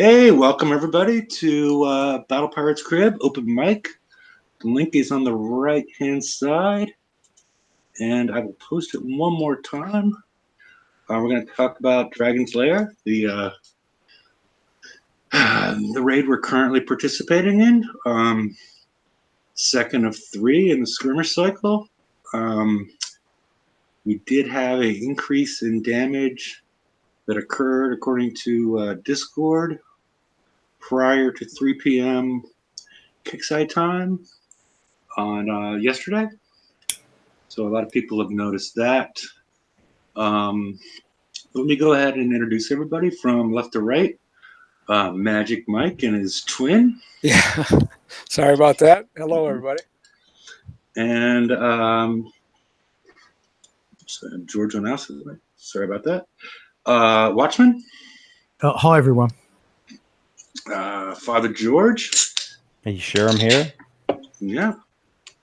Hey, welcome everybody to Battle Pirates Crib Open Mic. The link is on the right-hand side, and I will post it one more time. We're going to talk about Dragon's Lair, the raid we're currently participating in. Second of 3 in the skirmish cycle. We did have an increase in damage that occurred according to Discord prior to 3 p.m. kickside time on yesterday. So a lot of people have noticed that. Let me go ahead and introduce everybody from left to right. Magic Mike and his twin. Yeah, sorry about that. Hello, everybody. And George Onassis. Sorry about that. Watchman. Hi, everyone. Father George. Are you sure I'm here? Yeah.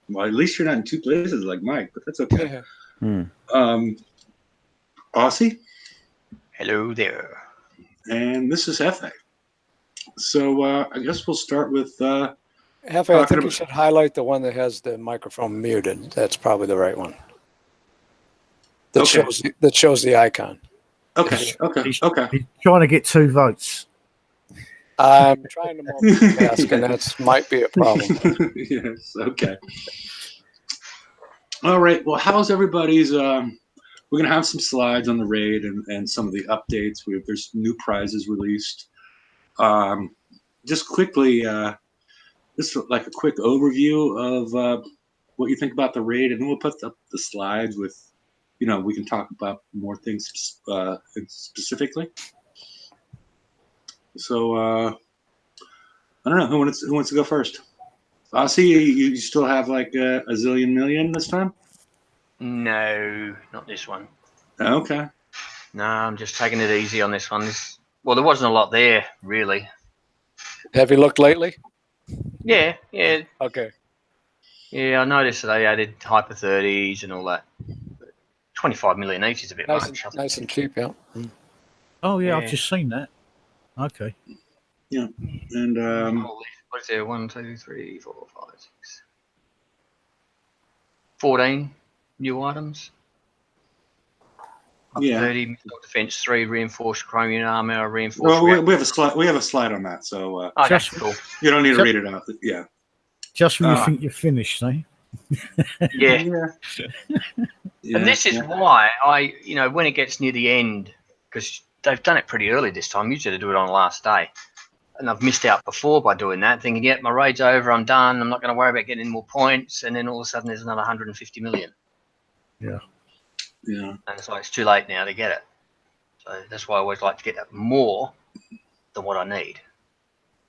Well, at least you're not in two places like Mike, but that's okay. Aussie. Hello there. And this is Hefe. So I guess we'll start with Hefe, I think you should highlight the one that has the microphone muted. That's probably the right one. That shows the icon. Okay. He's trying to get 2 votes. I'm trying to multitask, and that might be a problem. Yes. Okay. All right. Well, how's everybody's? We're gonna have some slides on the raid and some of the updates. There's new prizes released. Just quickly, just like a quick overview of what you think about the raid, and then we'll put up the slides with, we can talk about more things specifically. So I don't know who wants to go first. I see you still have like a zillion million this time. No, not this one. Okay. No, I'm just taking it easy on this one. Well, there wasn't a lot there really. Have you looked lately? Yeah. Okay. Yeah, I noticed that they added hyper 30s and all that. 25 million each is a bit much. Nice and cheap, yeah. Oh yeah, I've just seen that. Okay. Yeah, and what is there? 1, 2, 3, 4, 5, 6, 14 new items. Yeah. 30 missile defense, 3 reinforced chromium armor, reinforced. Well, we have a slide. We have a slide on that, so okay, cool. You don't need to read it out. Yeah. Just when you think you're finished, eh? Yeah. And this is why when it gets near the end, because they've done it pretty early this time. Usually they do it on the last day. And I've missed out before by doing that, thinking, yeah, my raid's over, I'm done, I'm not going to worry about getting any more points. And then all of a sudden there's another 150 million. Yeah. Yeah. And it's like, it's too late now to get it. So that's why I always like to get that more than what I need.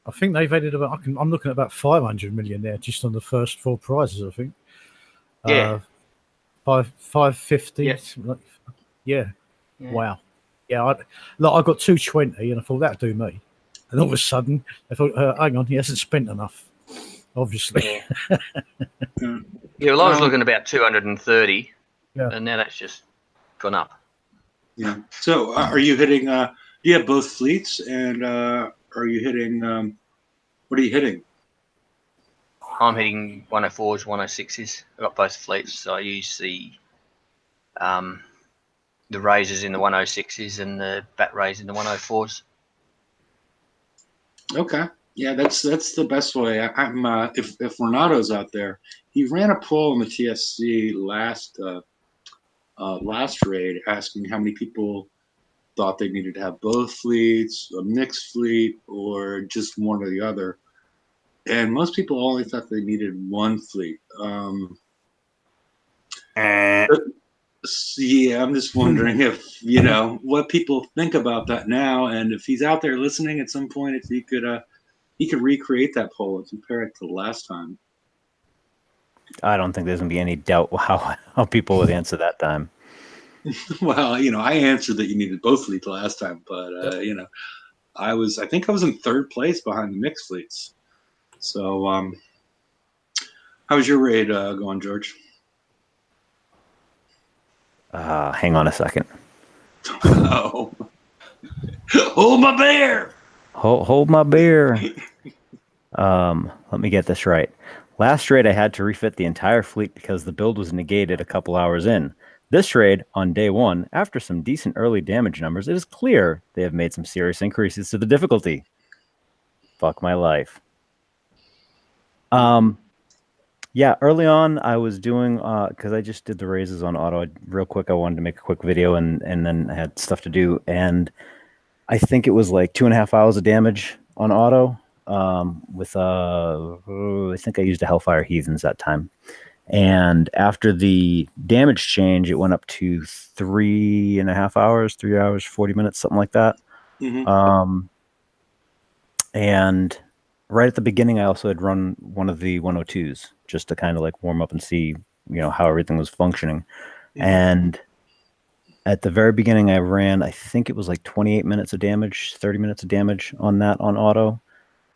I think they've added about, I'm looking at about 500 million there just on the first 4 prizes, I think. Yeah. 550. Yes. Yeah. Wow. Yeah, I got 220 and I thought that'd do me. And all of a sudden, I thought, hang on, he hasn't spent enough, obviously. Yeah, well, I was looking about 230, and now that's just gone up. Yeah. So are you hitting, do you have both fleets, and are you hitting, what are you hitting? I'm hitting 104s, 106s. I've got both fleets, so I use the razors in the 106s and the bat rays in the 104s. Okay. Yeah, that's the best way. I'm if Renato's out there, he ran a poll in the TSC last raid asking how many people thought they needed to have both fleets, a mixed fleet, or just one or the other. And most people only thought they needed one fleet. Yeah, I'm just wondering if, what people think about that now, and if he's out there listening at some point, if he could recreate that poll and compare it to the last time. I don't think there's going to be any doubt how people would answer that time. Well, I answered that you needed both fleets last time, but, I think I was in 3rd place behind the mixed fleets. So, how's your raid going, George? Hang on a second. Oh, my bear! Hold my beer. Let me get this right. Last raid, I had to refit the entire fleet because the build was negated a couple hours in. This raid, on day one, after some decent early damage numbers, it is clear they have made some serious increases to the difficulty. Fuck my life. Yeah, early on, I was doing, because I just did the raises on auto real quick. I wanted to make a quick video, and then I had stuff to do. And I think it was like 2.5 hours of damage on auto. I think I used a Hellfire Heathens that time. And after the damage change, it went up to 3.5 hours, 3 hours, 40 minutes, something like that. And right at the beginning, I also had run one of the 102s just to kind of like warm up and see, how everything was functioning. And at the very beginning, I ran, I think it was like 28 minutes of damage, 30 minutes of damage on that on auto.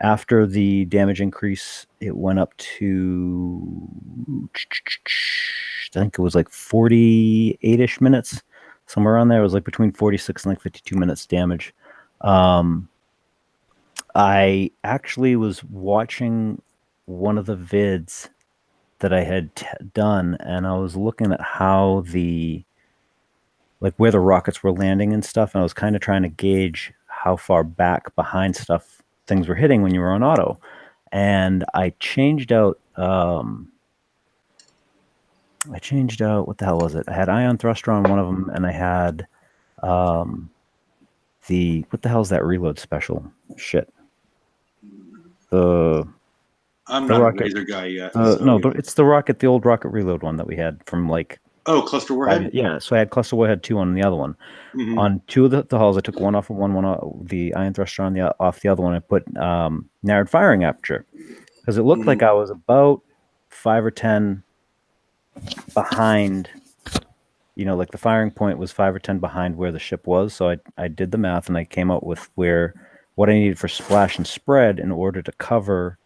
After the damage increase, it went up to, I think it was like 48-ish minutes, somewhere around there. It was like between 46 and like 52 minutes damage. I actually was watching one of the vids that I had done, and I was looking at how where the rockets were landing and stuff, and I was kind of trying to gauge how far back behind stuff things were hitting when you were on auto. And I changed out what the hell was it? I had ion thruster on one of them, and I had what the hell is that reload special? Shit. I'm not a razor guy yet. It's the rocket, the old rocket reload one that we had from like. Oh, cluster warhead. Yeah, so I had cluster warhead 2 on the other one. On 2 of the hulls, I took one off of one off the ion thruster on off the other one. I put narrowed firing aperture because it looked like I was about 5 or 10 behind. Like the firing point was 5 or 10 behind where the ship was. So I did the math and I came up with what I needed for splash and spread in order to cover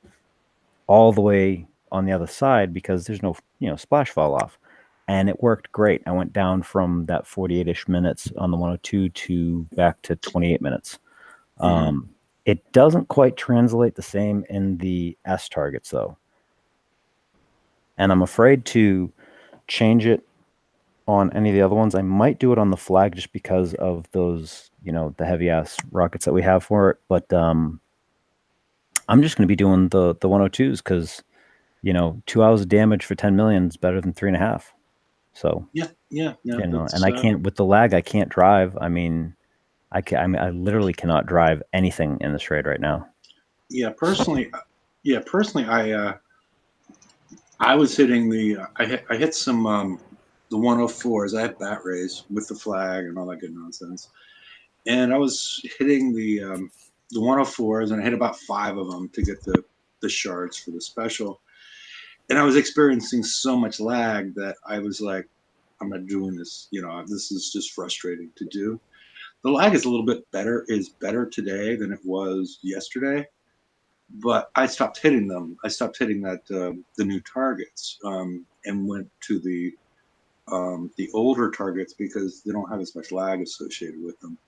all the way on the other side because there's no splash fall off. And it worked great. I went down from that 48-ish minutes on the 102 to back to 28 minutes. It doesn't quite translate the same in the S targets, though. And I'm afraid to change it on any of the other ones. I might do it on the flag just because of those, the heavy-ass rockets that we have for it. But I'm just going to be doing the 102s because, 2 hours of damage for 10 million is better than 3.5. So yeah, and I can't with the lag. I can't drive. I mean, I literally cannot drive anything in this raid right now. Personally, I was hitting I hit some the 104s. I had bat rays with the flag and all that good nonsense, and I was hitting the 104s, and I hit about 5 of them to get the shards for the special. And I was experiencing so much lag that I was like, I'm not doing this. This is just frustrating to do. The lag is a little bit better today than it was yesterday, but I stopped hitting them. I stopped hitting the new targets and went to the older targets because they don't have as much lag associated with them.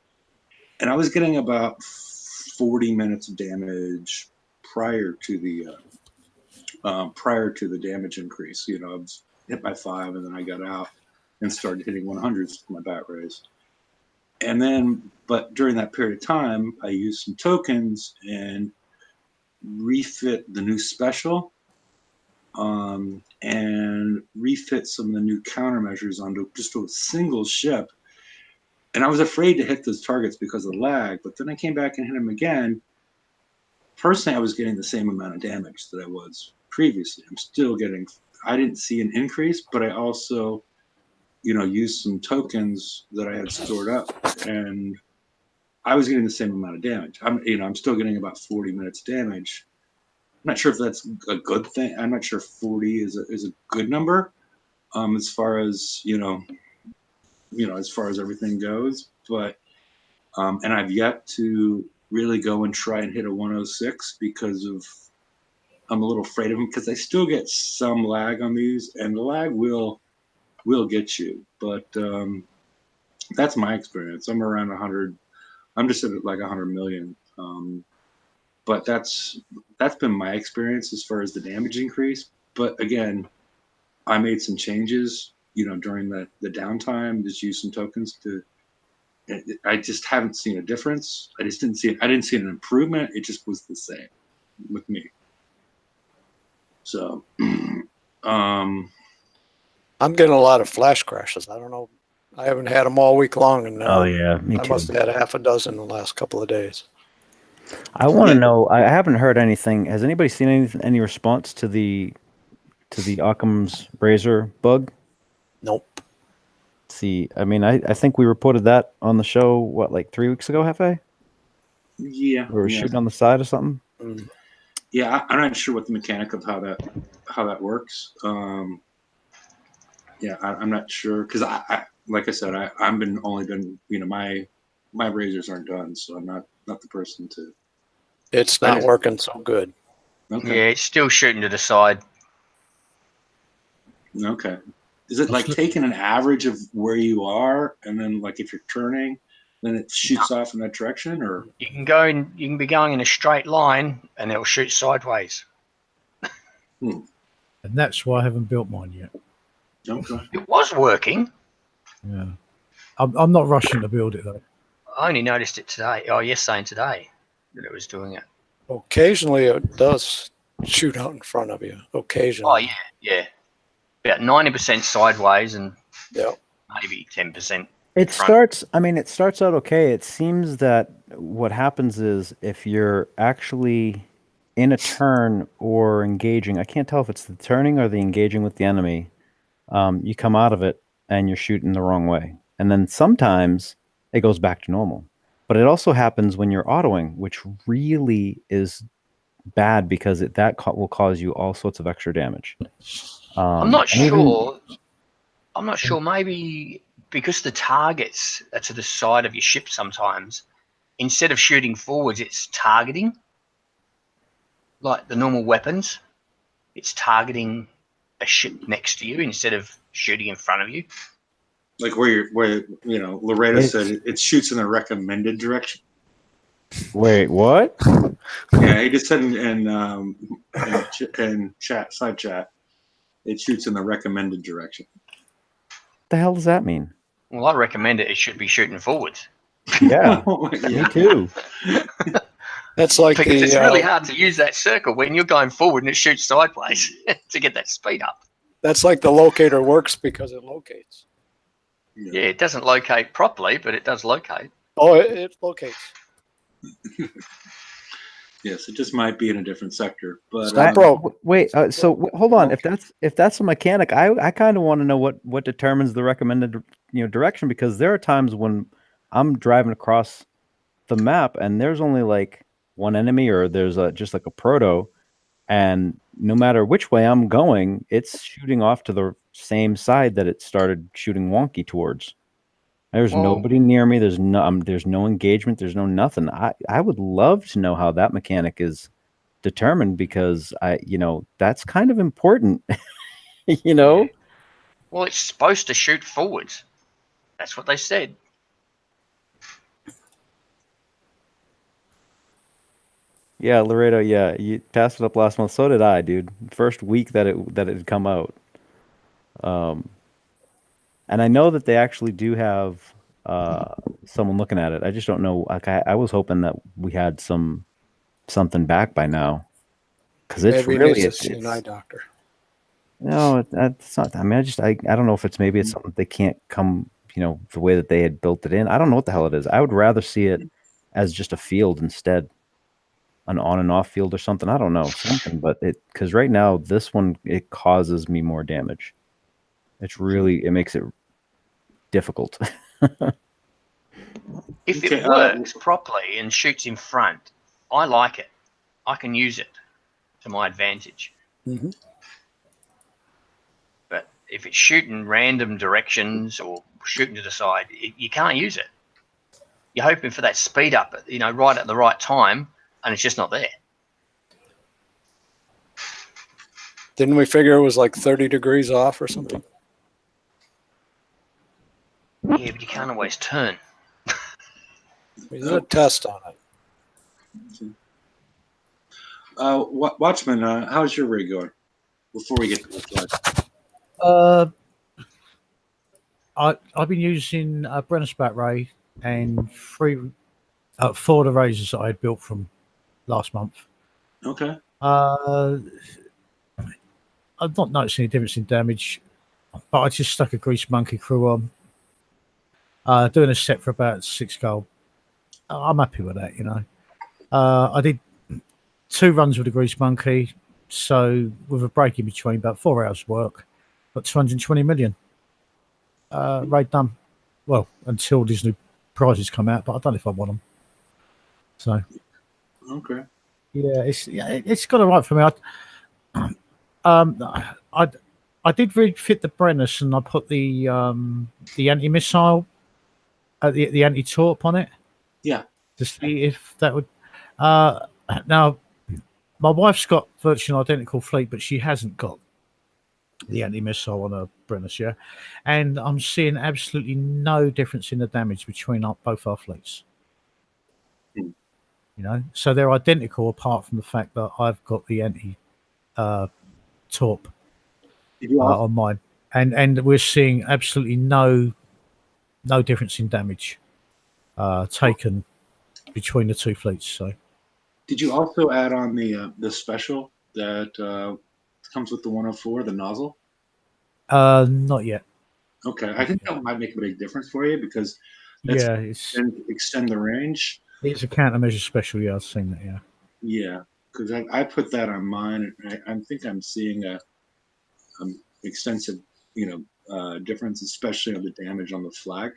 And I was getting about 40 minutes of damage prior to the damage increase. I was hit by 5 and then I got out and started hitting 100s with my bat rays. And then, but during that period of time, I used some tokens and refit the new special and refit some of the new countermeasures onto just a single ship. And I was afraid to hit those targets because of the lag, but then I came back and hit them again. Personally, I was getting the same amount of damage that I was previously. I'm still getting, I didn't see an increase, but I also, used some tokens that I had stored up, and I was getting the same amount of damage. I'm still getting about 40 minutes damage. I'm not sure if that's a good thing. I'm not sure if 40 is a good number, as far as as far as everything goes. But and I've yet to really go and try and hit a 106 because I'm a little afraid of them because I still get some lag on these, and the lag will get you. But that's my experience. I'm around 100. I'm just at like 100 million. but that's been my experience as far as the damage increase. But again, I made some changes, during the downtime, just used some tokens to. I just haven't seen a difference. I didn't see an improvement. It just was the same with me. So, I'm getting a lot of flash crashes. I don't know. I haven't had them all week long, and Oh yeah, me I too. must have had half a dozen in the last couple of days. I want to know. I haven't heard anything. Has anybody seen any response to the Occam's razor bug? Nope. See, I mean, I think we reported that on the show. What, like 3 weeks ago, Hefe? yeah, We were shooting on the side or something. Yeah, I'm not sure what the mechanic of how that works. Yeah, I'm not sure because I like I said, I've only been my razors aren't done, so I'm not the person to. It's not working so good. Okay. Yeah, it's still shooting to the side. Okay. Is it like taking an average of where you are, and then like if you're turning, then it shoots off in that direction, or You can be going in a straight line, and it'll shoot sideways. And that's why I haven't built mine yet. Okay. It was working. Yeah, I'm not rushing to build it though. I only noticed it today. Oh, yesterday and today that it was doing it. Occasionally, it does shoot out in front of you. Occasionally. Oh yeah. About 90% sideways and maybe 10%. It front. starts out okay. It seems that what happens is if you're actually in a turn or engaging, I can't tell if it's the turning or the engaging with the enemy, you come out of it and you're shooting the wrong way. And then sometimes it goes back to normal. But it also happens when you're autoing, which really is bad because will cause you all sorts of extra damage. I'm not sure. I'm not sure. Maybe because the targets are to the side of your ship sometimes, instead of shooting forwards, it's targeting. Like the normal weapons, it's targeting a ship next to you instead of shooting in front of you. Like where Laredo said it shoots in the recommended direction. Wait, what? Yeah, he just said in side chat, it shoots in the recommended direction. What the hell does that mean? Well, I recommend it. It should be shooting forwards. Yeah, me too. That's like because it's really hard to use that circle when you're going forward and it shoots sideways to get that speed up. That's like the locator works because it locates. Yeah, it doesn't locate properly, but it does locate. Oh, it locates. Yes, it just might be in a different sector. But wait, hold on. If that's a mechanic, I kind of want to know what determines the recommended direction, because there are times when I'm driving across the map and there's only like one enemy, or there's just like a proto, and no matter which way I'm going, it's shooting off to the same side that it started shooting wonky towards. There's nobody near me. There's no engagement. There's no nothing. I would love to know how that mechanic is determined, because that's kind of important. Well, it's supposed to shoot forwards. That's what they said. Yeah, Laredo. Yeah, you passed it up last month. So did I, dude. First week that it had come out. And I know that they actually do have someone looking at it. I just don't know. Like I was hoping that we had something back by now, because it's maybe really it's an eye doctor. No, it's not. I mean, I don't know if it's something they can't come, the way that they had built it in. I don't know what the hell it is. I would rather see it as just a field instead, an on and off field or something. I don't know, something, but because right now this one, it causes me more damage. It makes it difficult. If it works properly and shoots in front, I like it. I can use it to my advantage. Mm-hmm. But if it's shooting random directions or shooting to the side, you can't use it. You're hoping for that speed up, right at the right time, and it's just not there. Didn't we figure it was like 30 degrees off or something? Yeah, but you can't always turn. We did a test on it. Watchman, how's your rig going? Before we get to the slide. I've been using a Brenner Spat ray and 4 of the razors that I had built from last month. Okay. I've not noticed any difference in damage, but I just stuck a Grease Monkey crew on. Doing a set for about 6 gold. I'm happy with that, you know. I did 2 runs with the Grease Monkey, so with a break in between, about 4 hours work, got 220 million. Raid done. Well, until these new prizes come out, but I don't know if I want them. So, okay. Yeah, it's got it right for me. I did refit the Brennus and I put the anti-missile, the anti-torp on it. Yeah. To see if that would. Now, my wife's got virtually an identical fleet, but she hasn't got the anti-missile on her Brennus, yeah. And I'm seeing absolutely no difference in the damage between both our fleets. You know, so they're identical apart from the fact that I've got the anti-torp on mine, and we're seeing absolutely no difference in damage taken between the 2 fleets. So, did you also add on the special that comes with the 104, the nozzle? Not yet. Okay, I think that might make a big difference for you because extend the range. It's a countermeasure special. Yeah, I've seen that. Yeah. Yeah, because I put that on mine, and I think I'm seeing a extensive, difference, especially on the damage on the flag.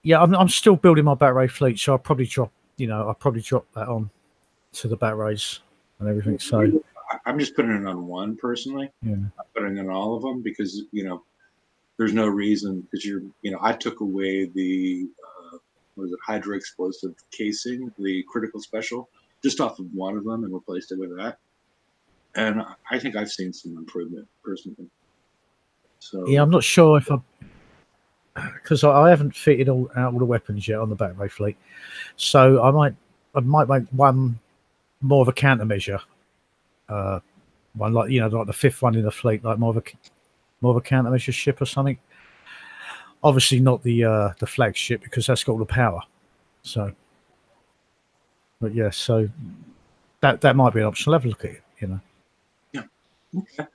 Yeah, I'm still building my Bat Ray fleet, so I'll probably drop that on to the Bat Rays and everything. So I'm just putting it on one personally. Yeah, I'm putting it on all of them because there's no reason because I took away the hydro explosive casing, the critical special, just off of one of them and replaced it with that. And I think I've seen some improvement personally. So yeah, I'm not sure if because I haven't fitted all the weapons yet on the Bat Ray fleet, so I might make one more of a countermeasure, one like like the 5th one in the fleet, like more of a countermeasure ship or something. Obviously not the flagship because that's got all the power. So, but yeah, so that might be an option. Have a look at it, Yeah. Okay.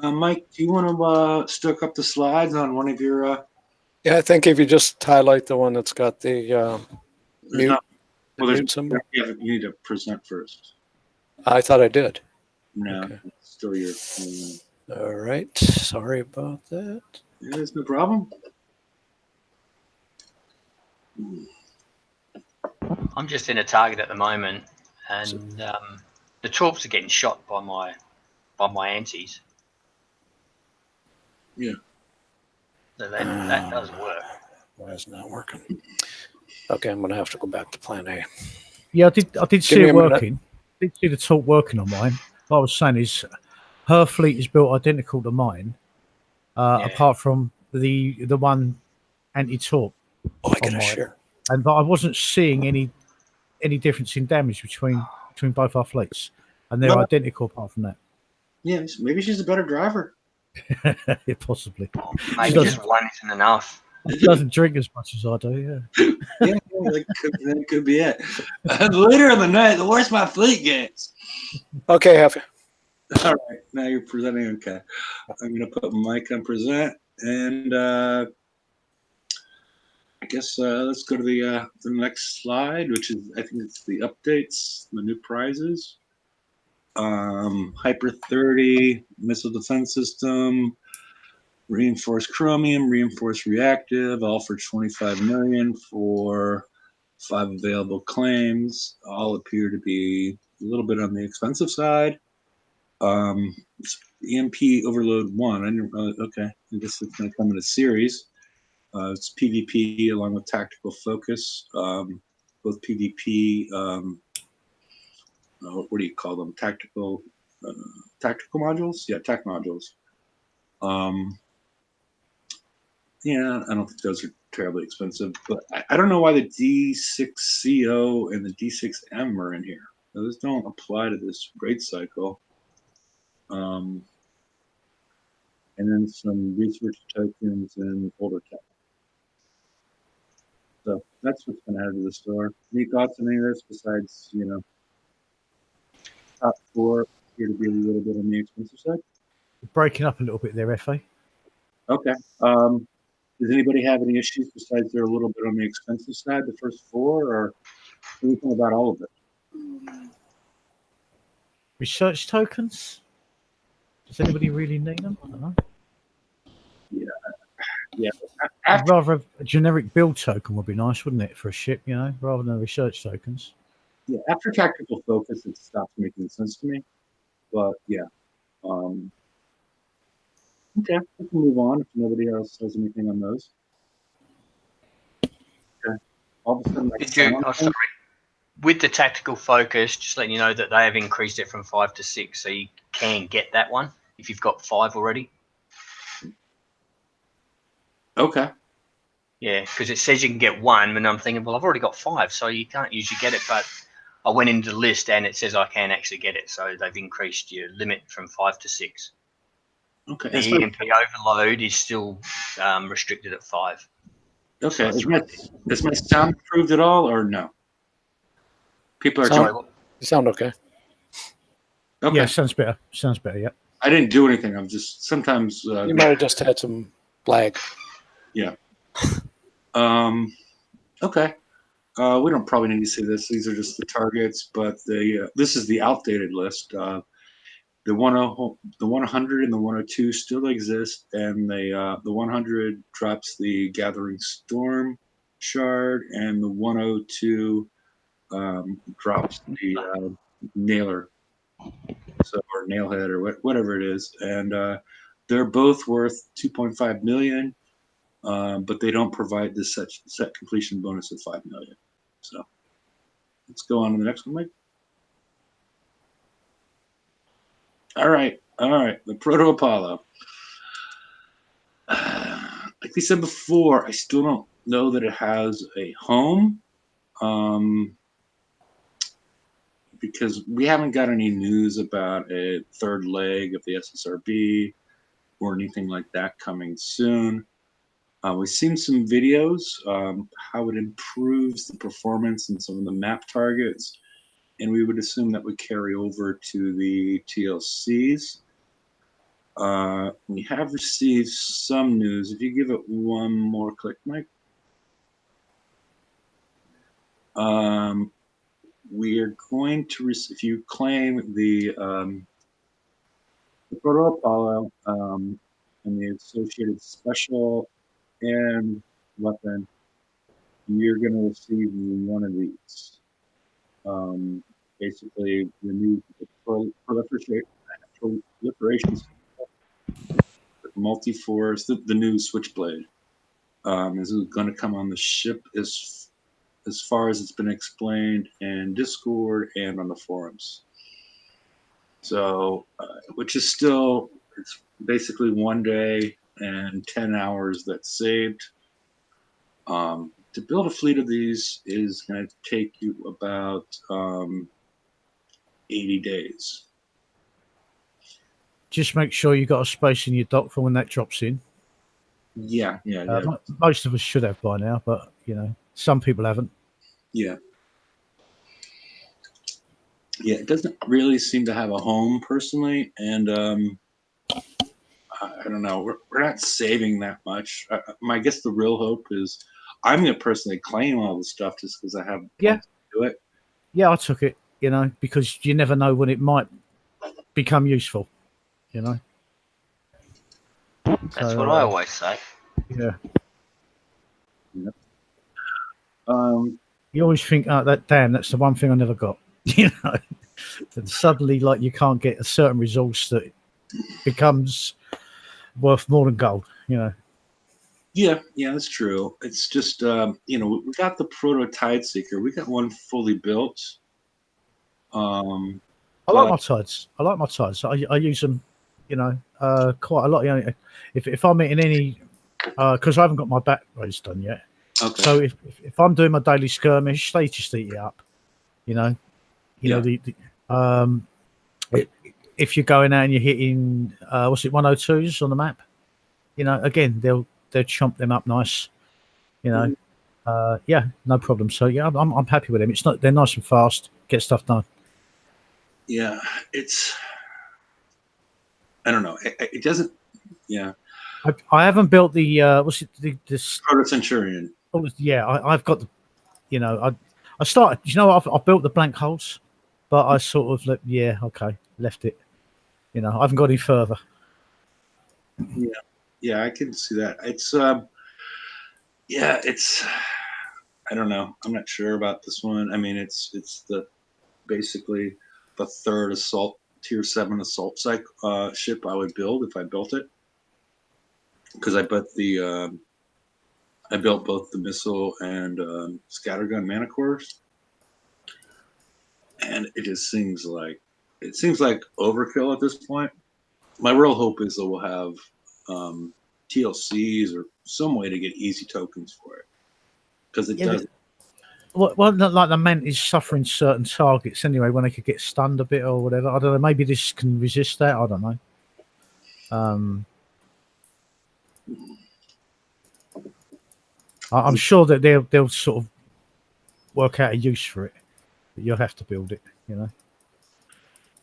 Mike, do you want to stick up the slides on one of your? Yeah, I think if you just highlight the one that's got the mute, mute symbol. You need to present first. I thought I did. No, okay. It's still your. All right. Sorry about that. Yeah, there's no problem. I'm just in a target at the moment, and the torps are getting shot by my antis. Yeah. So that does work. Why is it not working? Okay, I'm going to have to go back to plan A. Yeah, I did see it working. I did see the torp working on mine. What I was saying is her fleet is built identical to mine, apart from the one anti-torp. Oh, I get a share. But I wasn't seeing any difference in damage between both our fleets, and they're identical apart from that. Yeah, maybe she's a better driver. Yeah, possibly. Maybe just one isn't enough. She doesn't drink as much as I do. Yeah. Yeah, that could be it. Later in the night, the worse my fleet gets. Okay, happy. All right, now you're presenting. Okay, I'm going to put Mike on present, and I guess let's go to the next slide, which is I think it's the updates, the new prizes. Hyper 30 missile defense system, reinforced chromium, reinforced reactive, all for 25 million for 5 available claims. All appear to be a little bit on the expensive side. EMP Overload 1. I didn't really, okay, I guess it's going to come in a series. It's PvP along with tactical focus. Both PvP. What do you call them? Tactical modules? Yeah, tech modules. Yeah, I don't think those are terribly expensive, but I don't know why the D6CO and the D6M are in here. Those don't apply to this rate cycle. And then some research tokens and older tech. So that's what's been added to the store. Any thoughts on any of this besides, top 4 appear to be a little bit on the expensive side? Breaking up a little bit there, FA. Okay. Does anybody have any issues besides they're a little bit on the expensive side, the first 4, or anything about all of it? Research tokens? Does anybody really need them? I don't know. Yeah. Rather a generic build token would be nice, wouldn't it, for a ship, rather than research tokens. Yeah, after tactical focus, it stops making sense to me. But yeah. Okay, we can move on if nobody else has anything on those. Okay. All of a sudden, with the tactical focus, just letting you know that they have increased it from 5 to 6, so you can get that one if you've got 5 already. Okay. Yeah, because it says you can get 1, and I'm thinking, well, I've already got 5, so you can't usually get it. But I went into the list, and it says I can actually get it, so they've increased your limit from 5 to 6. Okay. The EMP overload is still restricted at 5. Okay. So is my sound improved at all, or no? People are trying. You sound okay. Okay. Yeah, sounds better. Yeah. I didn't do anything. I'm just sometimes. You might have just had some lag. Yeah. Okay. We don't probably need to see this. These are just the targets, but this is the outdated list. The 100 and the 102 still exist, and the 100 drops the Gathering Storm shard, and the 102 drops the Nailer, or Nailhead, or whatever it is, and they're both worth 2.5 million, but they don't provide the set completion bonus of 5 million. So let's go on to the next one, Mike. All right. The Proto Apollo. Like we said before, I still don't know that it has a home, because we haven't got any news about a third leg of the SSRB or anything like that coming soon. We've seen some videos, how it improves the performance in some of the map targets, and we would assume that would carry over to the TLCs. We have received some news. If you give it one more click, Mike. We are going to if you claim the Proto Apollo and the associated special and weapon, you're going to receive one of these. Basically, the new proliferation multi-force, the new Switchblade, is going to come on the ship as far as it's been explained in Discord and on the forums. So, which is still, it's basically 1 day and 10 hours that's saved. To build a fleet of these is going to take you about 80 days. Just make sure you got a space in your dock for when that drops in. Yeah. Most of us should have by now, but some people haven't. Yeah, it doesn't really seem to have a home personally, and I don't know. We're not saving that much. I guess the real hope is I'm going to personally claim all the stuff just because I have to do it. Yeah, I took it, because you never know when it might become useful, That's what I always say. Yeah. Yep. You always think, that's the one thing I never got. And suddenly, like, you can't get a certain resource that becomes worth more than gold. Yeah, that's true. It's just we got the Proto Tide Seeker. We got one fully built. I like my tides. I use them, quite a lot. If I'm in any, because I haven't got my back race done yet. Okay. So if I'm doing my daily skirmish, they just eat it up, You know, if you're going out and you're hitting, 102s on the map, you know, again, they'll chomp them up nice, you know. No problem. So yeah, I'm happy with them. They're nice and fast, get stuff done. Yeah, I don't know. It doesn't. Yeah. I haven't built the this Proto Centurion. Yeah, I've got the, you know, I started. You know, I've built the blank holes, but I sort of left it. You know, I haven't got any further. Yeah, I can see that. It's I don't know. I'm not sure about this one. I mean, it's basically the third assault tier 7 assault ship I would build if I built it, because I built both the missile and scattergun manticores, and it just seems like overkill at this point. My real hope is that we'll have TLCs or some way to get easy tokens for it, because it does. Well, not like the Ment is suffering certain targets anyway when they could get stunned a bit or whatever. I don't know. Maybe this can resist that. I don't know. I'm sure that they'll sort of work out a use for it. But you'll have to build it, you know.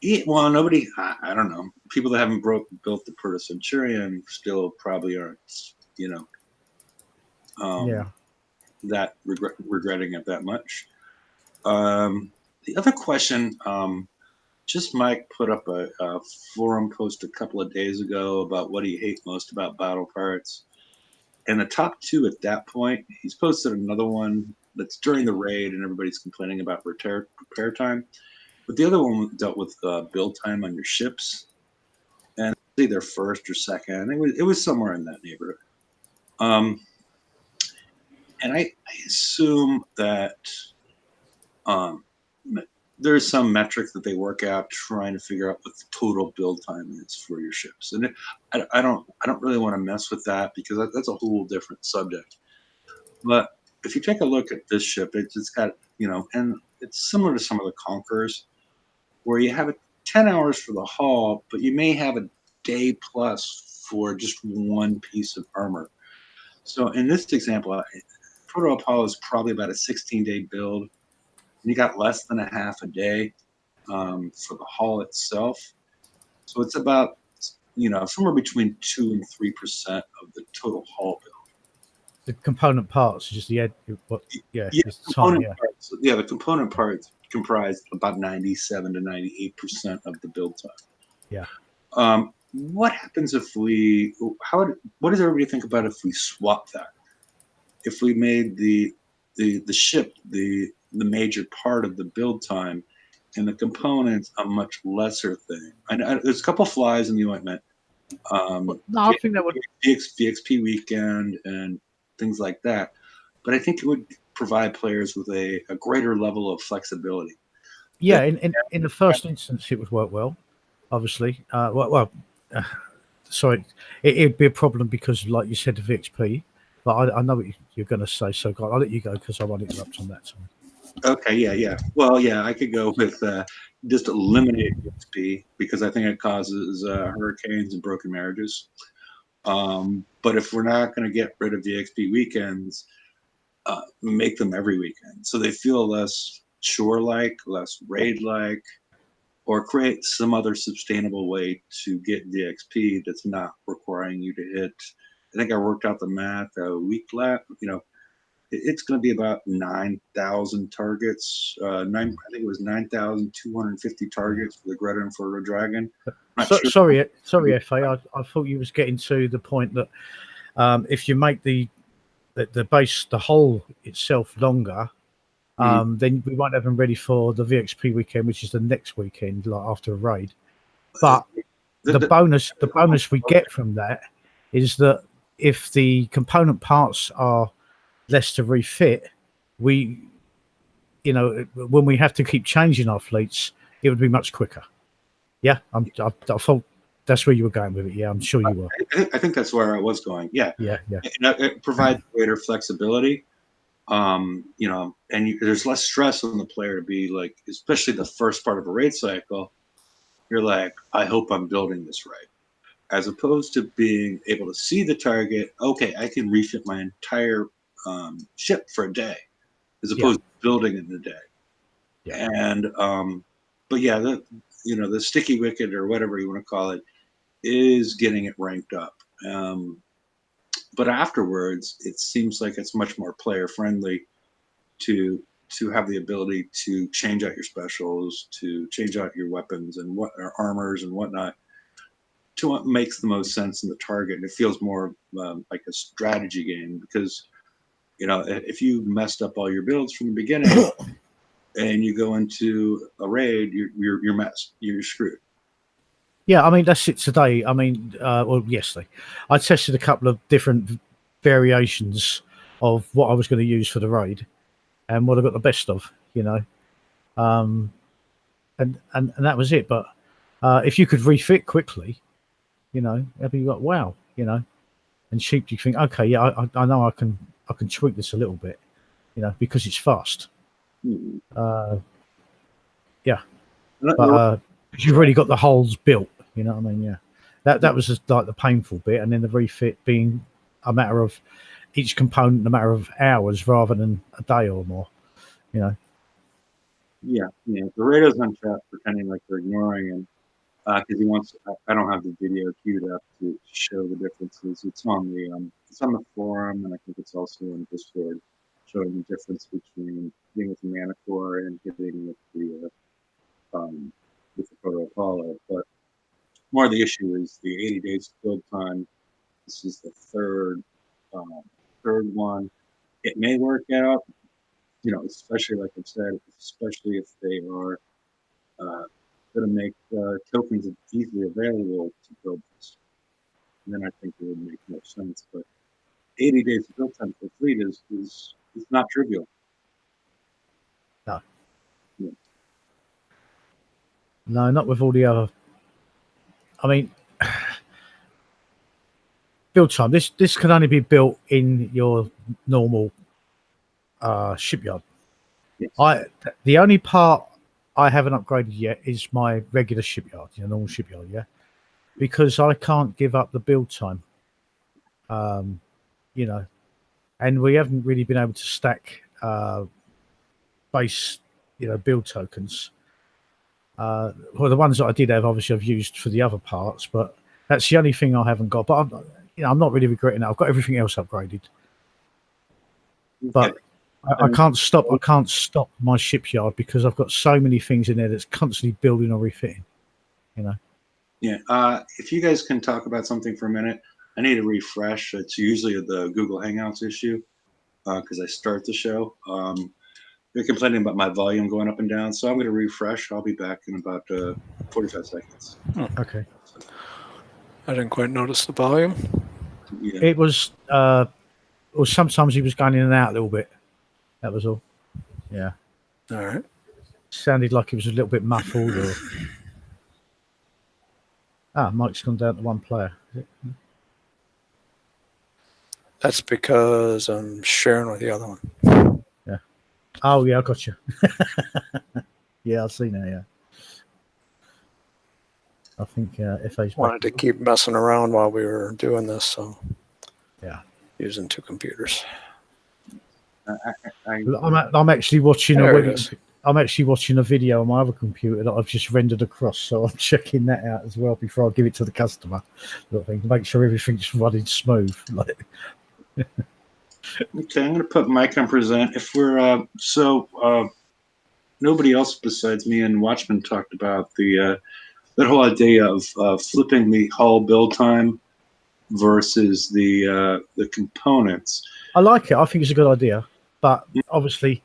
Yeah, well, nobody. I don't know. People that haven't built the Proto Centurion still probably aren't. You know. That regretting it that much. The other question, just Mike put up a forum post a couple of days ago about what he hates most about battle pirates, and the top two at that point, he's posted another one that's during the raid, and everybody's complaining about repair time, but the other one dealt with build time on your ships, and either first or second. It was somewhere in that neighborhood. And I assume that there's some metric that they work out trying to figure out what the total build time is for your ships. And I don't really want to mess with that, because that's a whole different subject. But if you take a look at this ship, it's got, you know, and it's similar to some of the Conquerors, where you have 10 hours for the haul, but you may have a day plus for just one piece of armor. So in this example, Proto Apollo is probably about a 16-day build, and you got less than a half a day for the haul itself. So it's about, you know, somewhere between 2 and 3% of the total haul build. The component parts, just the the component parts comprise about 97 to 98% of the build time. Yeah. What happens if what does everybody think about if we swap that? If we made the ship the major part of the build time, and the components a much lesser thing. There's a couple flies in the ointment. No, I think that would VXP weekend and things like that, but I think it would provide players with a greater level of flexibility. Yeah, in the first instance, it would work well. Obviously, sorry, it'd be a problem because, like you said, the VXP. But I know what you're going to say, so I'll let you go because I won't interrupt on that time. Okay, yeah. Well, yeah, I could go with just eliminate VXP, because I think it causes hurricanes and broken marriages. But if we're not going to get rid of VXP weekends, make them every weekend, so they feel less chore-like, less raid-like, or create some other sustainable way to get VXP that's not requiring you to hit. I think I worked out the math a week left. You know, it's going to be about 9,000 targets. I think it was 9,250 targets for the Greta and for the Dragon. Sorry, FA. I thought you was getting to the point that if you make the base, the hull itself longer, then we won't have them ready for the VXP weekend, which is the next weekend, like after a raid. But the bonus we get from that is that if the component parts are less to refit, when we have to keep changing our fleets, it would be much quicker. Yeah, I thought that's where you were going with it. Yeah, I'm sure you were. I think that's where I was going. Yeah. Yeah. It provides greater flexibility. You know, and there's less stress on the player to be like, especially the first part of a raid cycle. You're like, I hope I'm building this right, as opposed to being able to see the target. Okay, I can refit my entire ship for a day, as opposed to building in a day. Yeah. And but yeah, the sticky wicket or whatever you want to call it is getting it ranked up. But afterwards, it seems like it's much more player friendly to have the ability to change out your specials, to change out your weapons and what armors and whatnot, to what makes the most sense in the target. And it feels more like a strategy game, because you know, if you messed up all your builds from the beginning and you go into a raid, you're messed. You're screwed. Yeah, I mean, that's it today. I mean, well, yesterday, I tested a couple of different variations of what I was going to use for the raid and what I got the best of, you know. And that was it. But if you could refit quickly, you know, it'd be like, wow, you know. And cheap, you think, okay, yeah, I know I can tweak this a little bit, you know, because it's fast. Mm-hmm. Yeah. But you've already got the holes built, you know what I mean? Yeah. That was just like the painful bit, and then the refit being a matter of each component, a matter of hours rather than a day or more, you know. Yeah. The radio's on chat pretending like they're ignoring him, because he wants. I don't have the video queued up to show the differences. It's on the forum, and I think it's also in Discord, showing the difference between hitting with the mana core and hitting with the Proto Apollo. But more of the issue is the 80 days build time. This is the third one. It may work out, you know, especially like I've said, especially if they are going to make tokens easily available to build this. And then I think it would make more sense. But 80 days of build time for fleet is not trivial. No. Yeah. No, not with all the other. I mean, build time. This can only be built in your normal shipyard. Yes. The only part I haven't upgraded yet is my regular shipyard, you know, normal shipyard, yeah, because I can't give up the build time. You know, and we haven't really been able to stack base, you know, build tokens. Well, the ones that I did have, obviously, I've used for the other parts, but that's the only thing I haven't got. But I'm not really regretting it. I've got everything else upgraded. But I can't stop. I can't stop my shipyard because I've got so many things in there that's constantly building or refitting. You know. Yeah. If you guys can talk about something for a minute, I need a refresh. It's usually the Google Hangouts issue, because I start the show. They're complaining about my volume going up and down, so I'm going to refresh. I'll be back in about 45 seconds. Okay. I didn't quite notice the volume. Yeah. It was. Or sometimes he was going in and out a little bit. That was all. Yeah. All right. Sounded like it was a little bit muffled. Or Mike's gone down to one player. That's because I'm sharing with the other one. Yeah. Oh yeah, I got you. Yeah, I see now. Yeah. I think FA's wanted to keep messing around while we were doing this, so yeah, using two computers. I'm actually watching I'm actually watching a video on my other computer that I've just rendered across, so I'm checking that out as well before I give it to the customer. To make sure everything's running smooth. Okay, I'm going to put Mike on present. If we're nobody else besides me and Watchman talked about that whole idea of flipping the hull build time versus the components. I like it. I think it's a good idea, but obviously,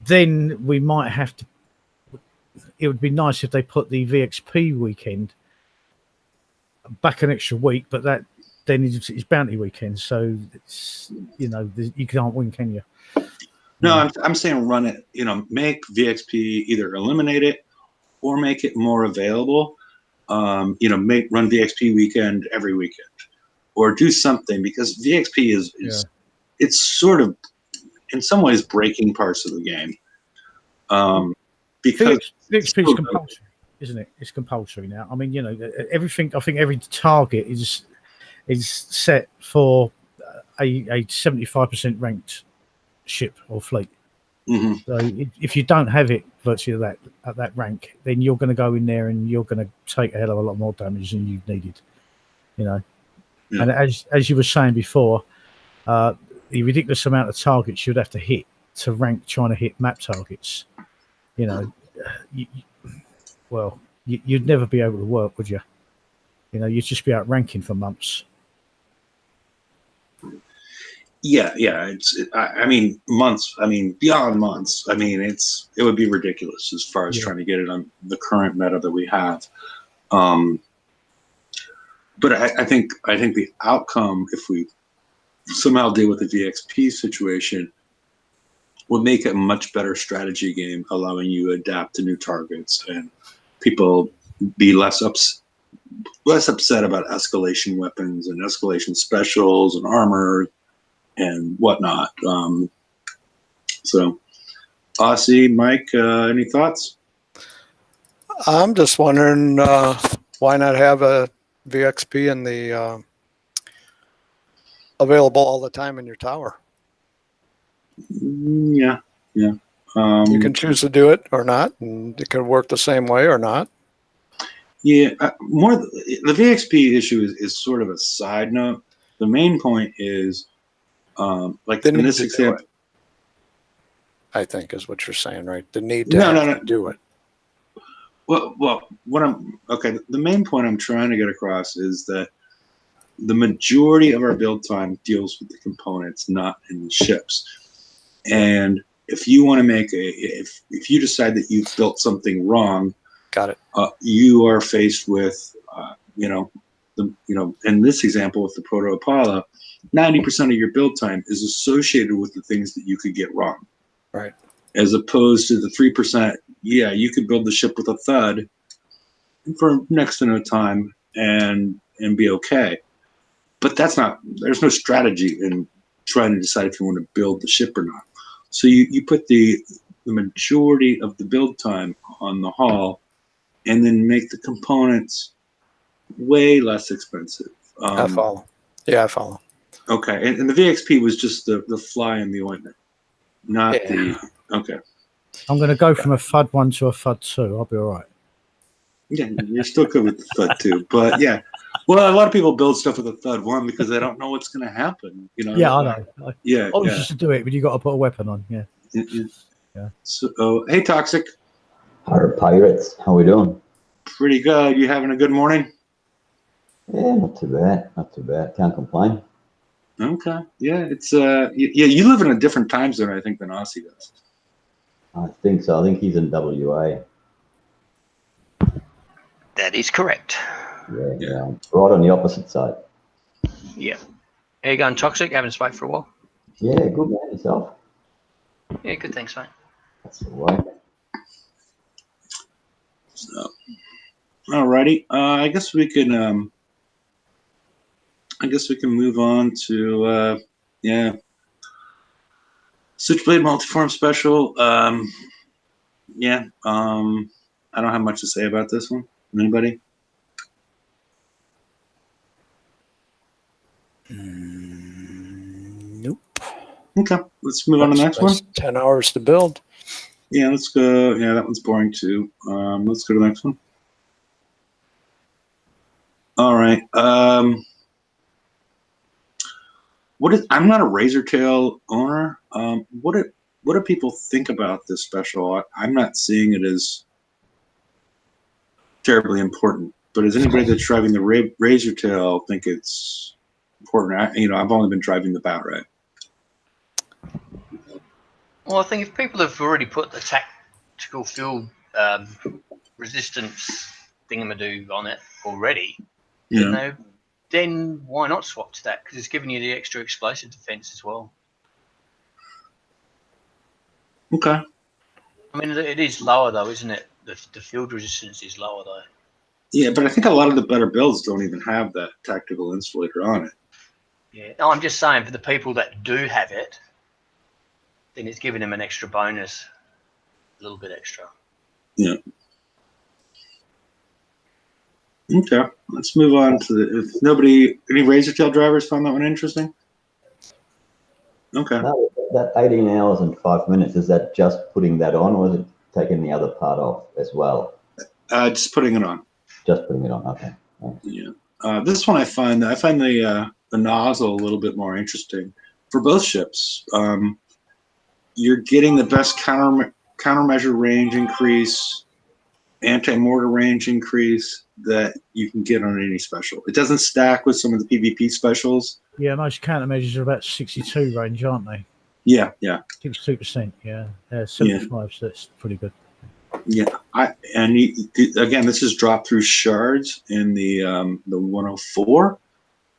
then we might have to. It would be nice if they put the VXP weekend back an extra week, but that then it's bounty weekend, so it's, you know, you can't win, can you? No, I'm saying run it. You know, make VXP, either eliminate it or make it more available. You know, run VXP weekend every weekend, or do something, because VXP is it's sort of in some ways breaking parts of the game. Because the XP is compulsory, isn't it? It's compulsory now. I mean, everything. I think every target is set for a 75% ranked ship or fleet. Mm-hmm. So if you don't have it virtually at that rank, then you're going to go in there and you're going to take a hell of a lot more damage than you needed. Yeah. And as you were saying before, the ridiculous amount of targets you'd have to hit to rank trying to hit map targets. You'd never be able to work, would you? You'd just be out ranking for months. Yeah. I mean, months. I mean, beyond months. I mean, it would be ridiculous as far as trying to get it on the current meta that we have. But I think the outcome, if we somehow deal with the VXP situation, would make it a much better strategy game, allowing you to adapt to new targets and people be less upset about escalation weapons and escalation specials and armor and whatnot. So, Aussie, Mike, any thoughts? I'm just wondering why not have a VXP in the available all the time in your tower? Yeah. You can choose to do it or not, and it can work the same way or not. Yeah, the VXP issue is sort of a side note. The main point is, like in this example, I think is what you're saying, right? The need to do it. Well, the main point I'm trying to get across is that the majority of our build time deals with the components, not in the ships. And if you want to make if you decide that you've built something wrong, got it. You are faced with, in this example with the Proto Apollo, 90% of your build time is associated with the things that you could get wrong. Right. As opposed to the 3%, you could build the ship with a thud for next to no time and be okay. But there's no strategy in trying to decide if you want to build the ship or not. So you put the majority of the build time on the hull and then make the components way less expensive. I follow. Yeah, I follow. Okay, and the VXP was just the fly in the ointment, not the... Okay. I'm going to go from a FUD 1 to a FUD 2. I'll be all right. Yeah, you're still good with the FUD 2. But yeah, well, a lot of people build stuff with a FUD 1 because they don't know what's going to happen. Yeah, I know. I used to do it, but you got to put a weapon on. Yeah. Yeah. So, hey, Toxic. Our pirates, how we doing? Pretty good. You having a good morning? Yeah, not too bad. Not too bad. Can't complain. Okay. Yeah, it's you live in a different time zone, I think, than Aussie does. I think so. I think he's in WA. That is correct. Yeah. Right on the opposite side. Yeah. How you going, Toxic? Haven't spoke for a while. Yeah, good man. Yourself? Yeah, good. Thanks, mate. That's the way. So, alrighty. I guess we can move on to Switchblade Multiform Special. I don't have much to say about this one. Anybody? Nope. Okay, let's move on to the next one. 10 hours to build. Yeah, let's go. Yeah, that one's boring too. Let's go to the next one. All right. I'm not a Razortail owner. What do people think about this special? I'm not seeing it as terribly important. But is anybody that's driving the Razortail think it's important? I've only been driving the Battray. Well, I think if people have already put the tactical field resistance thingamadoo on it already, then why not swap to that? Because it's giving you the extra explosive defense as well. Okay. I mean, it is lower though, isn't it? The field resistance is lower though. Yeah, but I think a lot of the better builds don't even have that tactical insulator on it. Yeah. No, I'm just saying for the people that do have it, then it's giving them an extra bonus, a little bit extra. Yeah. Okay, let's move on to any Razortail drivers found that one interesting? Okay. No, that 18 hours and 5 minutes, is that just putting that on, or is it taking the other part off as well? Just putting it on. Just putting it on, okay. Thanks. Yeah. This one I find the nozzle a little bit more interesting for both ships. You're getting the best countermeasure range increase, anti-mortar range increase that you can get on any special. It doesn't stack with some of the PvP specials. Yeah, most countermeasures are about 62 range, aren't they? Yeah. 62%, yeah. 75, so that's pretty good. Yeah, again, this is dropped through shards in the 104.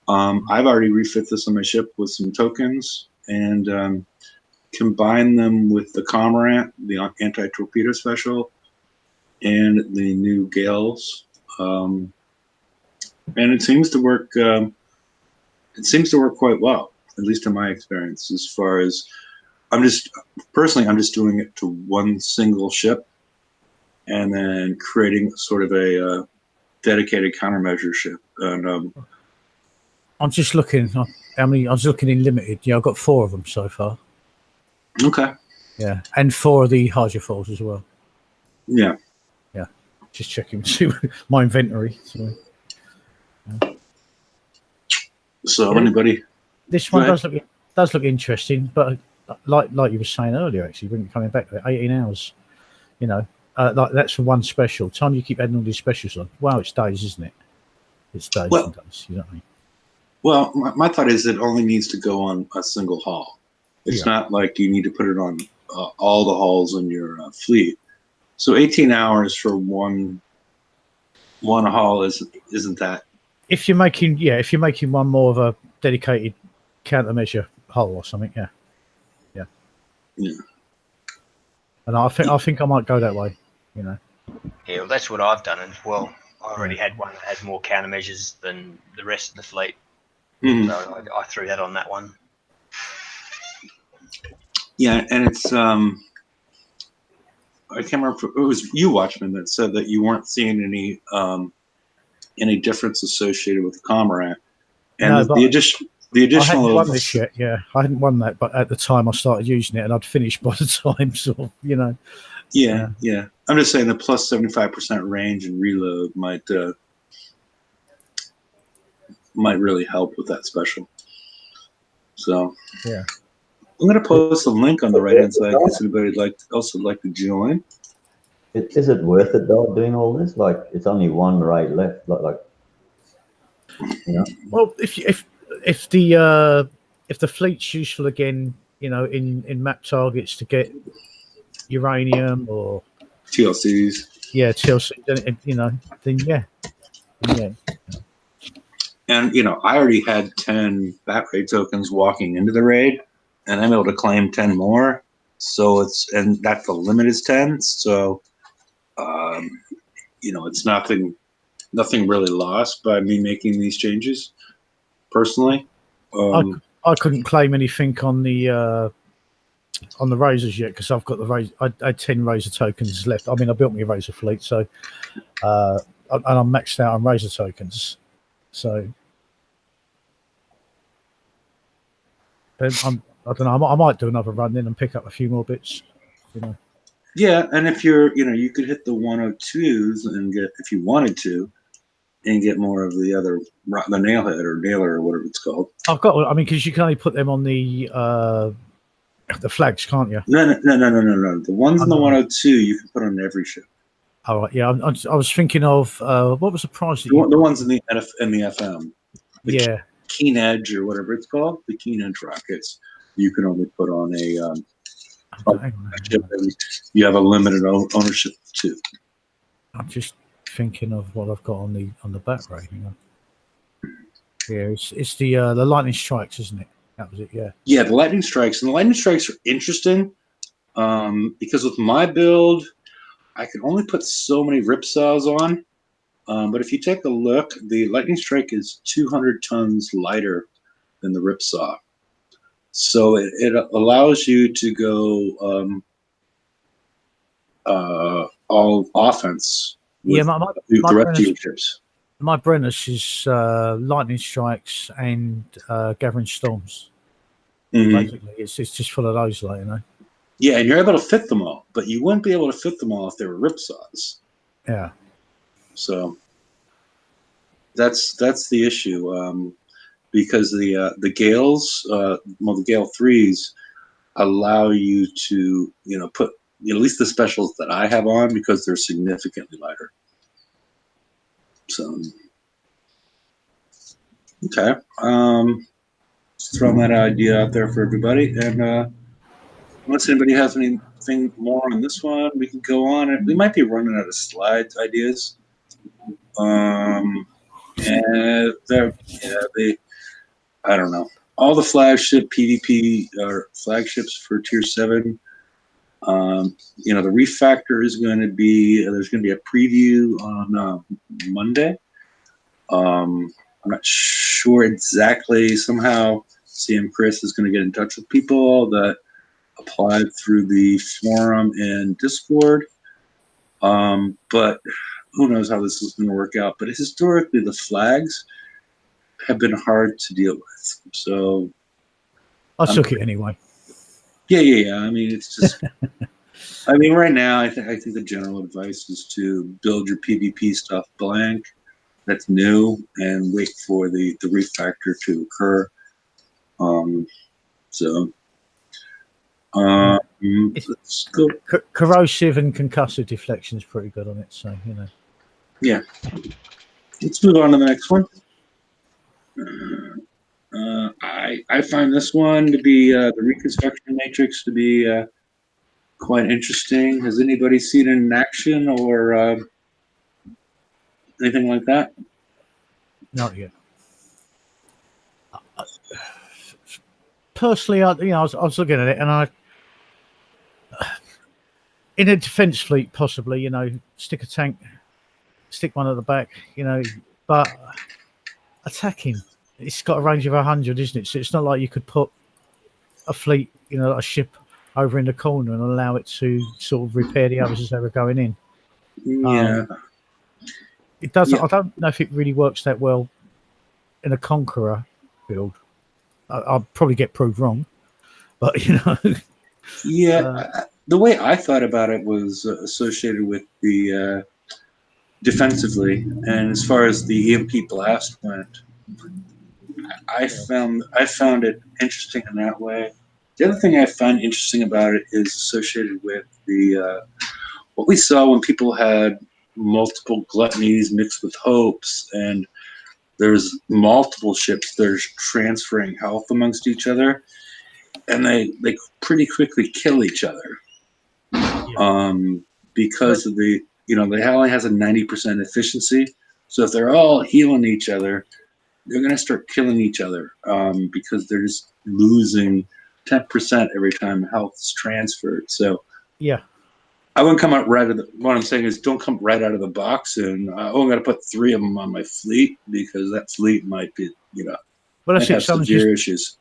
I've already refit this on my ship with some tokens and combine them with the Comrant, the anti-torpedo special, and the new Gales, and it seems to work. It seems to work quite well, at least in my experience. As far as I'm just doing it to one single ship, and then creating sort of a dedicated countermeasure ship. And I'm just looking. I was looking in limited. Yeah, I've got 4 of them so far. Okay. Yeah, and 4 of the hydrofoils as well. Yeah. Just checking my inventory. So anybody? This one does look interesting, but like you were saying earlier, actually, when you're coming back to it, 18 hours, like that's for one special. Time you keep adding all these specials on. Wow, it's days, isn't it? It's days and days. You know what I mean? Well, my thought is it only needs to go on a single hull. It's not like you need to put it on all the hulls in your fleet. So 18 hours for one hull isn't that? If you're making one more of a dedicated countermeasure hull or something, yeah. And I think I might go that way, Yeah, well, that's what I've done as well. I already had one that had more countermeasures than the rest of the fleet, so I threw that on that one. Yeah, and it's I can't remember if it was you, Watchman, that said that you weren't seeing any difference associated with the Comrant, and the additional. I hadn't won this yet. Yeah, I hadn't won that, but at the time I started using it, and I'd finished by the time, sort of, Yeah. I'm just saying the plus 75% range and reload might really help with that special. So yeah, I'm going to post a link on the right hand side in case anybody else would like to join. Is it worth it though, doing all this? Like, it's only one raid left. Like. Well, if the fleet's useful again, in map targets to get uranium or TLCs. Yeah, TLC. Then yeah. And I already had 10 bat raid tokens walking into the raid, and I'm able to claim 10 more. So and that's the limit is 10. So, it's nothing really lost by me making these changes. Personally, I couldn't claim anything on the razors yet because I've got the razor. I had 10 razor tokens left. I mean, I built me a razor fleet, so and I'm maxed out on razor tokens. So I don't know. I might do another run then and pick up a few more bits. Yeah, and if you could hit the 102s and get, if you wanted to, and get more of the other, the nailhead or nailer or whatever it's called. Because you can only put them on the flags, can't you? No. The ones in the 102 you can put on every ship. All right, yeah. I was thinking of what was the price? The ones in the FM. Yeah. Keen Edge or whatever it's called, the Keen Edge rockets, you can only put on a ship, and you have a limited ownership too. I'm just thinking of what I've got on the back rating. Yeah, it's the lightning strikes, isn't it? That was it. Yeah. Yeah, the lightning strikes, and the lightning strikes are interesting because with my build, I can only put so many rip cells on. But if you take a look, the lightning strike is 200 tons lighter than the Ripsaw. So it allows you to go all offense with the reptile ships. My Brennus is lightning strikes and gathering storms. Basically, it's just full of those, like, you know. Yeah, and you're able to fit them all, but you wouldn't be able to fit them all if they were Ripsaws. Yeah. So that's the issue, because the Gales, the Gale 3s allow you to, put at least the specials that I have on, because they're significantly lighter. So okay, just throwing that idea out there for everybody, and unless anybody has anything more on this one, we can go on. And we might be running out of slides ideas. And I don't know. All the flagship PvP or flagships for Tier 7. The refactor is going to be, there's going to be a preview on Monday. I'm not sure exactly. Somehow CM Chris is going to get in touch with people that applied through the forum and Discord. But who knows how this is going to work out. But historically, the flags have been hard to deal with. So I took it anyway. Yeah. I mean, it's just. I mean, right now, I think the general advice is to build your PvP stuff blank. That's new, and wait for the refactor to occur. Let's go. Corrosive and concussive deflection is pretty good on it, so Yeah. Let's move on to the next one. I find this one to be the reconstruction matrix to be quite interesting. Has anybody seen it in action or anything like that? Not yet. Personally, I was looking at it, and in a defense fleet, possibly, stick a tank, stick one at the back, but attacking, it's got a range of 100, isn't it? So it's not like you could put a fleet, a ship over in the corner and allow it to sort of repair the others as they were going in. Yeah. It doesn't. Yeah. I don't know if it really works that well in a Conqueror build. I'll probably get proved wrong, but Yeah, the way I thought about it was associated with the defensively, and as far as the EMP blast went, I found it interesting in that way. The other thing I find interesting about it is associated with the what we saw when people had multiple gluttonies mixed with hopes, and there's multiple ships that are transferring health amongst each other, and they pretty quickly kill each other. Yeah. Because of the they only has a 90% efficiency, so if they're all healing each other, they're going to start killing each other because they're just losing 10% every time health is transferred. So yeah, I wouldn't come out right out of the. What I'm saying is, don't come right out of the box and I'm going to put 3 of them on my fleet, because that fleet might be well, that's have severe issues.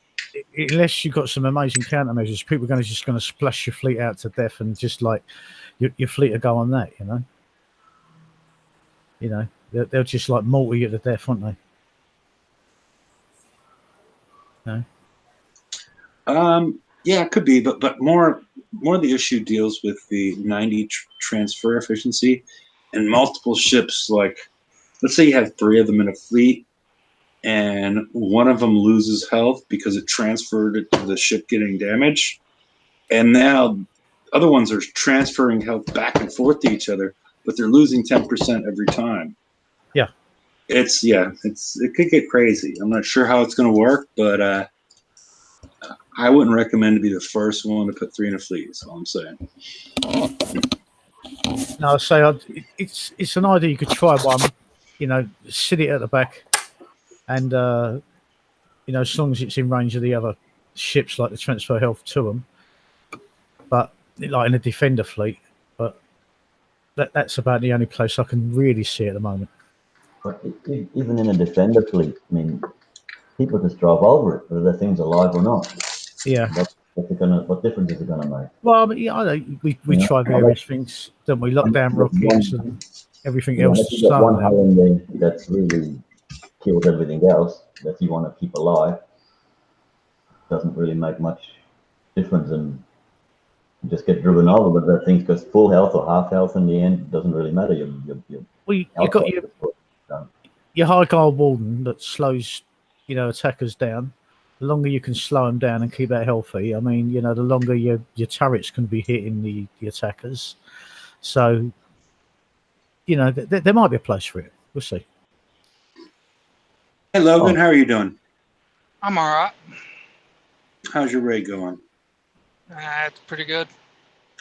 Unless you've got some amazing countermeasures, people are just going to splash your fleet out to death, and just like your fleet will go on that. They'll just like mortar you to death, won't they? No. Yeah, it could be, but more the issue deals with the 90 transfer efficiency and multiple ships. Like, let's say you have 3 of them in a fleet, and one of them loses health because it transferred it to the ship getting damaged, and now other ones are transferring health back and forth to each other, but they're losing 10% every time. Yeah, it could get crazy. I'm not sure how it's going to work, but I wouldn't recommend to be the first one to put 3 in a fleet. That's all I'm saying. No, it's an idea you could try one. Sit it at the back, and as long as it's in range of the other ships, like the transfer health to them. But like in a defender fleet, but that's about the only place I can really see at the moment. But even in a defender fleet, I mean, people just drive over it, whether the thing's alive or not. Yeah. What difference is it gonna make? Well, I mean, yeah, I know we try various things, don't we? Lockdown rockets and everything else. If you've got one hull in there that's really kills everything else that you want to keep alive, doesn't really make much difference, and you just get driven over. But that thing goes full health or half health in the end, it doesn't really matter. You've got your high guard warden that slows, attackers down. The longer you can slow them down and keep that healthy, I mean, the longer your turrets can be hitting the attackers. So, there might be a place for it. We'll see. Hey, Logan, how are you doing? I'm all right. How's your raid going? It's pretty good.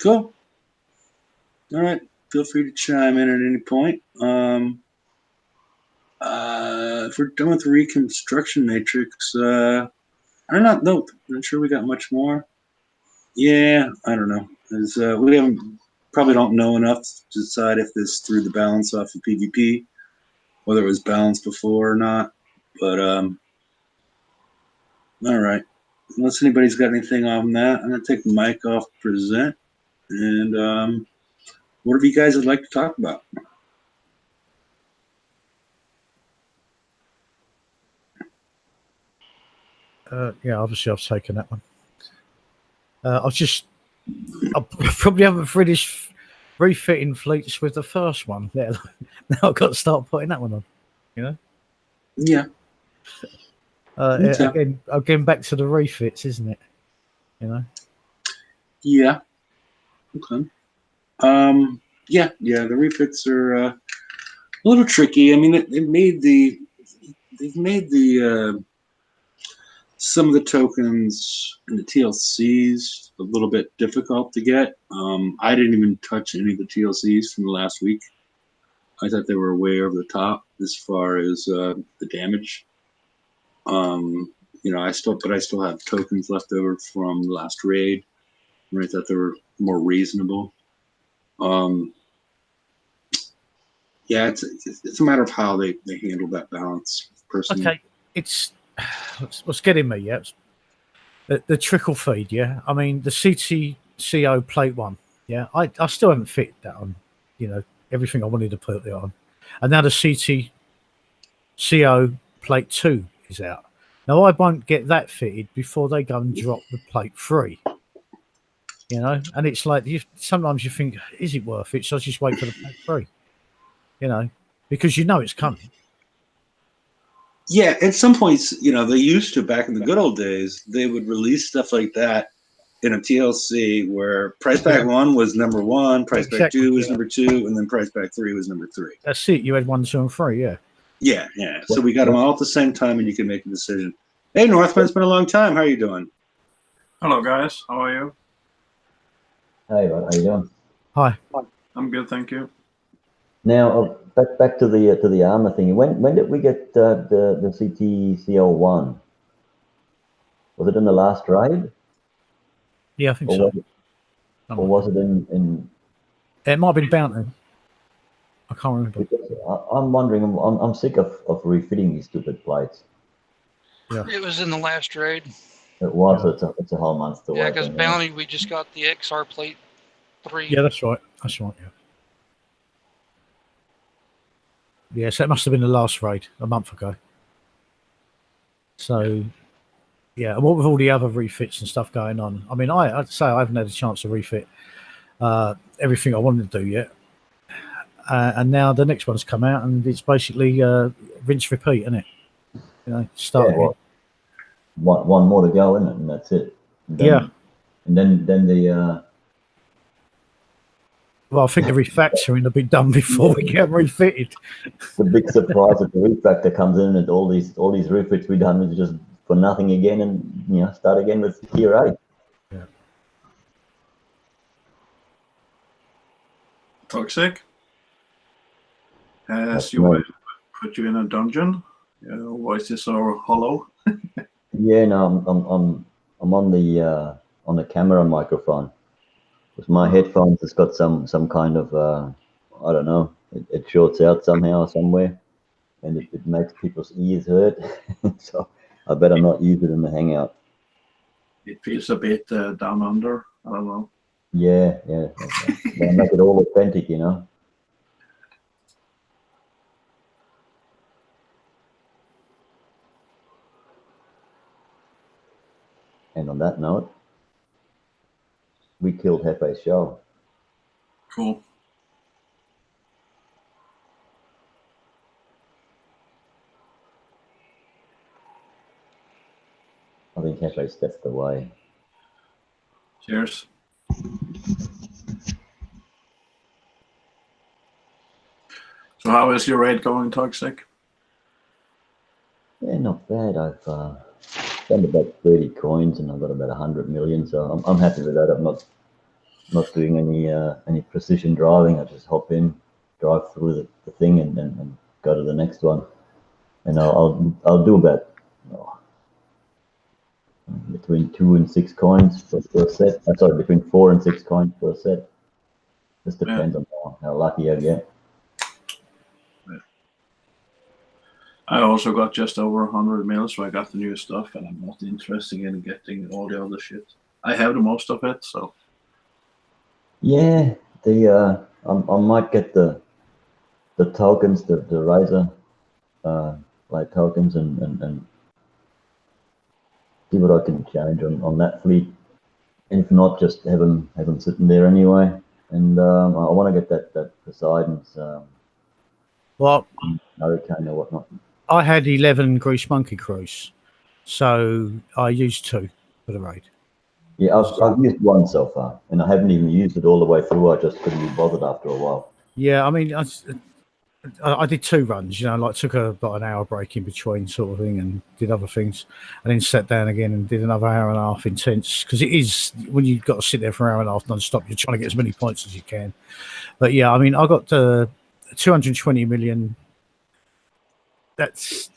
Cool. All right. Feel free to chime in at any point. If we're done with the reconstruction matrix, I don't know. I'm not sure we got much more. Yeah, I don't know. We probably don't know enough to decide if this threw the balance off of PvP, whether it was balanced before or not. But all right. Unless anybody's got anything on that, I'm gonna take the mic off present, and whatever you guys would like to talk about. Yeah, obviously I've taken that one. I probably haven't finished refitting fleets with the first one. Yeah, now I've got to start putting that one on. Yeah. Again, back to the refits, isn't it? Yeah. Okay. Yeah. The refits are a little tricky. I mean, they've made the some of the tokens in the TLCs a little bit difficult to get. I didn't even touch any of the TLCs from the last week. I thought they were way over the top as far as the damage. I still have tokens left over from the last raid, where I thought they were more reasonable. Yeah, it's a matter of how they handle that balance. Personally, okay, it's what's getting me. Yeah, the trickle feed. Yeah, I mean the CTCO plate one. Yeah, I still haven't fit that on. Everything I wanted to put it on, and now the CTCO plate 2 is out. Now I won't get that fitted before they go and drop the plate 3. And it's like sometimes you think, is it worth it? So I just wait for the plate 3. Because it's coming. Yeah, at some points, they used to back in the good old days. They would release stuff like that in a TLC where price pack 1 was number 1, price pack 2 was number 2, and then price pack 3 was number 3. That's it. You had 1, 2, and 3. Yeah. Yeah. So we got them all at the same time, and you can make a decision. Hey, Northman, it's been a long time. How are you doing? Hello, guys. How are you? Hey, how you doing? Hi. I'm good, thank you. Now, back to the armor thing. When did we get the CTCL1? Was it in the last raid? Yeah, I think so. Or was it in? It might have been Bounty. I can't remember. I'm wondering. I'm sick of refitting these stupid plates. Yeah. It was in the last raid. It was. Yeah. It's a whole month to wait. Yeah, because Bounty, we just got the XR plate 3. Yeah, that's right. Yeah. Yes, that must have been the last raid a month ago. So, yeah, what with all the other refits and stuff going on, I mean, I'd say I haven't had a chance to refit everything I wanted to do yet. And now the next one's come out, and it's basically rinse repeat, isn't it? Start again. One more to go, isn't it? And that's it. And then the. Well, I think the refactoring will be done before we get refitted. The big surprise that the refactor comes in and all these refits we done is just for nothing again, and start again with tier 8. Yeah. Toxic. Has you put you in a dungeon? Voices are hollow. Yeah, no, I'm on the camera microphone. Because my headphones has got some kind of I don't know, it shorts out somehow somewhere, and it makes people's ears hurt. So I better not use it in the hangout. It feels a bit down under. I don't know. Yeah. They make it all authentic, you know. And on that note, we killed Hefe's show. Cool. I think Hefe stepped away. Cheers. So how is your raid going, Toxic? Yeah, not bad. I've done about 30 coins and I've got about 100 million, so I'm happy with that. I'm not doing any precision driving. I just hop in, drive through the thing, and go to the next one. And I'll do about between 2 and 6 coins for a set. Sorry, between 4 and 6 coins for a set. Just depends on how lucky I get. I also got just over 100 mil, so I got the new stuff, and I'm not interested in getting all the other shit. I have the most of it, so. Yeah, I might get the tokens, the Razor like tokens, and see what I can change on that fleet. And if not, just have them sitting there anyway. And I want to get that Poseidon's Hurricane or whatnot. I had 11 Grease Monkey Crews, so I used 2 for the raid. Yeah, I've used 1 so far, and I haven't even used it all the way through. I just couldn't be bothered after a while. Yeah, I mean, I did 2 runs, you know, like took about an hour break in between sort of thing and did other things, and then sat down again and did another hour and a half intense, because it is, when you've got to sit there for an hour and a half non-stop, you're trying to get as many points as you can. But yeah, I mean, I got 220 million. That's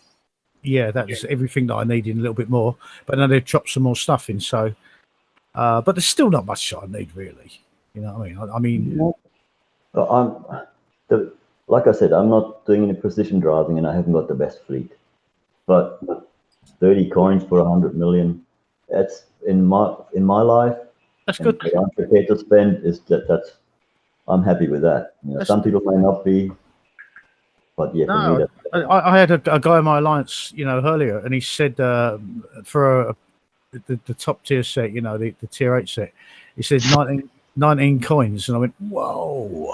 everything that I need in a little bit more, but then they've dropped some more stuff in, so but there's still not much I need, really, you know what I mean? Like I said, I'm not doing any precision driving, and I haven't got the best fleet. But 30 coins for 100 million, that's in my life. That's good. What I'm prepared to spend is that's. I'm happy with that. You know, some people may not be, but yeah, for me, I had a guy in my alliance, you know, earlier, and he said for the top tier set, you know, the tier 8 set, he said 19 coins, and I went, whoa.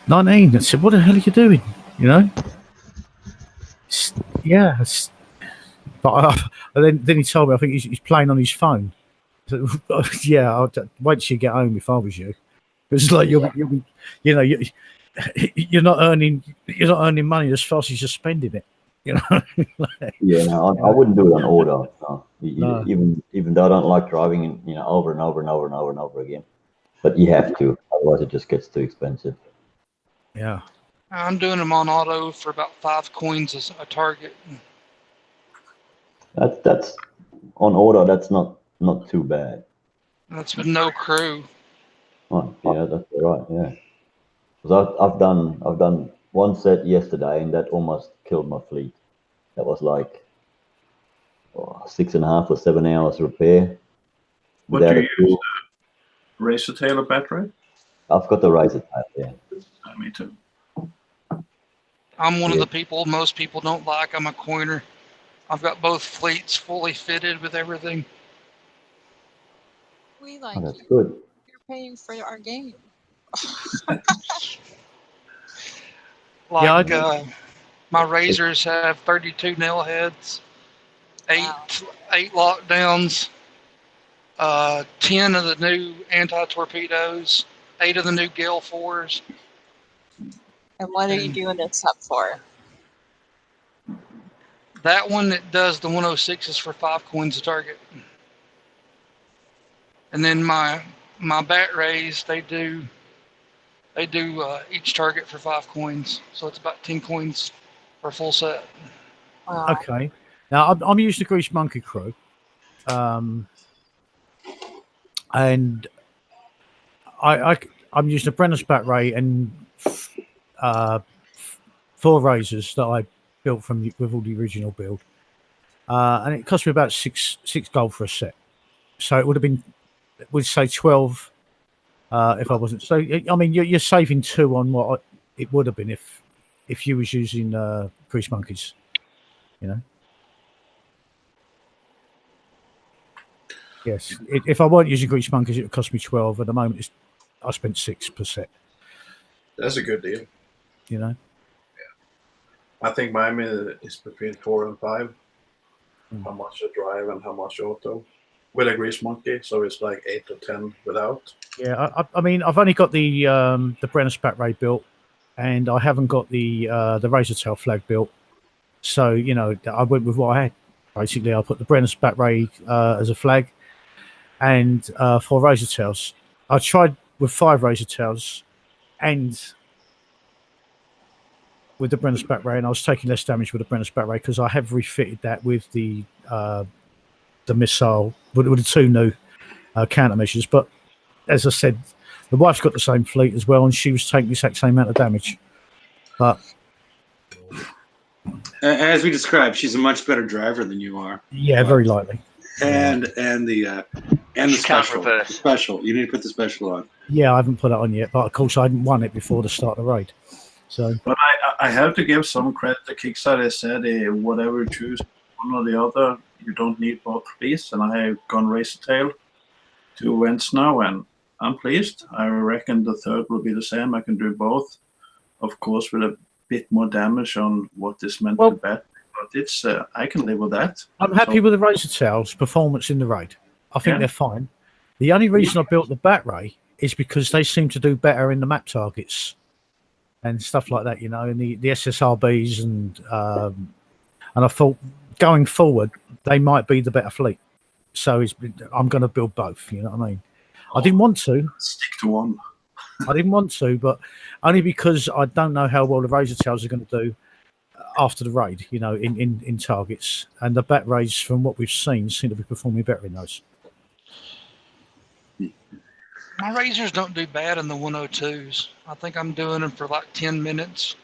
19. I said, what the hell are you doing? You know? But then he told me, I think he's playing on his phone. So, yeah, I'd wait till you get home if I was you. Because like you'll be, you know, you're not earning money as fast as you're spending it. You know. I wouldn't do it on order. No. Even though I don't like driving, you know, over and over and over and over and over again. But you have to, otherwise it just gets too expensive. Yeah. I'm doing them on auto for about 5 coins as a target. That's on order. That's not too bad. That's with no crew. Oh, yeah, that's all right. Yeah, because I've done 1 set yesterday, and that almost killed my fleet. That was like 6.5 or 7 hours repair. What do you use? Razor tail or battery? I've got the Razor tail. Yeah. Me too. I'm one of the people most people don't like. I'm a coiner. I've got both fleets fully fitted with everything. We like that's good. You're paying for our game. My razors have 32 nail heads, 8 lockdowns, 10 of the new anti-torpedoes, 8 of the new Gale 4s. And what are you doing this up for? That one that does the 106 for 5 coins a target. And then my bat rays, they do each target for 5 coins, so it's about 10 coins for a full set. Okay. Now I'm using the Grease Monkey Crew, and I'm using a Brenner's Bat Ray and 4 razors that I built with all the original build. and it cost me about six gold for a set. So it would have been, we'd say 12 if I wasn't. So I mean, you're saving 2 on what it would have been if you was using Grease Monkeys, you know. Yes, if I weren't using Grease Monkeys, it would cost me 12. At the moment, I spent 6 per set. That's a good deal. You know. I think mine is between 4 and 5. How much a drive and how much auto with a Grease Monkey, so it's like 8 or 10 without. Yeah, I mean, I've only got the Brenner Spat Ray built, and I haven't got the Razor Tail flag built. So you know, I went with what I had. Basically, I put the Brenner Spat Ray as a flag, and 4 Razor Tails. I tried with 5 Razor Tails, and with the Brenner Spat Ray, and I was taking less damage with the Brenner Spat Ray because I have refitted that with the missile, with the 2 new countermeasures. But as I said, the wife's got the same fleet as well, and she was taking the exact same amount of damage. But as we described, she's a much better driver than you are. Yeah, very likely. And the special. You need to put the special on. Yeah, I haven't put it on yet, but of course I hadn't won it before the start of the raid. So, but I have to give some credit to Kickstarter. Said whatever you choose, one or the other, you don't need both fleets. And I have gone Razor Tail 2 events now, and I'm pleased. I reckon the third will be the same. I can do both, of course, with a bit more damage on what is meant to bet. But it's I can live with that. I'm happy with the Razor Tails performance in the raid. I think they're fine. The only reason I built the Bat Ray is because they seem to do better in the map targets and stuff like that, you know, and the SSRBs and I thought going forward they might be the better fleet. So I'm going to build both. You know what I mean? I didn't want to stick to one. I didn't want to, but only because I don't know how well the Razor Tails are going to do after the raid, you know, in targets. And the Bat Rays, from what we've seen, seem to be performing better in those. My razors don't do bad in the 102s. I think I'm doing them for like 10 minutes,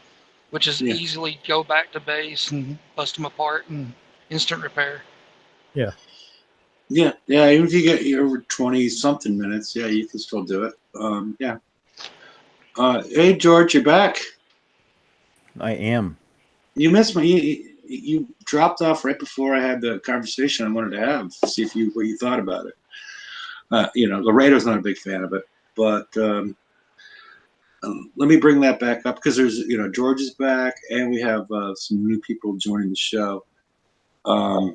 which is easily go back to base and bust them apart and instant repair. Yeah. Yeah. Even if you get over 20-something minutes, you can still do it. Hey, George, you're back. I am. You missed me. You dropped off right before I had the conversation I wanted to have. See what you thought about it. Laredo's not a big fan of it, but let me bring that back up because there's, George is back and we have some new people joining the show. I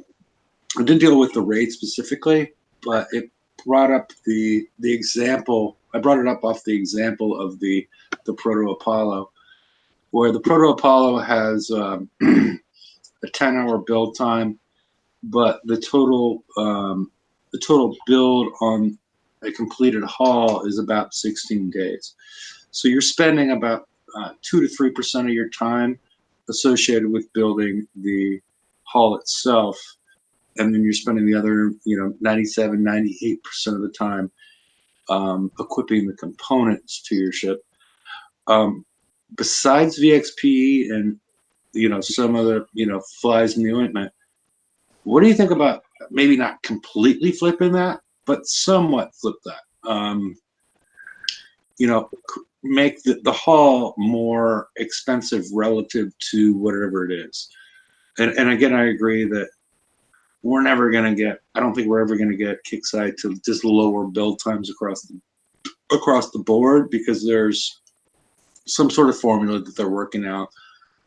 didn't deal with the raid specifically, but it brought up the example. I brought it up off the example of the Proto Apollo, where the Proto Apollo has a 10-hour build time, but the total build on a completed haul is about 16 days. So you're spending about 2 to 3% of your time associated with building the haul itself. And then you're spending the other, 97, 98% of the time equipping the components to your ship. Besides VXP and, some of the, flies in the ointment, what do you think about maybe not completely flipping that, but somewhat flip that? Make the haul more expensive relative to whatever it is. And again, I agree that we're never going to get, I don't think we're ever going to get Kickside to just lower build times across the board, because there's some sort of formula that they're working out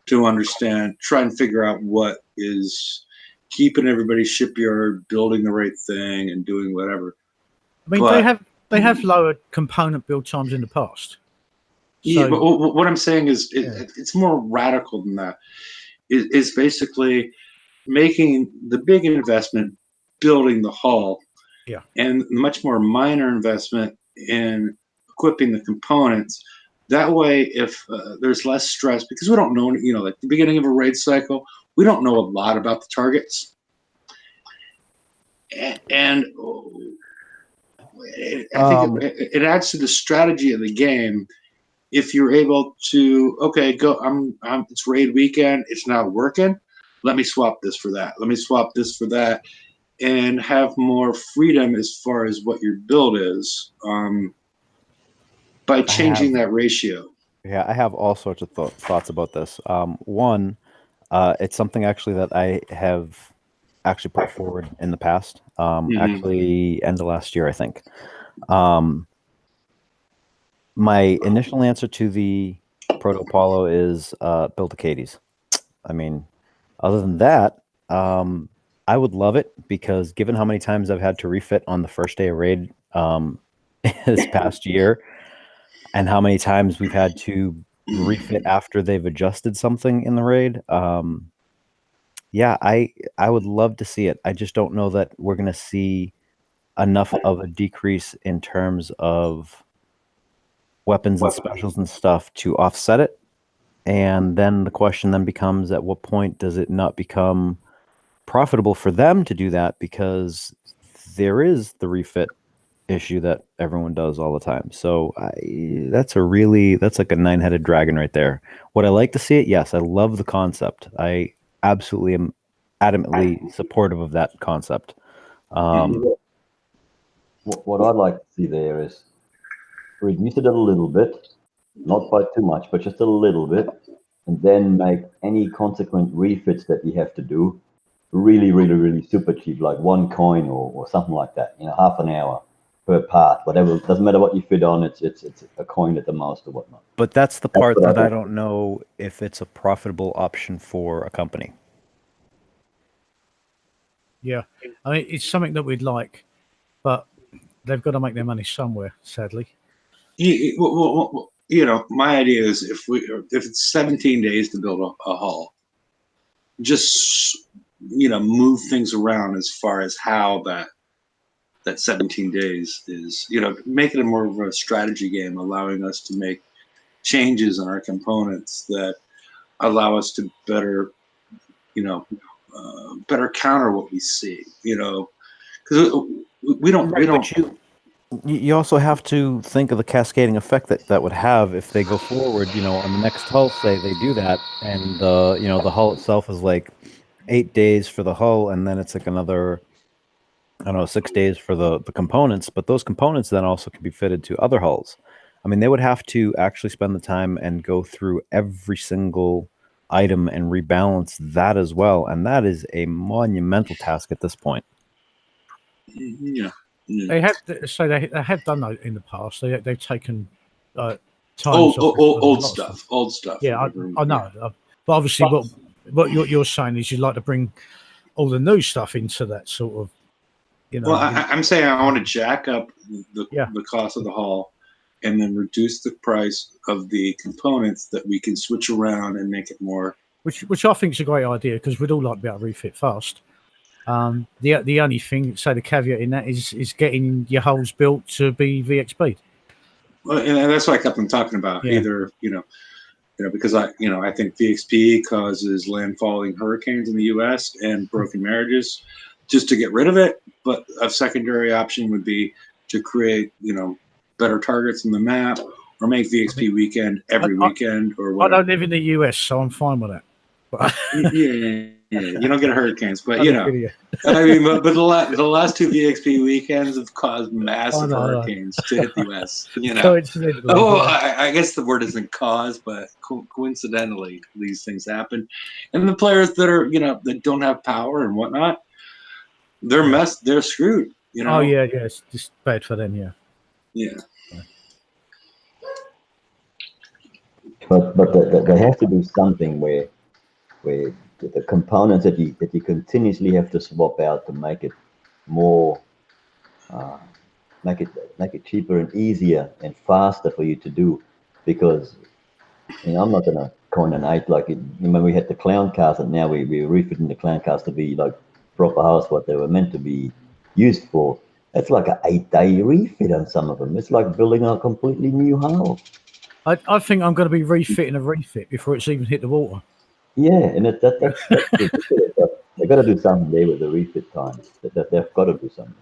to try and figure out what is keeping everybody's shipyard building the right thing and doing whatever. I mean, they have lowered component build times in the past. Yeah, but what I'm saying is it's more radical than that. It's basically making the big investment building the hull, and much more minor investment in equipping the components. That way, if there's less stress, because we don't know, like the beginning of a raid cycle, we don't know a lot about the targets. And I think it adds to the strategy of the game. If you're able to, go, it's raid weekend, it's not working. let me swap this for that. Let me swap this for that, and have more freedom as far as what your build is by changing that ratio. Yeah, I have all sorts of thoughts about this. One, it's something actually that I have actually put forward in the past. Actually, end of last year, I think. My initial answer to the Proto Apollo is build a Cadies. I mean, other than that, I would love it because given how many times I've had to refit on the first day of raid this past year, and how many times we've had to refit after they've adjusted something in the raid, yeah, I would love to see it. I just don't know that we're going to see enough of a decrease in terms of weapons and specials and stuff to offset it. And then the question then becomes, at what point does it not become profitable for them to do that? Because there is the refit issue that everyone does all the time. So that's like a 9-headed dragon right there. Would I like to see it? Yes, I love the concept. I absolutely am adamantly supportive of that concept. What I'd like to see there is reduce it a little bit, not by too much, but just a little bit, and then make any consequent refits that you have to do really, really, really super cheap, like 1 coin or something like that. Half an hour per part, whatever. It doesn't matter what you fit on. It's a coin at the most or whatnot. But that's the part that I don't know if it's a profitable option for a company. Yeah, I mean, it's something that we'd like, but they've got to make their money somewhere, sadly. My idea is if it's 17 days to build a hull, just move things around as far as how that 17 days is, make it more of a strategy game, allowing us to make changes in our components that allow us to better counter what we see, because we don't. You also have to think of the cascading effect that would have if they go forward, on the next hull, say they do that, and the hull itself is like 8 days for the hull, and then it's like another, I don't know, 6 days for the components, but those components then also can be fitted to other hulls. I mean, they would have to actually spend the time and go through every single item and rebalance that as well, and that is a monumental task at this point. Yeah. They have they have done that in the past. They've taken time. Old stuff. Yeah, I know. But obviously, what you're saying is you'd like to bring all the new stuff into that sort of. Well, I'm saying I want to jack up the cost of the hull, and then reduce the price of the components that we can switch around and make it more. Which I think is a great idea because we'd all like to be able to refit fast. The only thing, say the caveat in that is getting your hulls built to be VXP. Well, and that's what I kept on talking about. Yeah. Either because I think VXP causes landfalling hurricanes in the U.S. and broken marriages, just to get rid of it. But a secondary option would be to create better targets in the map, or make VXP weekend every weekend, or whatever. I don't live in the US, so I'm fine with that. But yeah, you don't get hurricanes, but I mean, but the last 2 VXP weekends have caused massive hurricanes to hit the US. I guess the word isn't cause, but coincidentally, these things happen, and the players that are that don't have power and whatnot, they're screwed. Oh yeah, it's just bad for them. Yeah. But they have to do something where the components that you continuously have to swap out to make it more, make it cheaper and easier and faster for you to do. Because I'm not gonna coin an 8 like when we had the clown cars, and now we're refitting the clown cars to be like proper house what they were meant to be used for. That's like an 8-day refit on some of them. It's like building a completely new hull. I think I'm going to be refitting a refit before it's even hit the water. Yeah, and that's ridiculous. They've got to do something there with the refit time. That they've got to do something.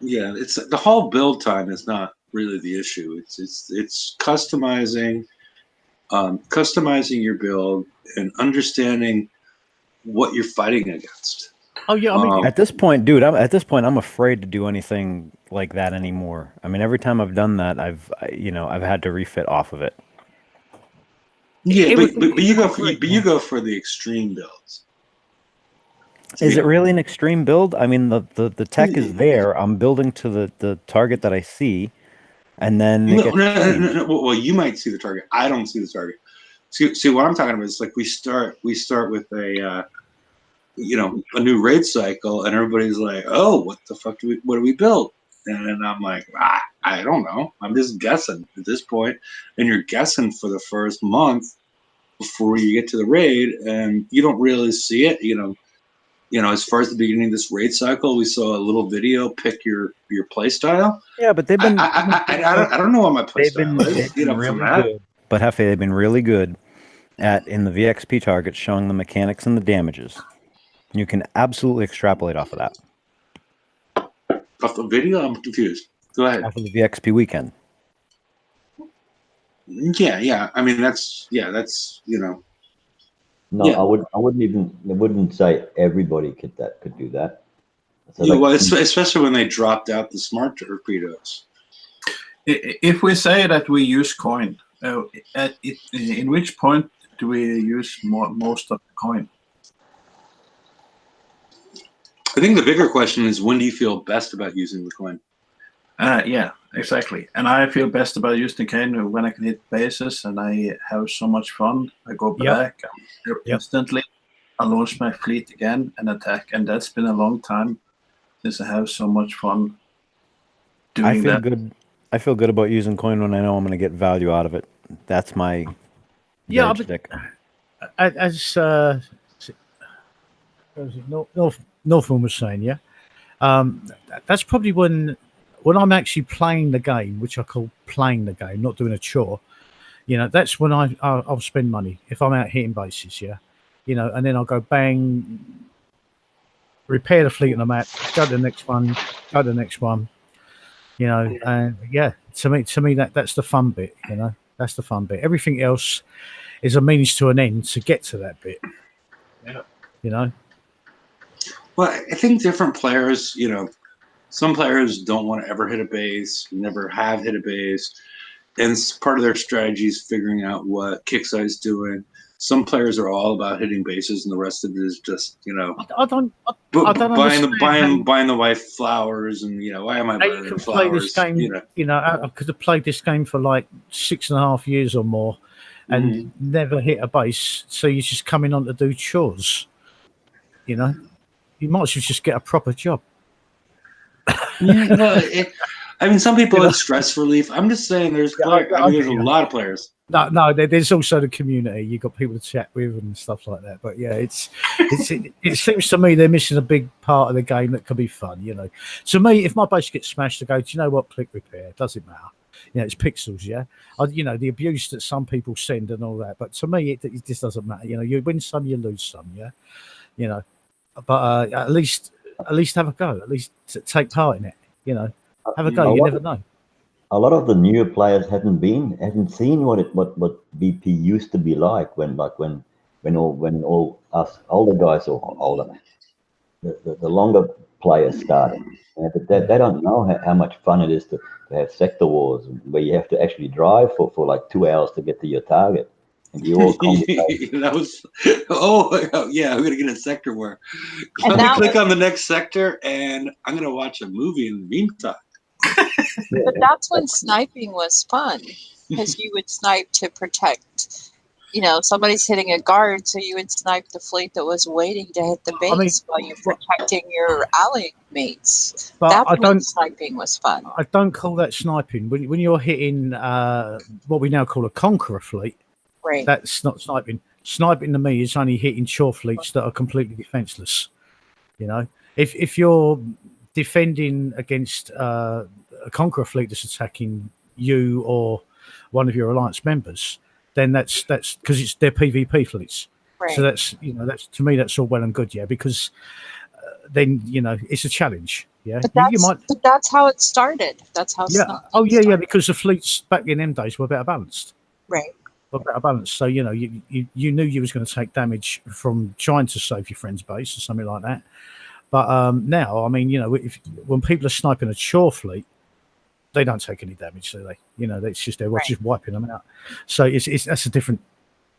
Yeah, it's the whole build time is not really the issue. It's customizing customizing your build and understanding what you're fighting against. Oh yeah, I mean, at this point, dude, I'm afraid to do anything like that anymore. I mean, every time I've done that, I've had to refit off of it. Yeah, but you go for the extreme builds. Is it really an extreme build? I mean, the tech is there. I'm building to the target that I see, and then no. Well, you might see the target. I don't see the target. See what I'm talking about is like we start with a a new raid cycle, and everybody's like, oh, what the fuck what do we build? And then I'm like, I don't know. I'm just guessing at this point. And you're guessing for the first month before you get to the raid, and you don't really see it. As far as the beginning of this raid cycle, we saw a little video. Pick your play style. Yeah, but they've been. I don't know what my play style is. They've been really good. But Hefe, they've been really good in the VXP targets, showing the mechanics and the damages. You can absolutely extrapolate off of that. Off the video, I'm confused. Go ahead. Off of the VXP weekend. Yeah. I mean, that's. No, yeah. I wouldn't say everybody could do that. So well, especially when they dropped out the smart torpedoes. If we say that we use coin, in which point do we use most of the coin? I think the bigger question is, when do you feel best about using the coin? Yeah, exactly. And I feel best about using the coin when I can hit bases and I have so much fun. I go back instantly. I launch my fleet again and attack. And that's been a long time since I have so much fun doing that. Good. I feel good about using coin when I know I'm going to get value out of it. That's my stick. As Northman was saying, that's probably when I'm actually playing the game, which I call playing the game, not doing a chore. That's when I'll spend money if I'm out hitting bases, and then I'll go bang, repair the fleet on the map, go to the next one, and to me that's the fun bit, that's the fun bit. Everything else is a means to an end to get to that bit. Well, I think different players, some players don't want to ever hit a base, never have hit a base, and part of their strategy is figuring out what Kixeye's doing. Some players are all about hitting bases, and the rest of it is just, I don't buying the wife flowers, and why am I buying you can flowers? play this game, I could have played this game for like 6.5 years or more, and never hit a base. So you're just coming on to do chores. You might as well just get a proper job. Some people it's stress relief. I'm just saying there's a lot of players. No, there's also the community. You've got people to chat with and stuff like that. But yeah, it seems to me they're missing a big part of the game that could be fun. To me, if my base gets smashed, I go, do you know what? Click repair. Doesn't matter. It's pixels. The abuse that some people send and all that. But to me, it just doesn't matter. You win some, you lose some. But at least have a go. At least take part in it. Have a go. You never know. A lot of the newer players haven't seen what VP used to be like when all us older guys or older, the longer players started. But they don't know how much fun it is to have sector wars where you have to actually drive for like 2 hours to get to your target. And you all that was I'm gonna get a sector war. Let me click on the next sector, and I'm gonna watch a movie in the meantime. But that's when sniping was fun, because you would snipe to protect. Somebody's hitting a guard, so you would snipe the fleet that was waiting to hit the base while you're protecting your ally mates. That's when sniping was fun. I don't call that sniping. When you're hitting what we now call a conqueror fleet. Right. That's not sniping. Sniping to me is only hitting chore fleets that are completely defenseless. If you're defending against a conqueror fleet that's attacking you or one of your alliance members, then that's because they're PvP fleets. Right. So that's to me that's all well and good, because then it's a challenge. Yeah, but that's how it started. That's how. Yeah. Oh yeah, because the fleets back in them days were better balanced. Right. better balance. So you know, you knew you was going to take damage from trying to save your friend's base or something like that. But now, I mean, you know, when people are sniping a chore fleet, they don't take any damage, do they? You know, it's just they're just wiping them out. So it's that's a different,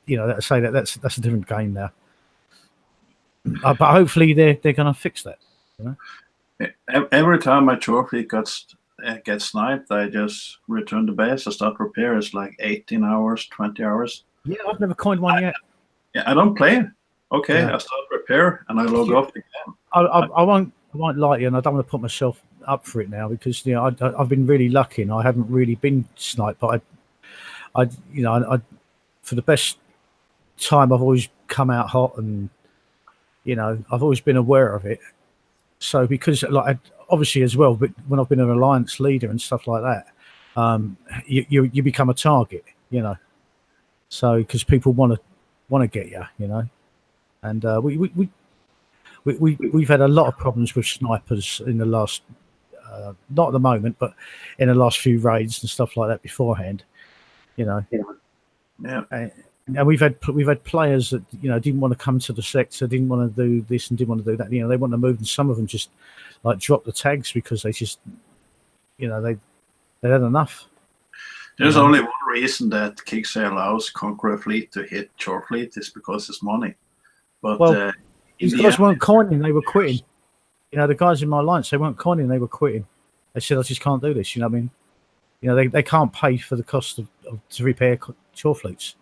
you know, that's a different game now. But hopefully they're going to fix that. You know, every time my chore fleet gets sniped, I just return the base. I start repairs like 18 hours, 20 hours. Yeah, I've never coined one yet. Yeah, I don't play it. Okay, yeah. I start repair and I log off again. I won't lie to you, and I don't want to put myself up for it now because you know I've been really lucky and I haven't really been sniped. But I for the best time I've always come out hot, and you know I've always been aware of it. So because like obviously as well, but when I've been an alliance leader and stuff like that, you become a target, you know. So because people want to get you, you know, and we've had a lot of problems with snipers in the last, not at the moment, but in the last few raids and stuff like that beforehand, you know. Yeah. And we've had players that you know didn't want to come to the sector, didn't want to do this and didn't want to do that. You know, they want to move, and some of them just like drop the tags because they just, you know, they had enough. There's only one reason that Kicksay allows Conqueror fleet to hit chore fleet is because it's money. But well, these guys weren't coining; they were quitting. You know, the guys in my alliance, they weren't coining; they were quitting. They said, "I just can't do this." You know what I mean? You know, they can't pay for the cost of to repair chore fleets.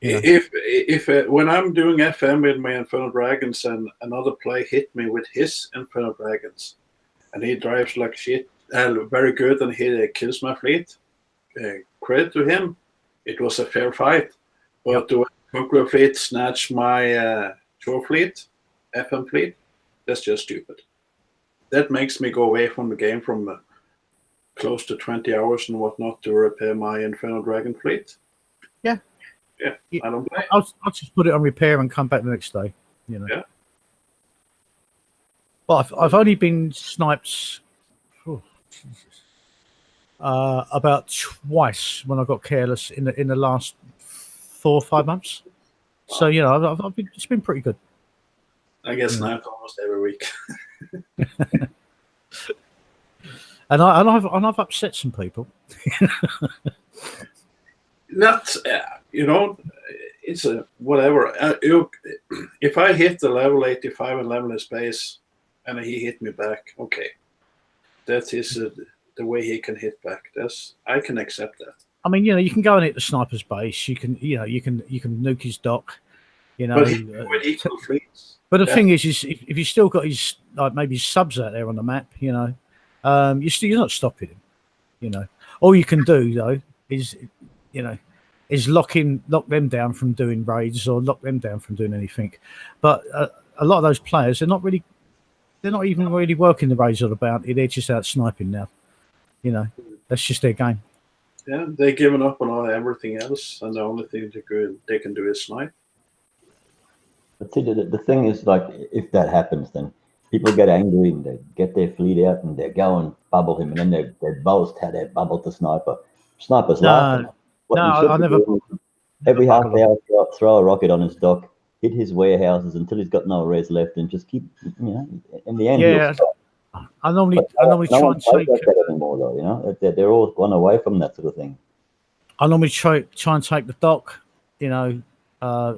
Yeah. If when I'm doing FM with my Infernal Dragons and another player hit me with his Infernal Dragons, and he drives like shit, very good, and he kills my fleet, credit to him, it was a fair fight. But when Conqueror fleet snatch my chore fleet, FM fleet, that's just stupid. That makes me go away from the game from close to 20 hours and whatnot to repair my Infernal Dragon fleet. Yeah, I don't play. I'll just put it on repair and come back the next day. You know. Yeah. But I've only been sniped about twice when I got careless in the last 4 or 5 months. Wow. So you know, it's been pretty good. I get sniped almost every week. and I've upset some people. Not, you know, it's a whatever. If I hit the level 85 and level his base, and he hit me back, okay, that is the way he can hit back. I can accept that. I mean, you know, you can go and hit the sniper's base. You can nuke his dock. You know, with equal fleets. But the thing is if you still got his maybe his subs out there on the map, you know, you're not stopping him. You know, all you can do though is, you know, is lock them down from doing raids or lock them down from doing anything. But a lot of those players, they're not even really working the raids or the bounty. They're just out sniping now. You know, that's just their game. Yeah, they've given up on everything else, and the only thing they can do is snipe. But see, the thing is, like, if that happens, then people get angry and they get their fleet out and they go and bubble him, and then they boast how they bubbled the sniper. Sniper's laughing. I never. Every half hour, throw a rocket on his dock, hit his warehouses until he's got no res left, and just keep, you know, in the end. Yeah, I normally try and take that anymore, though. You know, they're all gone away from that sort of thing. I normally try and take the dock, you know,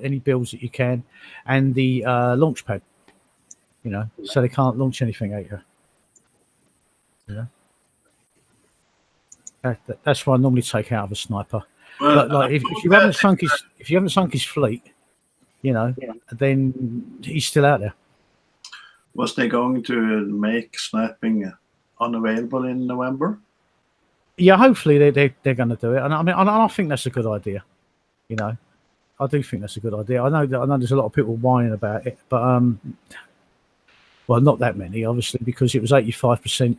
any builds that you can, and the launch pad, you know, so they can't launch anything at you. You know, that's what I normally take out of a sniper. Well, like if you haven't sunk his fleet, you know, then he's still out there. Was they going to make sniping unavailable in November? Yeah, hopefully they're going to do it, and I mean, I think that's a good idea. You know, I do think that's a good idea. I know there's a lot of people whining about it, but well, not that many, obviously, because it was 85%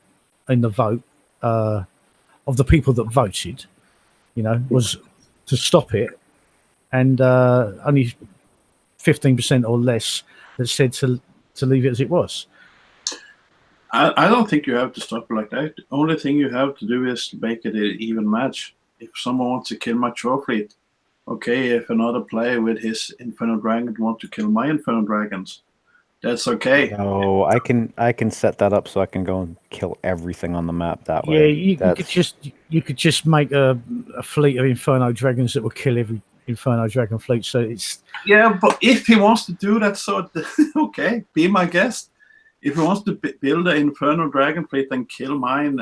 in the vote of the people that voted. You know, was to stop it, and only 15% or less that said to leave it as it was. I don't think you have to stop it like that. The only thing you have to do is make it an even match. If someone wants to kill my chore fleet, okay, if another player with his Infernal Dragon wants to kill my Infernal Dragons, that's okay. No, I can set that up so I can go and kill everything on the map that Yeah, way. you could just make a fleet of Inferno Dragons that will kill every Inferno Dragon fleet. So it's but if he wants to do that, so okay, be my guest. If he wants to build an Infernal Dragon fleet and kill mine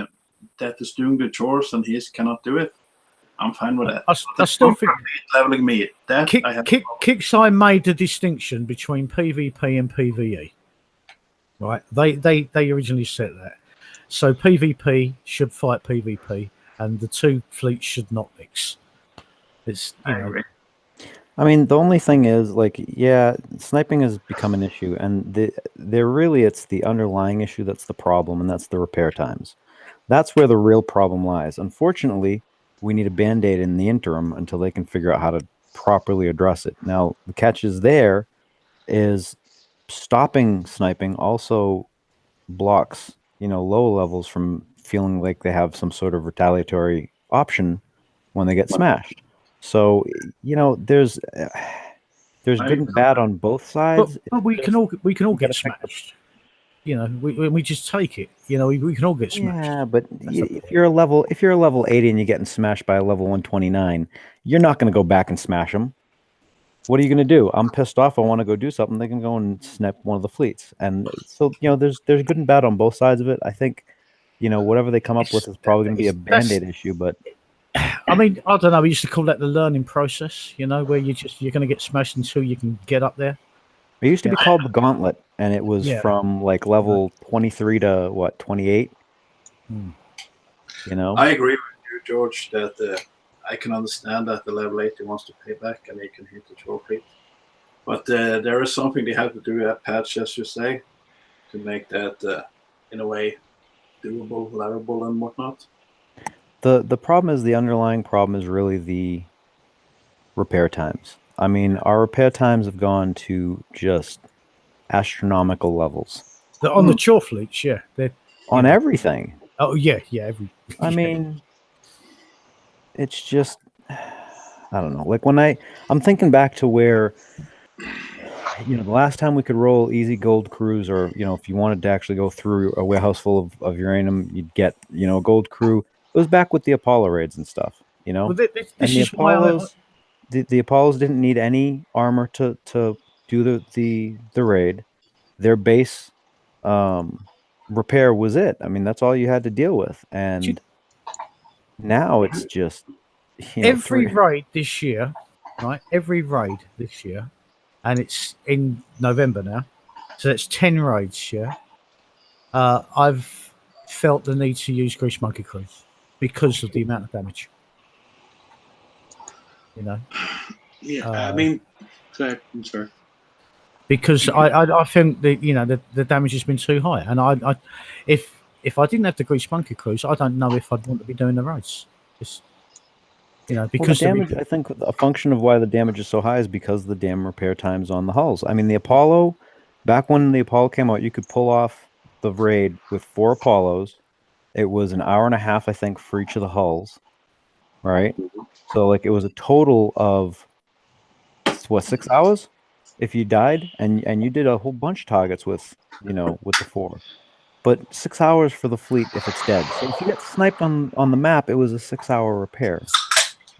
that is doing the chores and his cannot do it, I'm fine with that. I still think leveling me. That Kixeye made the distinction between PvP and PvE. Right? They originally said that. So PvP should fight PvP, and the two fleets should not mix. It's I mean, the only thing is, like, yeah, sniping has become an issue, and it's the underlying issue that's the problem, and that's the repair times. That's where the real problem lies. Unfortunately, we need a band-aid in the interim until they can figure out how to properly address it. Now, the catch is stopping sniping also blocks, low levels from feeling like they have some sort of retaliatory option when they get smashed. So, there's good and bad on both sides. But we can all get smashed. We just take it. We can all get smashed. Yeah, but if you're a level 80 and you're getting smashed by a level 129, you're not going to go back and smash them. What are you going to do? I'm pissed off. I want to go do something. They can go and snipe one of the fleets. And so, there's good and bad on both sides of it. I think, whatever they come up with is probably going to be a band-aid issue. But I mean, I don't know. We used to call that the learning process. Where you're going to get smashed until you can get up there. It used to be called the Gauntlet, and it was from like level 23 to 28. I agree with you, George, that I can understand that the level 80 wants to pay back and he can hit the trophy. But there is something they have to do at patch, as you say, to make that in a way doable, levelable, and whatnot. The problem is, the underlying problem is really the repair times. I mean, our repair times have gone to just astronomical levels. On the chore fleets, yeah. On everything. Oh, yeah. I mean, it's just, I don't know. Like when I'm thinking back to where, the last time we could roll easy gold crews, or, if you wanted to actually go through a warehouse full of uranium, you'd get, a gold crew. It was back with the Apollo raids and stuff, Well, and the Apollos, the Apollos didn't need any armor to do the raid. Their base repair was it. I mean, that's all you had to deal with. And now it's just every raid this year, right? Every raid this year, and it's in November now, so that's 10 raids. Yeah, I've felt the need to use Grease Monkey Cruise because of the amount of damage. Yeah, I mean, go ahead. I'm sorry. Because I think that the damage has been too high, and I if I didn't have the Grease Monkey Cruise, I don't know if I'd want to be doing the race. Just because the damage, I think a function of why the damage is so high is because of the damn repair times on the hulls. I mean, the Apollo, back when the Apollo came out, you could pull off the raid with 4 Apollos. It was an hour and a half, I think, for each of the hulls, right? So like it was a total of 6 hours if you died, and you did a whole bunch of targets with with the 4. But 6 hours for the fleet if it's dead. So if you get sniped on the map, it was a 6-hour repair,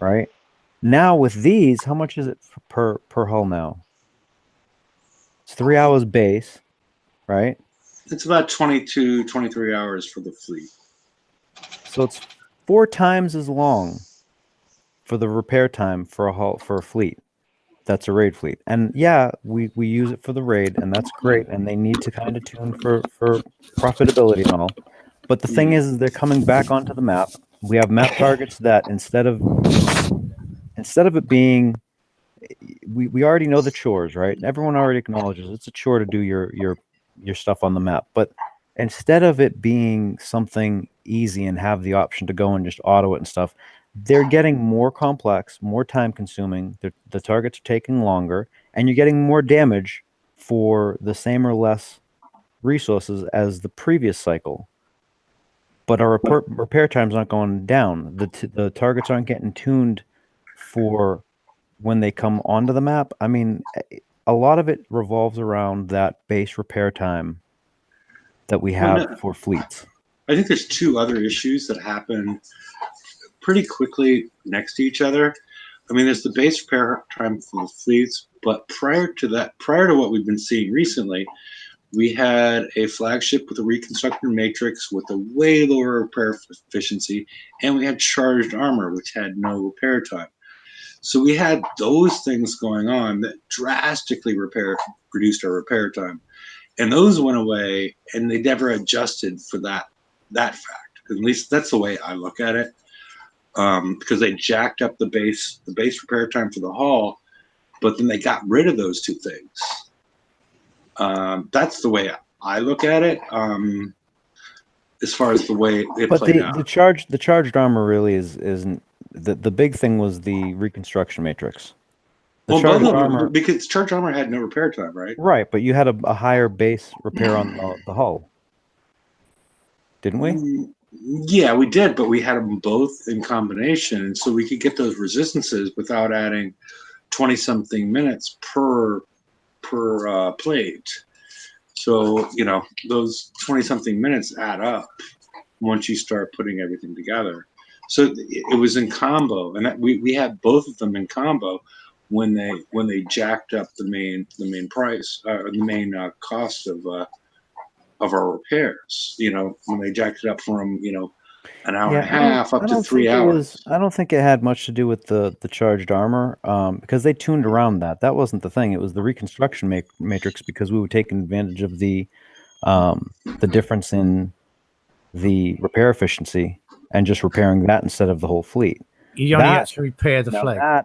right? Now with these, how much is it per hull now? It's 3 hours base, right? It's about 22, 23 hours for the fleet. So it's 4 times as long for the repair time for a fleet. That's a raid fleet. And yeah, we use it for the raid, and that's great, and they need to kind of tune for profitability and all. But the thing is they're coming back onto the map. We have map targets that instead of it being, we already know the chores, right? Everyone already acknowledges it's a chore to do your stuff on the map. But instead of it being something easy and have the option to go and just auto it and stuff, they're getting more complex, more time consuming. The targets are taking longer, and you're getting more damage for the same or less resources as the previous cycle. But our repair times aren't going down. The targets aren't getting tuned for when they come onto the map, I mean, a lot of it revolves around that base repair time that we have for fleets. I think there's two other issues that happen pretty quickly next to each other. I mean, there's the base repair time for the fleets, but prior to what we've been seeing recently, we had a flagship with a reconstructed matrix with a way lower repair efficiency, and we had charged armor, which had no repair time. So we had those things going on that drastically reduced our repair time. And those went away, and they never adjusted for that fact. At least that's the way I look at it. Because they jacked up the base repair time for the hull, but then they got rid of those two things. That's the way I look at it. As far as the way it played out. The charged armor really isn't the big thing was the reconstruction matrix. Charged armor, because charged armor had no repair time, right? Right, but you had a higher base repair on the hull, didn't we? Yeah, we did, but we had them both in combination, so we could get those resistances without adding 20-something minutes per plate. So, those 20-something minutes add up once you start putting everything together. So it was in combo, and we had both of them in combo when they jacked up the main price, the main cost of our repairs. When they jacked it up from an hour and a half up to 3 hours. I don't think it had much to do with the charged armor, because they tuned around that. That wasn't the thing. It was the reconstruction matrix, because we were taking advantage of the difference in the repair efficiency and just repairing that instead of the whole fleet. You only had to repair the flag.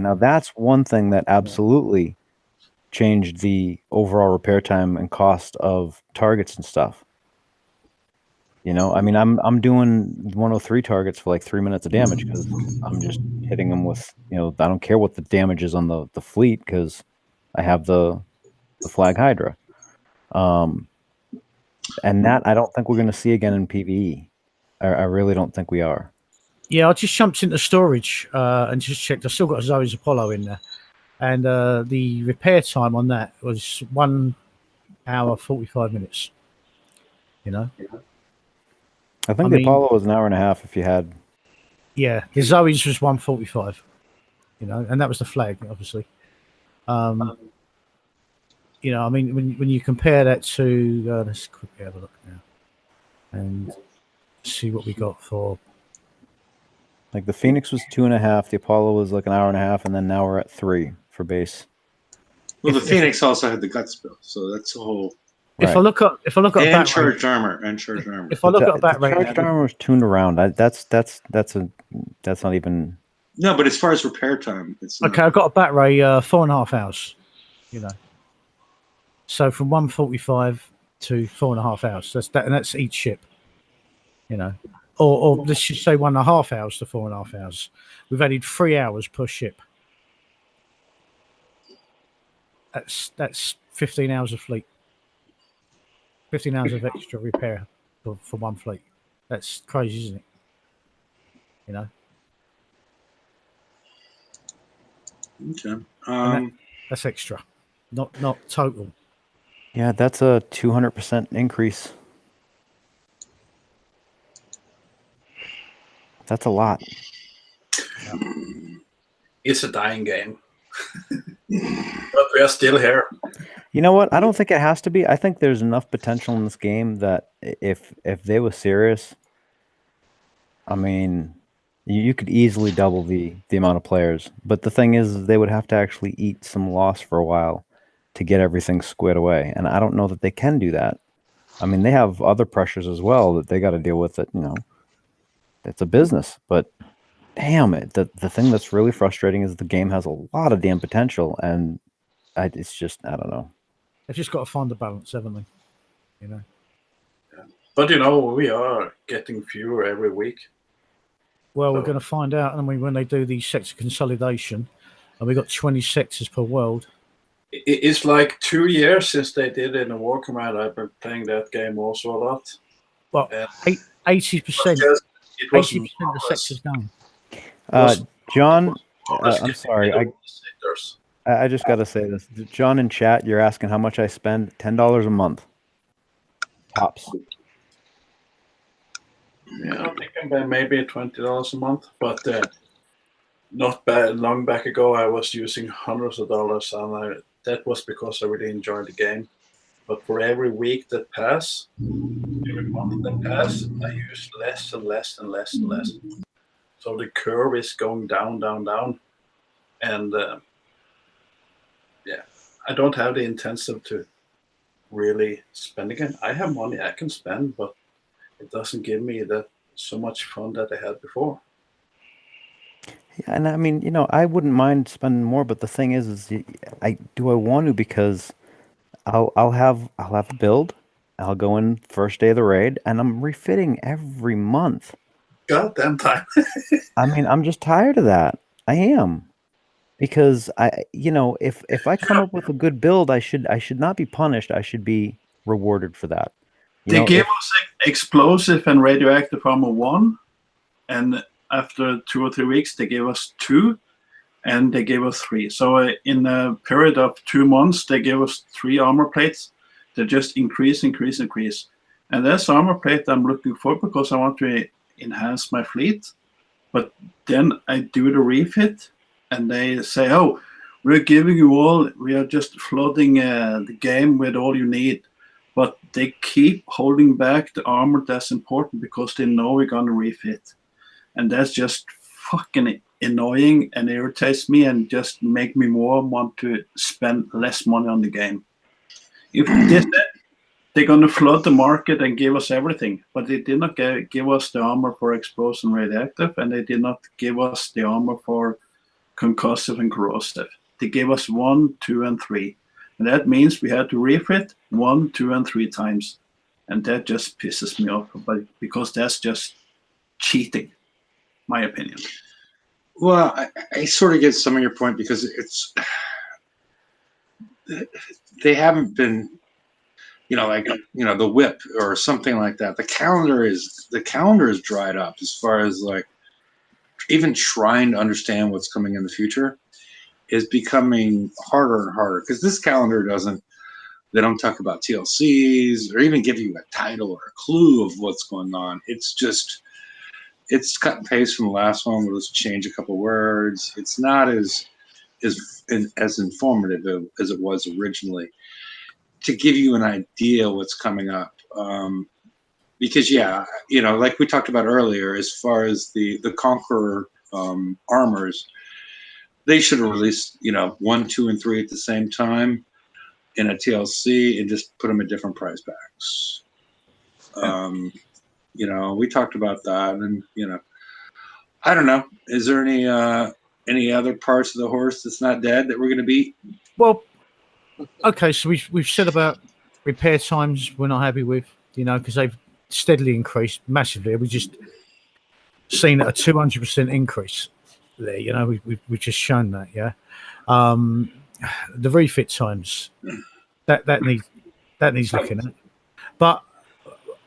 Now that's one thing that absolutely changed the overall repair time and cost of targets and stuff. I mean, I'm doing 103 targets for like 3 minutes of damage because I'm just hitting them with, I don't care what the damage is on the fleet because I have the flag Hydra. And that I don't think we're going to see again in PvE. I really don't think we are. Yeah, I just jumped into storage and just checked. I still got a Zoe's Apollo in there. And the repair time on that was 1 hour, 45 minutes. I think the Apollo was an hour and a half if you had. Yeah, the Zoe's was 1:45, and that was the flag, obviously. I mean, when you compare that to, let's quickly have a look now and see what we got for. Like the Phoenix was 2.5, the Apollo was like an hour and a half, and then now we're at 3 for base. Well, the Phoenix also had the gut spill, so that's a whole. If I look at and charged armor. If I look at bat rate, charged armor was tuned around. That's not even. No, but as far as repair time, it's not. Okay. I've got a bat rate 4.5 hours. So from 1:45 to 4.5 hours. And that's each ship. Or let's just say 1.5 hours to 4.5 hours. We've added 3 hours per ship. That's 15 hours of fleet. 15 hours of extra repair for one fleet. That's crazy, isn't it? Okay. That's extra, not total. Yeah, that's a 200% increase. That's a lot. It's a dying game. But we are still here. You know what? I don't think it has to be. I think there's enough potential in this game that if they were serious, I mean, you could easily double the amount of players. But the thing is, they would have to actually eat some loss for a while to get everything squared away. And I don't know that they can do that. I mean, they have other pressures as well that they got to deal with. It's a business. But damn it, the thing that's really frustrating is the game has a lot of damn potential, and it's just, I don't know. They've just got to find the balance, haven't they? Yeah. But we are getting fewer every week. Well, we're going to find out, and when they do the sector consolidation, and we got 20 sectors per world. It's like 2 years since they did it in a War Command. I've been playing that game also a lot. Well, 80%. 80% of the sectors gone. John, I'm sorry. I just got to say this. John in chat, you're asking how much I spend. $10 a month. Tops. Yeah, I'm thinking maybe $20 a month, but not bad. Long back ago, I was using hundreds of dollars, and that was because I really enjoyed the game. But for every week that pass, every month that pass, I use less and less and less and less. So the curve is going down, down, down, and yeah, I don't have the intensive to really spend again. I have money I can spend, but it doesn't give me that so much fun that I had before. Yeah, and I mean, I wouldn't mind spending more, but the thing is I want to because I'll have a build. I'll go in first day of the raid, and I'm refitting every month. Goddamn time. I mean, I'm just tired of that. I am. Because if I come up with a good build, I should not be punished. I should be rewarded for that. They gave us explosive and radioactive armor 1, and after 2 or 3 weeks, they gave us 2, and they gave us 3. So in a period of 2 months, they gave us 3 armor plates. They just increase. And that's armor plate I'm looking for because I want to enhance my fleet. But then I do the refit, and they say, "Oh, we're giving you all. We are just flooding the game with all you need." But they keep holding back the armor that's important because they know we're gonna refit, and that's just fucking annoying and irritates me and just make me more want to spend less money on the game. If they're gonna flood the market and give us everything, but they did not give us the armor for explosive and radioactive, and they did not give us the armor for concussive and corrosive. They gave us 1, 2, and 3. And that means we had to refit 1, 2, and 3 times. And that just pisses me off, but because that's just cheating, my opinion. Well, I sort of get some of your point because they haven't been, the whip or something like that. The calendar is dried up as far as like even trying to understand what's coming in the future is becoming harder and harder because this calendar they don't talk about TLCs or even give you a title or a clue of what's going on. It's cut and paste from the last one. We'll just change a couple words. It's not as informative as it was originally to give you an idea what's coming up. Because like we talked about earlier, as far as the Conqueror armors, they should have released 1, 2, and 3 at the same time in a TLC and just put them at different price packs. We talked about that, and I don't know. Is there any other parts of the horse that's not dead that we're going to beat? Well, okay, so we've said about repair times we're not happy with, because they've steadily increased massively. We just seen a 200% increase there. We've just shown that. Yeah, the refit times that needs looking at. But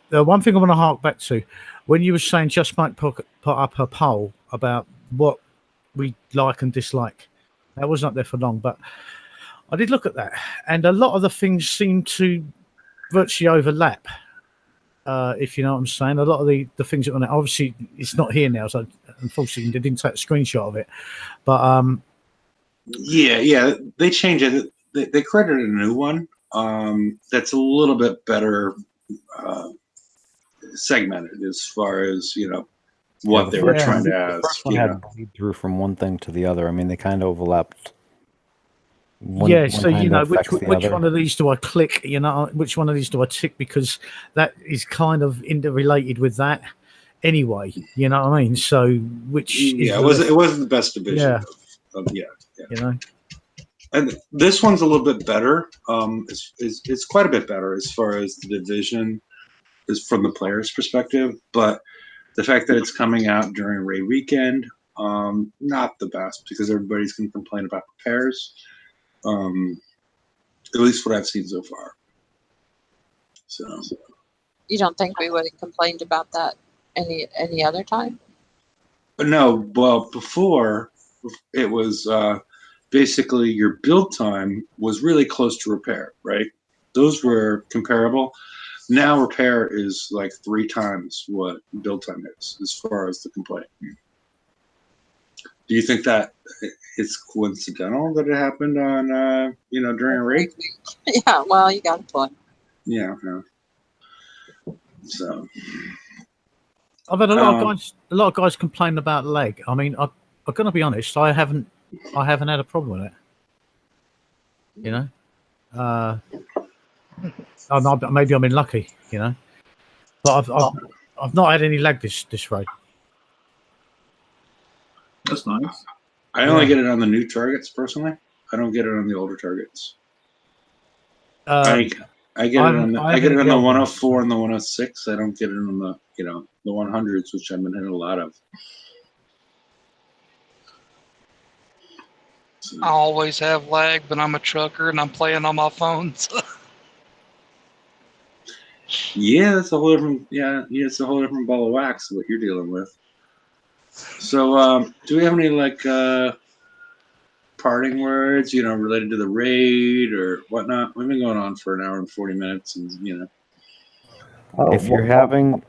the one thing I want to hark back to, when you were saying just might put up a poll about what we like and dislike, that wasn't up there for long, but I did look at that, and a lot of the things seem to virtually overlap. If you know what I'm saying, a lot of the things that on it, obviously it's not here now, so unfortunately they didn't take a screenshot of it. But yeah, they changed it. They created a new one that's a little bit better segmented as far as what they were trying to ask. The first one had bleed through from one thing to the other. I mean, they kind of overlapped. So which one of these do I click? Which one of these do I tick? Because that is kind of interrelated with that anyway. You know what I mean? So which? Yeah, it wasn't the best division. Yeah. And this one's a little bit better. It's quite a bit better as far as the division is from the player's perspective. But the fact that it's coming out during raid weekend, not the best because everybody's going to complain about repairs. At least what I've seen so far. So you don't think we would have complained about that any other time? No, well, before it was basically your build time was really close to repair, right? Those were comparable. Now repair is like 3 times what build time is as far as the complaint. Do you think that it's coincidental that it happened on, during a raid? Yeah, well, you got a point. Yeah. So. I've had a lot of guys complain about lag. I mean, I'm going to be honest. I haven't had a problem with it. You know, maybe I'm unlucky. You know, but I've not had any lag this raid. That's nice. I only get it on the new targets personally. I don't get it on the older targets. I get it on the 104 and the 106. I don't get it on the the 100s, which I've been hitting a lot of. So. I always have lag, but I'm a trucker and I'm playing on my phones. Yeah, it's a whole different. It's a whole different ball of wax. What you're dealing with. So, do we have any parting words, related to the raid or whatnot? We've been going on for an hour and 40 minutes, and if you're having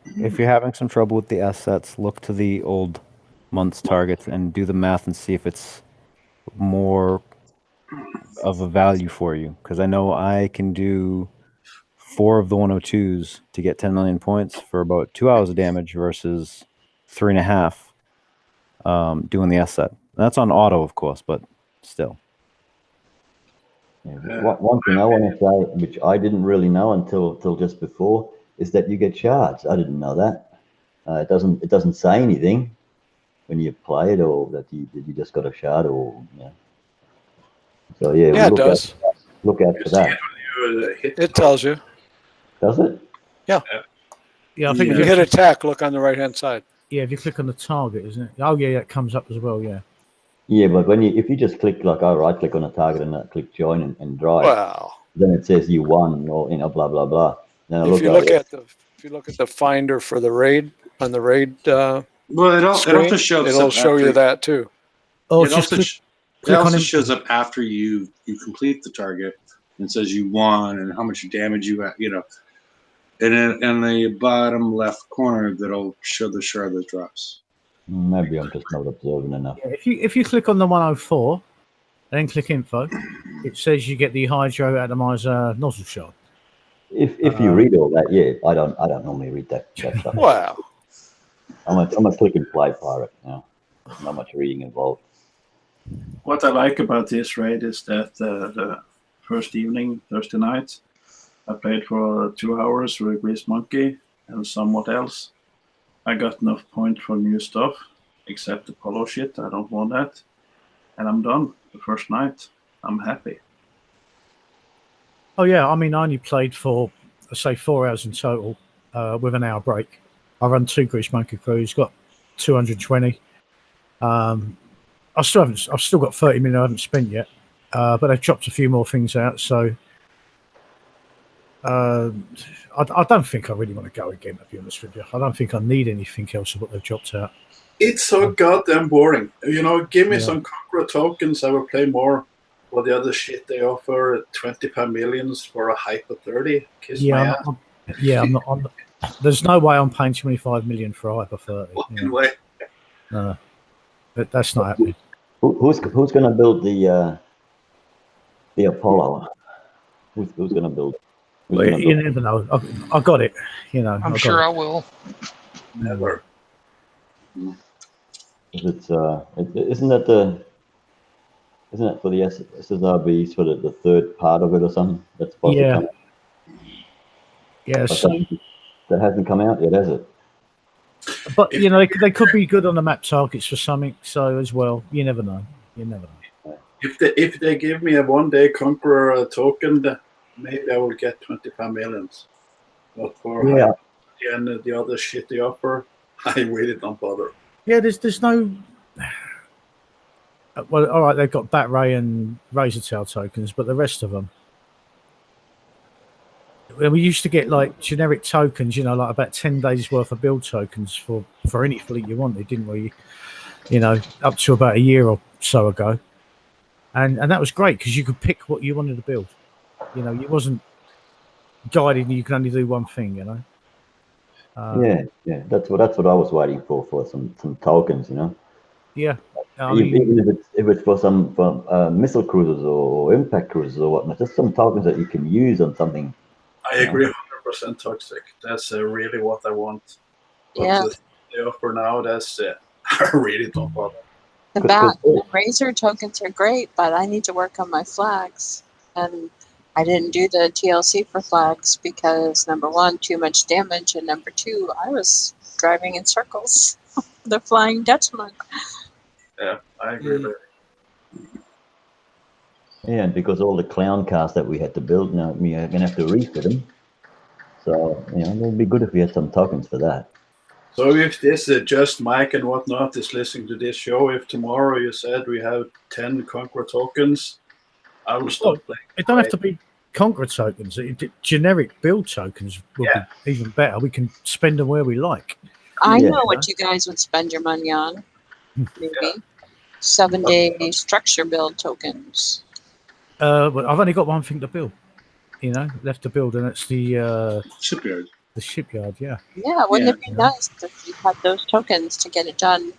some trouble with the S sets, look to the old month's targets and do the math and see if it's more of a value for you. Because I know I can do 4 of the 102s to get 10 million points for about 2 hours of damage versus 3.5 doing the S set. And that's on auto, of course, but still. Yeah, one thing I want to say, which I didn't really know until just before, is that you get shards. I didn't know that. It doesn't say anything when you play it, or that you just got a shard, or So yeah, it does. Look out for that. It tells you. Does it? Yeah. Yeah, I think if you hit attack, look on the right hand side. Yeah, if you click on the target, isn't it? Oh yeah, it comes up as well. Yeah. Yeah, but if you just click right click on a target and click join and drive, well, then it says you won, or blah blah blah. Then if you look at the finder for the raid on the raid screen, it also shows it'll show you that too. Oh, it also shows up after you complete the target and says you won and how much damage you had, and in the bottom left corner that'll show the shard that drops. Maybe I'm just not observing enough. Yeah, if you click on the 104 and then click info, it says you get the hydro atomizer nozzle shard. If you read all that, I don't normally read that stuff. Wow. I'm a click and play pirate now. Not much reading involved. What I like about this raid is that the first evening, Thursday night, I played for 2 hours with a Grease Monkey and somewhat else. I got enough points for new stuff, except the Apollo shit. I don't want that. And I'm done the first night. I'm happy. Oh yeah, I mean, I only played for, say, 4 hours in total, with an hour break. I run 2 Grease Monkey crews, got 220. I've still got 30 million I haven't spent yet, but I've chopped a few more things out. So I don't think I really want to go again, to be honest with you. I don't think I need anything else of what they've chopped out. It's so goddamn boring. Give me some Conqueror tokens, I will play more. Or the other shit they offer, 25 millions for a hyper 30. Kiss my ass. I'm not. There's no way I'm paying 25 million for a hyper 30. Fucking way. No, that's not happening. Who's going to build the Apollo? Who's going to build? You never know. I got it. I'm sure I will. Never. Isn't it for the SSRB sort of the third part of it or something? That's supposed to come. Yeah, that hasn't come out yet, has it? But they could be good on the map targets for something. So as well, you never know. If they give me a 1-day Conqueror token, maybe I will get 25 millions. But for the other shit they offer, I really don't bother. Yeah, there's no. Well, all right, they've got Bat Ray and Razortail tokens, but the rest of them. We used to get like generic tokens, like about 10 days worth of build tokens for any fleet you wanted, didn't we? up to about a year or so ago. And that was great because you could pick what you wanted to build. You wasn't guided, you can only do one thing, Yeah. That's what I was waiting for some tokens, Yeah. Even if it's for missile cruisers or impact cruisers or whatnot, just some tokens that you can use on something. I agree 100% toxic. That's really what I want. Yeah. They offer now, that's I really don't bother. The Razor tokens are great, but I need to work on my flags. And I didn't do the TLC for flags because, number one, too much damage, and number two, I was driving in circles. The Flying Dutchman. Yeah, I agree with it. Yeah, and because all the clown cars that we had to build, now we are going to have to refit them. So, it would be good if we had some tokens for that. So if this just Mike and whatnot is listening to this show, if tomorrow you said we have 10 Conqueror tokens, I will stop playing. It don't have to be Conqueror tokens. Generic build tokens would be even better. We can spend them where we like. I know what you guys would spend your money on. Maybe 7-day structure build tokens. But I've only got one thing to build. Left to build, and it's the shipyard. The shipyard, yeah. Yeah, wouldn't it be nice if you had those tokens to get it done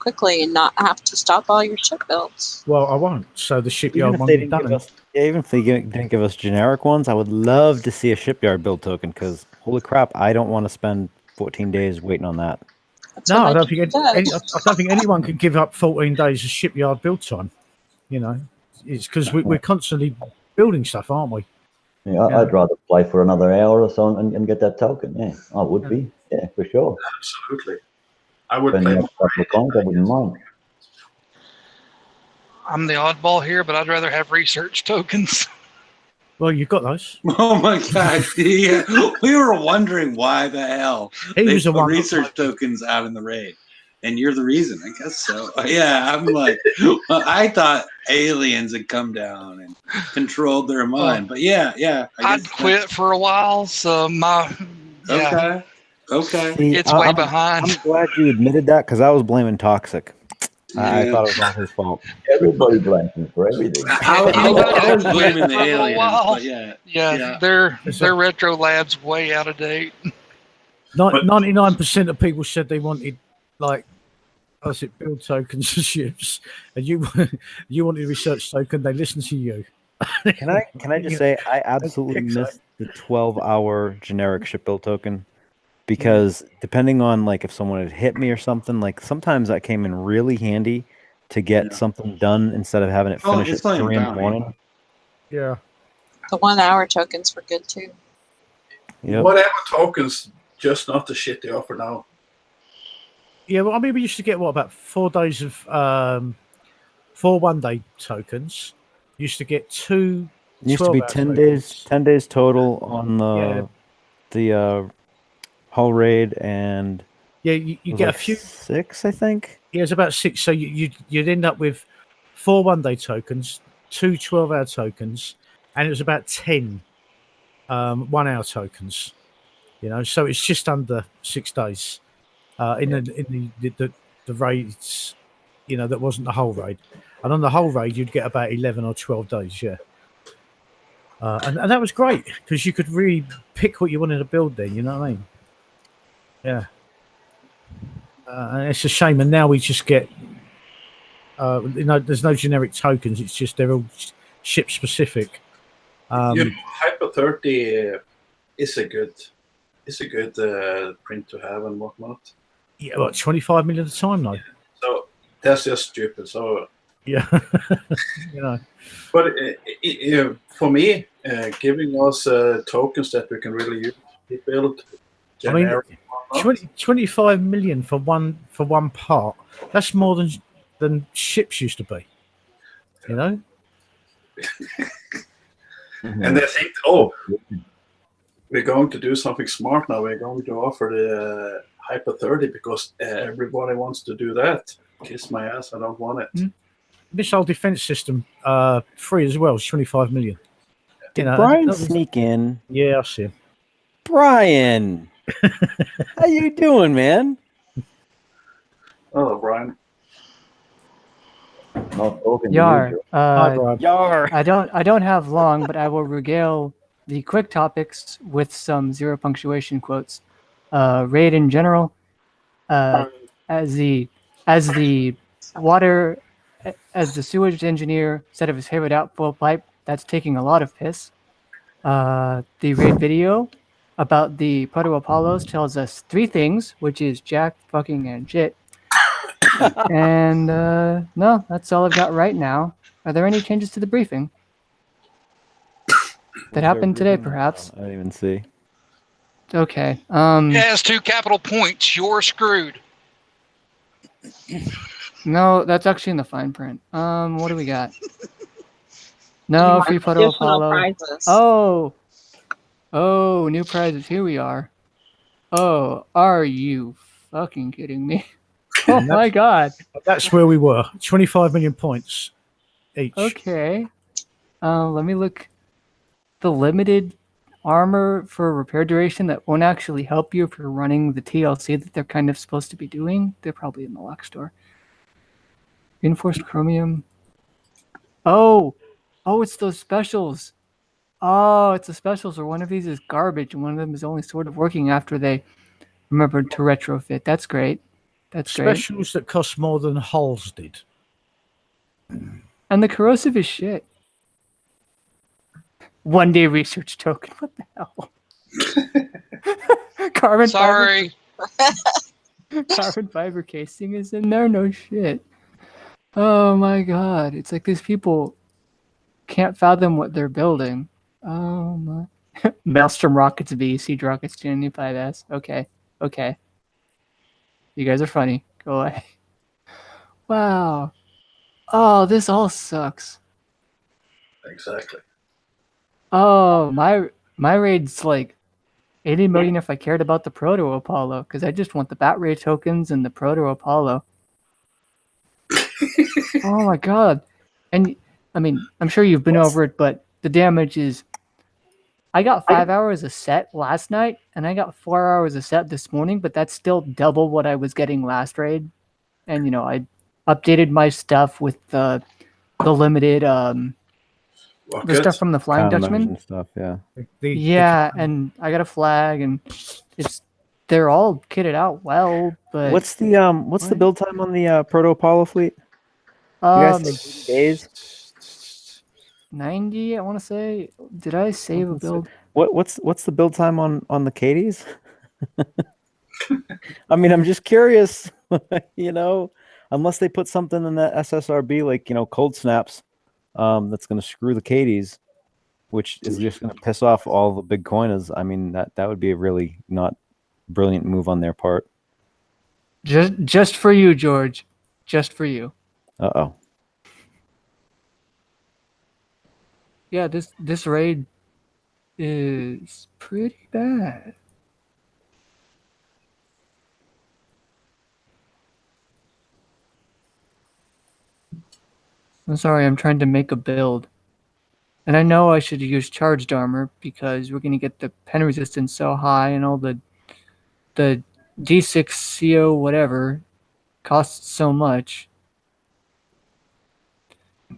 quickly and not have to stop all your ship builds? Well, I won't. So the shipyard won't be done. Even if they didn't give us generic ones, I would love to see a shipyard build token because holy crap, I don't want to spend 14 days waiting on that. No, I don't think anyone can give up 14 days of shipyard build time. It's because we're constantly building stuff, aren't we? Yeah, I'd rather play for another hour or so and get that token. Yeah, I would be. Yeah, for sure. Absolutely. I would play more. I wouldn't mind. I'm the oddball here, but I'd rather have research tokens. Well, you've got those. Oh my God! Yeah, we were wondering why the hell they put research tokens out in the raid, and you're the reason. I guess so. Yeah, I'm like, I thought aliens had come down and controlled their mind, but yeah. I'd quit for a while, so okay. See, it's way behind. I'm glad you admitted that because I was blaming Toxic. I thought it was all his fault. Everybody blames him for everything. I was blaming the aliens, but yeah. Their retro lab's way out of date. 99% of people said they wanted build tokens for ships, and you wanted research token. They listen to you. Can I just say I absolutely missed the 12-hour generic ship build token. Because depending on if someone had hit me or something, sometimes that came in really handy to get something done instead of having it finish at 3 in the morning. Yeah. The 1 hour tokens were good too. Yep. Whatever tokens, just not the shit they offer now. Yeah, well, I mean, we used to get about 4 days of 4 1-day tokens. Used to get 2. It used to be 10 days. 10 days total on the Hull raid, and you get a few 6, I think. Yeah, it's about 6. So you'd end up with 4 1-day tokens, 2 12-hour tokens, and it was about 10 1-hour tokens. So it's just under 6 days in the raids. That wasn't the whole raid, and on the whole raid you'd get about 11 or 12 days. Yeah. And that was great because you could really pick what you wanted to build then. You know what I mean? Yeah. And it's a shame. And now we just get, there's no generic tokens. It's just they're all ship specific. Hyper 30 is a good print to have and whatnot. Yeah, 25 million at a time though. So that's just stupid. So yeah, But for me, giving us tokens that we can really use to build. I mean, 25 million for one part. That's more than ships used to be. And they think, we're going to do something smart now. We're going to offer the Hyper 30 because everybody wants to do that. Kiss my ass, I don't want it. Missile defense system, free as well. It's 25 million. Did Brian sneak in? Yeah, I see him. Brian, how you doing, man? Hello, Brian. Not talking Yar. to you, Yar. I don't have long, but I will regale the quick topics with some zero punctuation quotes. Raid in general, as the water as the sewage engineer said of his favorite outflow pipe, that's taking a lot of piss. The raid video about the Proto Apollos tells us 3 things, which is Jack, fucking, and shit. And no, that's all I've got right now. Are there any changes to the briefing that happened today, perhaps? I didn't even see. Okay. It has 2 capital points. You're screwed. No, that's actually in the fine print. What do we got? No, free Proto Apollo. Prizes. Oh, new prizes. Here we are. Oh, are you fucking kidding me? Oh my god. That's where we were. 25 million points each. Okay. Let me look. The limited armor for repair duration that won't actually help you if you're running the TLC that they're kind of supposed to be doing. They're probably in the lock store. Reinforced chromium. Oh, it's those specials. Oh, it's the specials where one of these is garbage and one of them is only sort of working after they remembered to retrofit. That's great. That's great. Specials that cost more than hulls did. And the corrosive is shit. 1-day research token. What the hell? Carbon Sorry. carbon fiber casing is in there? No shit. Oh my god. It's like these people can't fathom what they're building. Oh my. Maelstrom rockets V, siege rockets Gen 5S. Okay. You guys are funny. Go away. Wow. Oh, this all sucks. Exactly. Oh, my raid's like 80 million if I cared about the Proto Apollo, because I just want the Bat Ray tokens and the Proto Apollo. Oh my god. And I mean, I'm sure you've been over it, but the damage is I got 5 hours a set last night, and I got 4 hours a set this morning, but that's still double what I was getting last raid. And you know, I updated my stuff with the limited the stuff from the Flying Dutchman and stuff, yeah. And I got a flag, and they're all kitted out well. But what's the build time on the Proto Apollo fleet? You guys think 80 days? 90, I want to say. Did I save a build? What's the build time on the Cadies? I mean, I'm just curious. You know, unless they put something in that SSRB like cold snaps. That's going to screw the Cadies, which is just going to piss off all the big coiners. I mean, that would be a really not brilliant move on their part. Just for you, George. Just for you. Uh-oh. Yeah, this raid is pretty bad. I'm sorry, I'm trying to make a build. And I know I should use charged armor because we're going to get the pen resistance so high, and all the D6 CO whatever costs so much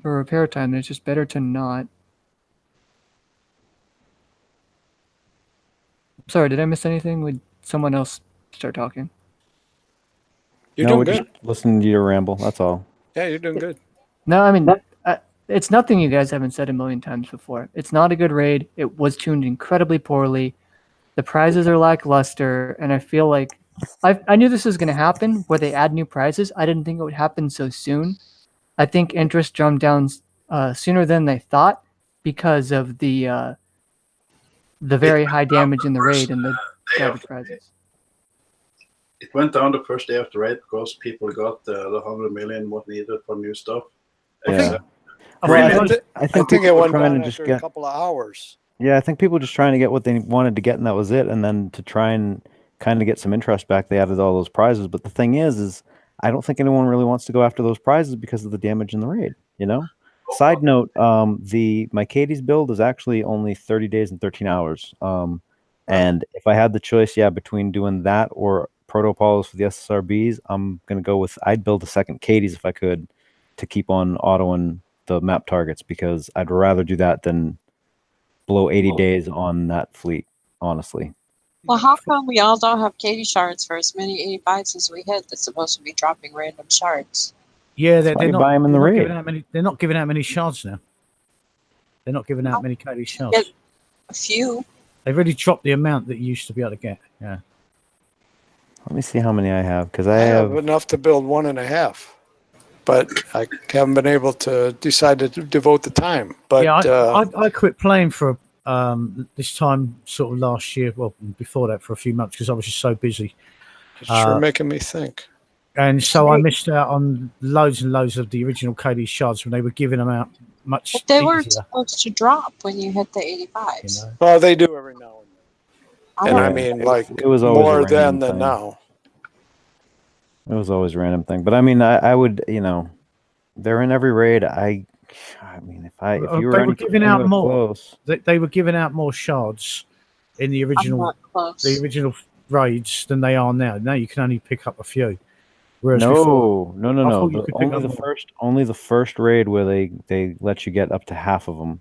for repair time that it's just better to not. Sorry, did I miss anything? Would someone else start talking? You're doing good. Just listening to your ramble. That's all. Yeah, you're doing good. No, I mean, it's nothing you guys haven't said a million times before. It's not a good raid. It was tuned incredibly poorly. The prizes are lackluster, and I feel like I knew this was going to happen where they add new prizes. I didn't think it would happen so soon. I think interest drummed down sooner than they thought because of the very high damage in the raid and the garbage prizes. It went down the first day of the raid because people got the 100 million what needed for new stuff. Yeah. I think it went down after a couple of hours. Yeah, I think people just trying to get what they wanted to get, and that was it. And then to try and kind of get some interest back, they added all those prizes. But the thing is I don't think anyone really wants to go after those prizes because of the damage in the raid. Side note, my Katie's build is actually only 30 days and 13 hours. And if I had the choice, between doing that or Proto Apollos for the SSRBs, I'm gonna go with I'd build a second Katie's if I could, to keep on autoing the map targets, because I'd rather do that than blow 80 days on that fleet, honestly. Well, how come we all don't have Katie shards for as many 85s as we hit that's supposed to be dropping random shards? Yeah, they're not. Buy them in the raid. They're not giving out many shards now. They're not giving out many Katie shards. Get a few. They've really dropped the amount that you used to be able to get. Yeah. Let me see how many I have, because I have enough to build 1.5, but I haven't been able to decide to devote the time. But yeah, I quit playing for this time sort of last year. Well, before that for a few months because I was just so busy. It's sure making me think. And so I missed out on loads and loads of the original KD shards when they were giving them out much But they easier. weren't supposed to drop when you hit the 85s. You know? Well, they do every now and then. And I mean, like, it was always more a random than thing. now. It was always a random thing. But I mean, I would, they're in every raid. I mean, if you were they were giving out more. Close, they were giving out more shards in the original raids than they are now. Now you can only pick up a few. Whereas before, no. Only the first raid where they let you get up to half of them.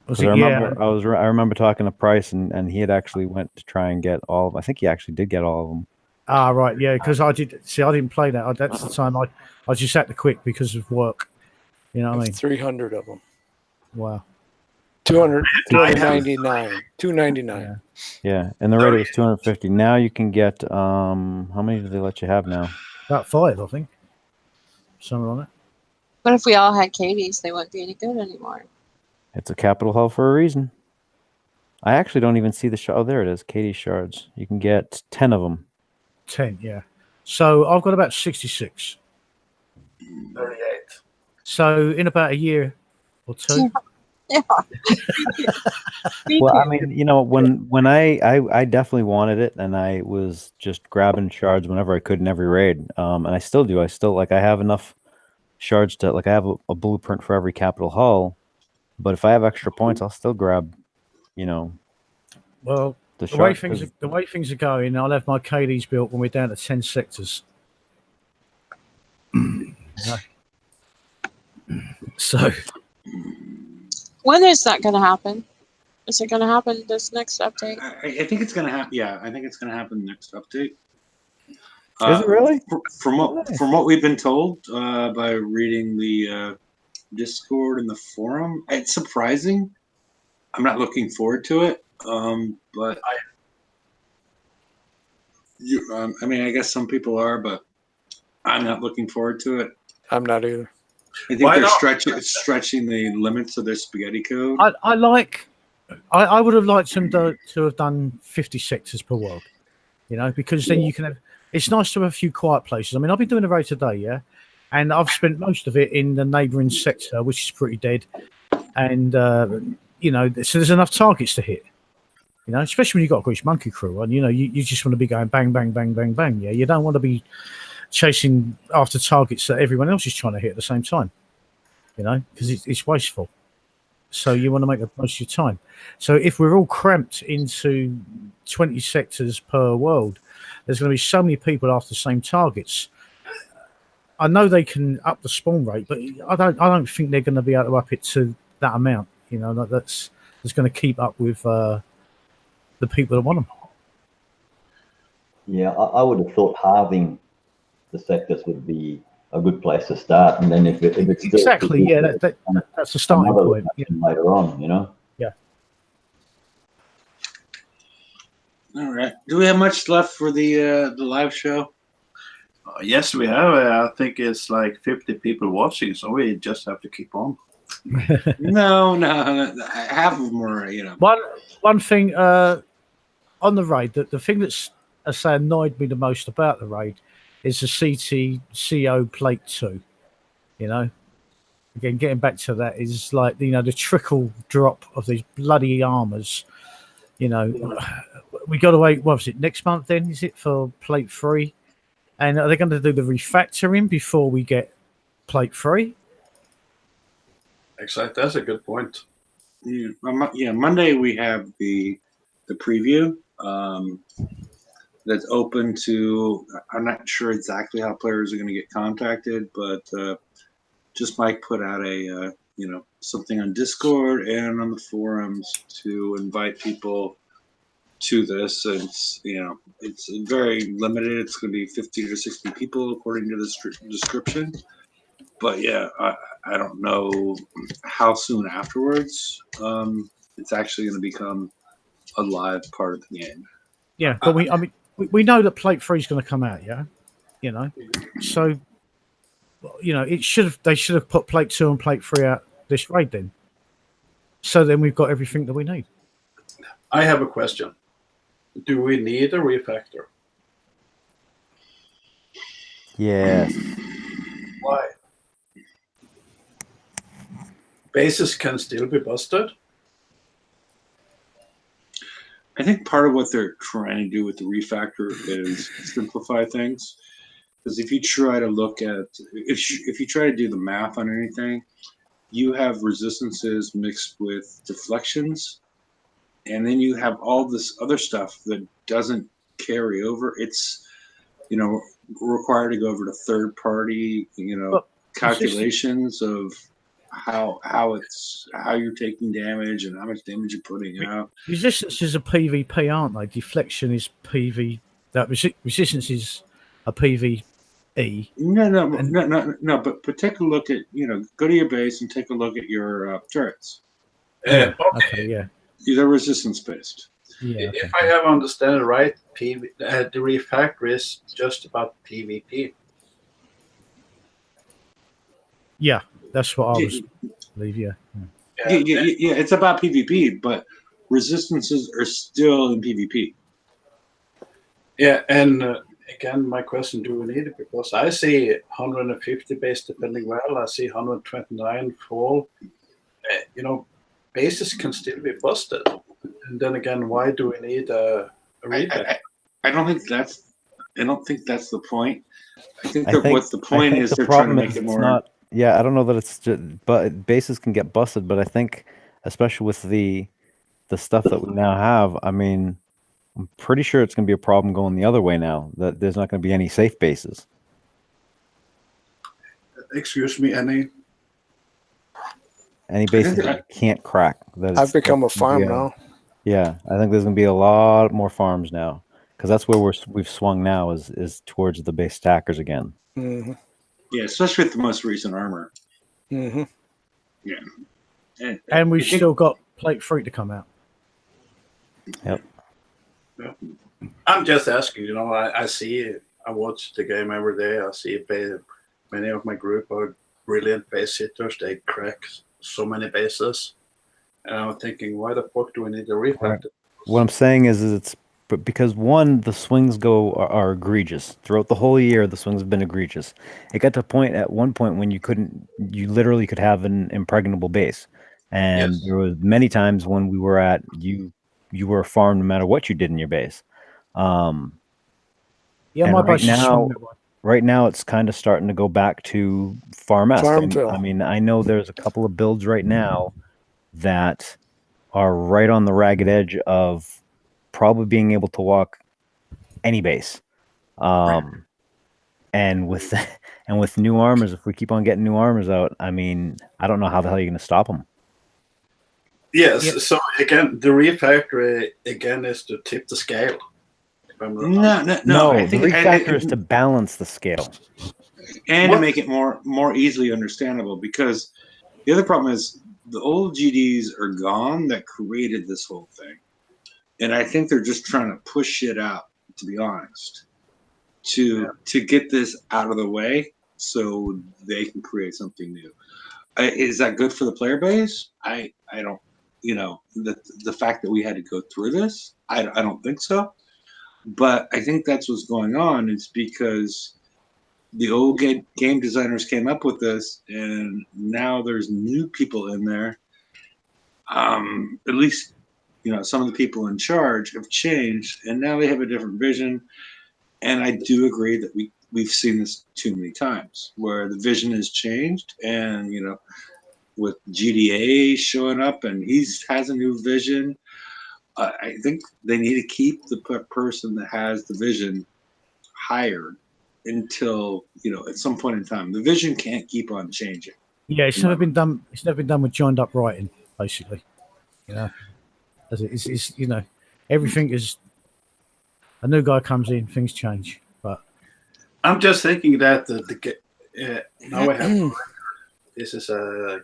I remember talking to Price, and he had actually went to try and get all of them. I think he actually did get all of them. Ah, right, yeah, because I didn't play that. That's the time I just had to quit because of work. You know what I mean? 300 of them. Wow. 299. 299. Yeah, and the rate was 250. Now you can get how many do they let you have now? About 5, I think. Something like that. But if we all had Katie's, they wouldn't be any good anymore. It's a capital hell for a reason. I actually don't even see the shard. Oh, there it is. Katie shards. You can get 10 of them. 10, yeah. So I've got about 66. 38. So in about a year or two. Yeah. Well, I mean, when I definitely wanted it, and I was just grabbing shards whenever I could in every raid, and I still do. I have enough shards to I have a blueprint for every capital hull, but if I have extra points, I'll still grab, Well, the way things are going, I'll have my KDs built when we're down to 10 sectors. So, when is that going to happen? Is it going to happen this next update? I think it's going to happen. Yeah, I think it's going to happen next update. Is it really? From what we've been told by reading the Discord and the forum, it's surprising. I'm not looking forward to it, but I mean, I guess some people are, but I'm not looking forward to it. I'm not either. I think they're stretching the limits of their spaghetti code. I would have liked them to have done 50 sectors per world, because then you can have. It's nice to have a few quiet places. I mean, I've been doing a raid today, yeah, and I've spent most of it in the neighbouring sector, which is pretty dead, and so there's enough targets to hit. Especially when you've got a Grease Monkey crew on, you just want to be going bang, bang, bang, bang, bang. Yeah, you don't want to be chasing after targets that everyone else is trying to hit at the same time, because it's wasteful. So you want to make the most of your time. So if we're all cramped into 20 sectors per world, there's going to be so many people after the same targets. I know they can up the spawn rate, but I don't think they're going to be able to up it to that amount. That's going to keep up with the people that want them. Yeah, I would have thought halving the sectors would be a good place to start, and then if it's exactly, yeah, that's a starting point. Yeah. Later on, Yeah. All right. Do we have much left for the live show? Yes, we have. I think it's like 50 people watching, so we just have to keep on. No, half of them are, One thing on the raid, the thing that's annoyed me the most about the raid is the CTCO Plate 2. Again, getting back to that is like the trickle drop of these bloody armors. We got to wait. What was it next month? Then is it for Plate 3? And are they going to do the refactoring before we get Plate 3? Exactly, that's a good point. Yeah, Monday we have the preview that's open to. I'm not sure exactly how players are going to get contacted, but just Mike put out a something on Discord and on the forums to invite people to this. And it's very limited. It's going to be 50 to 60 people according to the description. But yeah, I don't know how soon afterwards it's actually going to become a live part of the game. Yeah, but we know that Plate 3 is going to come out. Yeah, so they should have put Plate 2 and Plate 3 out this raid then. So then we've got everything that we need. I have a question. Do we need a refactor? Yes. Why? Bases can still be busted. I think part of what they're trying to do with the refactor is simplify things. Because if you try to look at, if you try to do the math on anything, you have resistances mixed with deflections, and then you have all this other stuff that doesn't carry over. It's, required to go over to third party, calculations of how you're taking damage and how much damage you're putting out. Resistance is a PvP, aren't they? Deflection is PV. That resistance is a PvE. No. But take a look at go to your base and take a look at your turrets. Okay, yeah. They're resistance based. Yeah. If I have understood it right, the refactor is just about PvP. Yeah, that's what I was believe. Yeah. Yeah. It's about PvP, but resistances are still in PvP. Yeah, and again, my question: do we need it? Because I see 150 base defending well. I see 129 fall. Bases can still be busted. And then again, why do we need a refactor? I don't think that's the point. I think what the point is, they're trying to make it more. Not, I don't know that it's just, but bases can get busted. But I think, especially with the stuff that we now have, I'm pretty sure it's going to be a problem going the other way now. That there's not going to be any safe bases. Excuse me, any bases that you can't crack. I've become a farm now. Yeah, I think there's going to be a lot more farms now, because that's where we've swung now is towards the base stackers again. Mm-hmm. Yeah, especially with the most recent armor. Mm-hmm. Yeah, and we've still got Plate 3 to come out. Yep. I'm just asking. I watch the game every day. I see many of my group are brilliant base hitters. They crack so many bases. And I'm thinking, why the fuck do we need a refactor? What I'm saying is it's because one, the swings are egregious throughout the whole year. The swings have been egregious. It got to at one point when you literally could have an impregnable base, and there was many times when we were at you were a farm no matter what you did in your base. My base right now it's kind of starting to go back to farm-esque. Farmville. I know there's a couple of builds right now that are right on the ragged edge of probably being able to walk any base. And with new armors, if we keep on getting new armors out, I don't know how the hell you're going to stop them. Yes. Yeah. So again, the refactor again is to tip the scale. No. The refactor is to balance the scale and to make it more easily understandable. Because the other problem is the old GDs are gone that created this whole thing, and I think they're just trying to push it out. To be honest, to get this out of the way so they can create something new. Is that good for the player base? I don't. The fact that we had to go through this, I don't think so. But I think that's what's going on. It's because the old game designers came up with this, and now there's new people in there. At least, some of the people in charge have changed, and now they have a different vision. And I do agree that we've seen this too many times, where the vision has changed, and with GDA showing up, and he has a new vision. I think they need to keep the person that has the vision hired until at some point in time. The vision can't keep on changing. Yeah, it's never been done. It's never been done with joined up writing, basically. You know, as it's you know, everything is. A new guy comes in, things change. But I'm just thinking that now I have this is a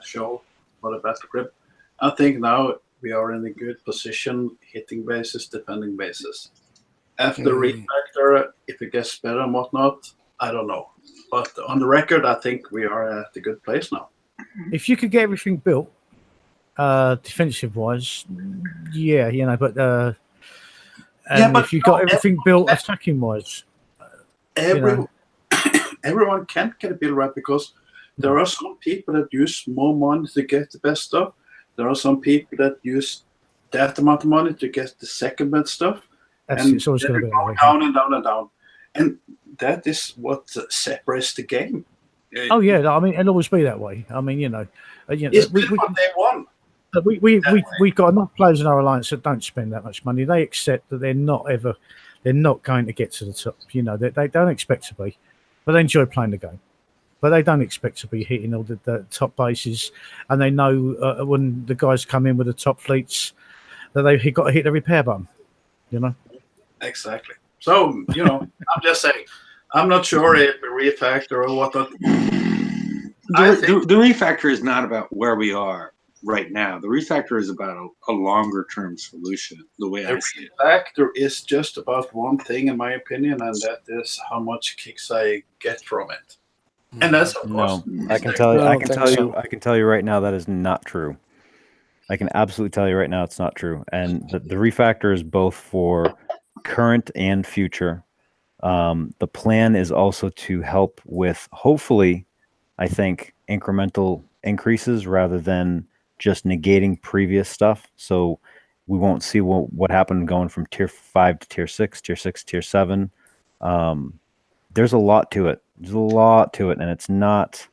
show for the battle grip. I think now we are in a good position, hitting bases, defending bases. After refactor, if it gets better and whatnot, I don't know. But on the record, I think we are at a good place now. if you could get everything built, defensive wise, yeah, you know, but if you got everything built attacking wise, everyone can't get a build right because there are some people that use more money to get the best stuff. There are some people that use that amount of money to get the second best stuff. It's always going to be down and down and down. And that is what separates the game. Oh yeah, I mean, it'll always be that way. I mean, it's what they want. We've got enough players in our alliance that don't spend that much money. They accept that they're not going to get to the top. You know, they don't expect to be, but they enjoy playing the game. But they don't expect to be hitting all the top bases, and they know when the guys come in with the top fleets that they've got to hit the repair button. You know. Exactly. So I'm just saying, I'm not sure if the refactor or what. The refactor is not about where we are right now. The refactor is about a longer term solution. The way I see it, the refactor is just about one thing, in my opinion, and that is how much kicks I get from it. And that's of course. I can tell you right now that is not true. I can absolutely tell you right now it's not true. And the refactor is both for current and future. The plan is also to help with, hopefully, I think, incremental increases rather than just negating previous stuff. So we won't see what happened going from tier 5 to tier 6, tier 6, tier 7. There's a lot to it. And it's not,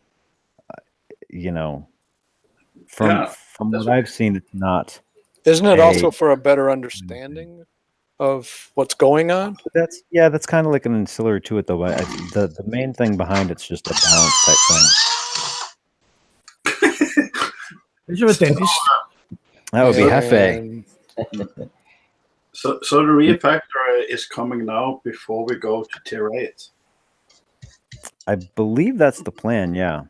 from what I've seen, it's not. Isn't it also for a better understanding of what's going on? That's kind of like an ancillary to it, though. The main thing behind it's just a balance type thing. Is there a dentist? That would be Hefe. So the refactor is coming now before we go to tier 8. I believe that's the plan. Yeah.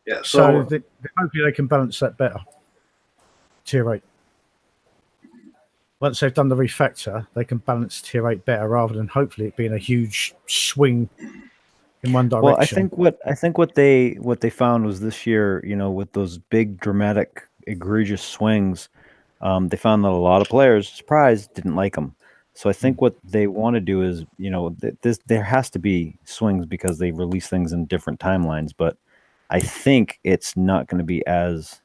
Yeah. So hopefully they can balance that better. Tier 8. Once they've done the refactor, they can balance tier 8 better rather than hopefully it being a huge swing in one direction. Well, I think what they found was this year, with those big dramatic egregious swings, they found that a lot of players, surprised, didn't like them. So I think what they want to do is, there has to be swings because they release things in different timelines, but I think it's not going to be as,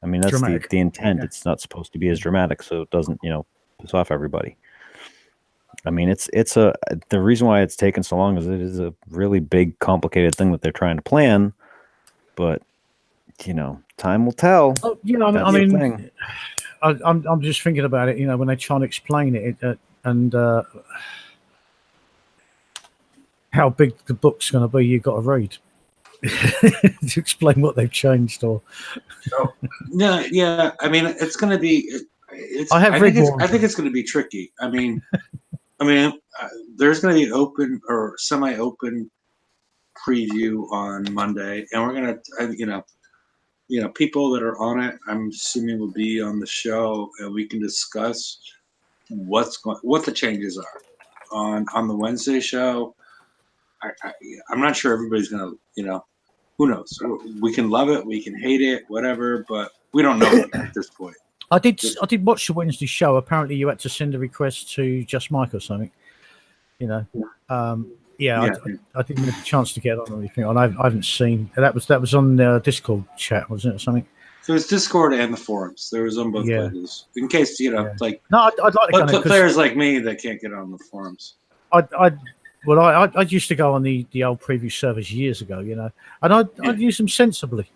that's dramatic. The intent. Yeah. It's not supposed to be as dramatic, so it doesn't, piss off everybody. The reason why it's taken so long is it is a really big, complicated thing that they're trying to plan, but time will tell. Oh, I'm just thinking about it. When they try and explain it, and how big the book's going to be, you've got to read to explain what they've changed. Or it's going to be. I think it's going to be tricky. There's going to be an open or semi-open preview on Monday, and we're going to, people that are on it, I'm assuming will be on the show, and we can discuss what the changes are on the Wednesday show. I'm not sure everybody's going to, who knows? We can love it, we can hate it, whatever, but we don't know at this point. I did watch the Wednesday show. Apparently, you had to send a request to Just Mike or something. I didn't have a chance to get on or anything. I haven't seen that was on the Discord chat, wasn't it, or something? So it's Discord and the forums. There was on both places. In case I'd like to players like me that can't get on the forums. I used to go on the old preview servers years ago, and I'd use them sensibly,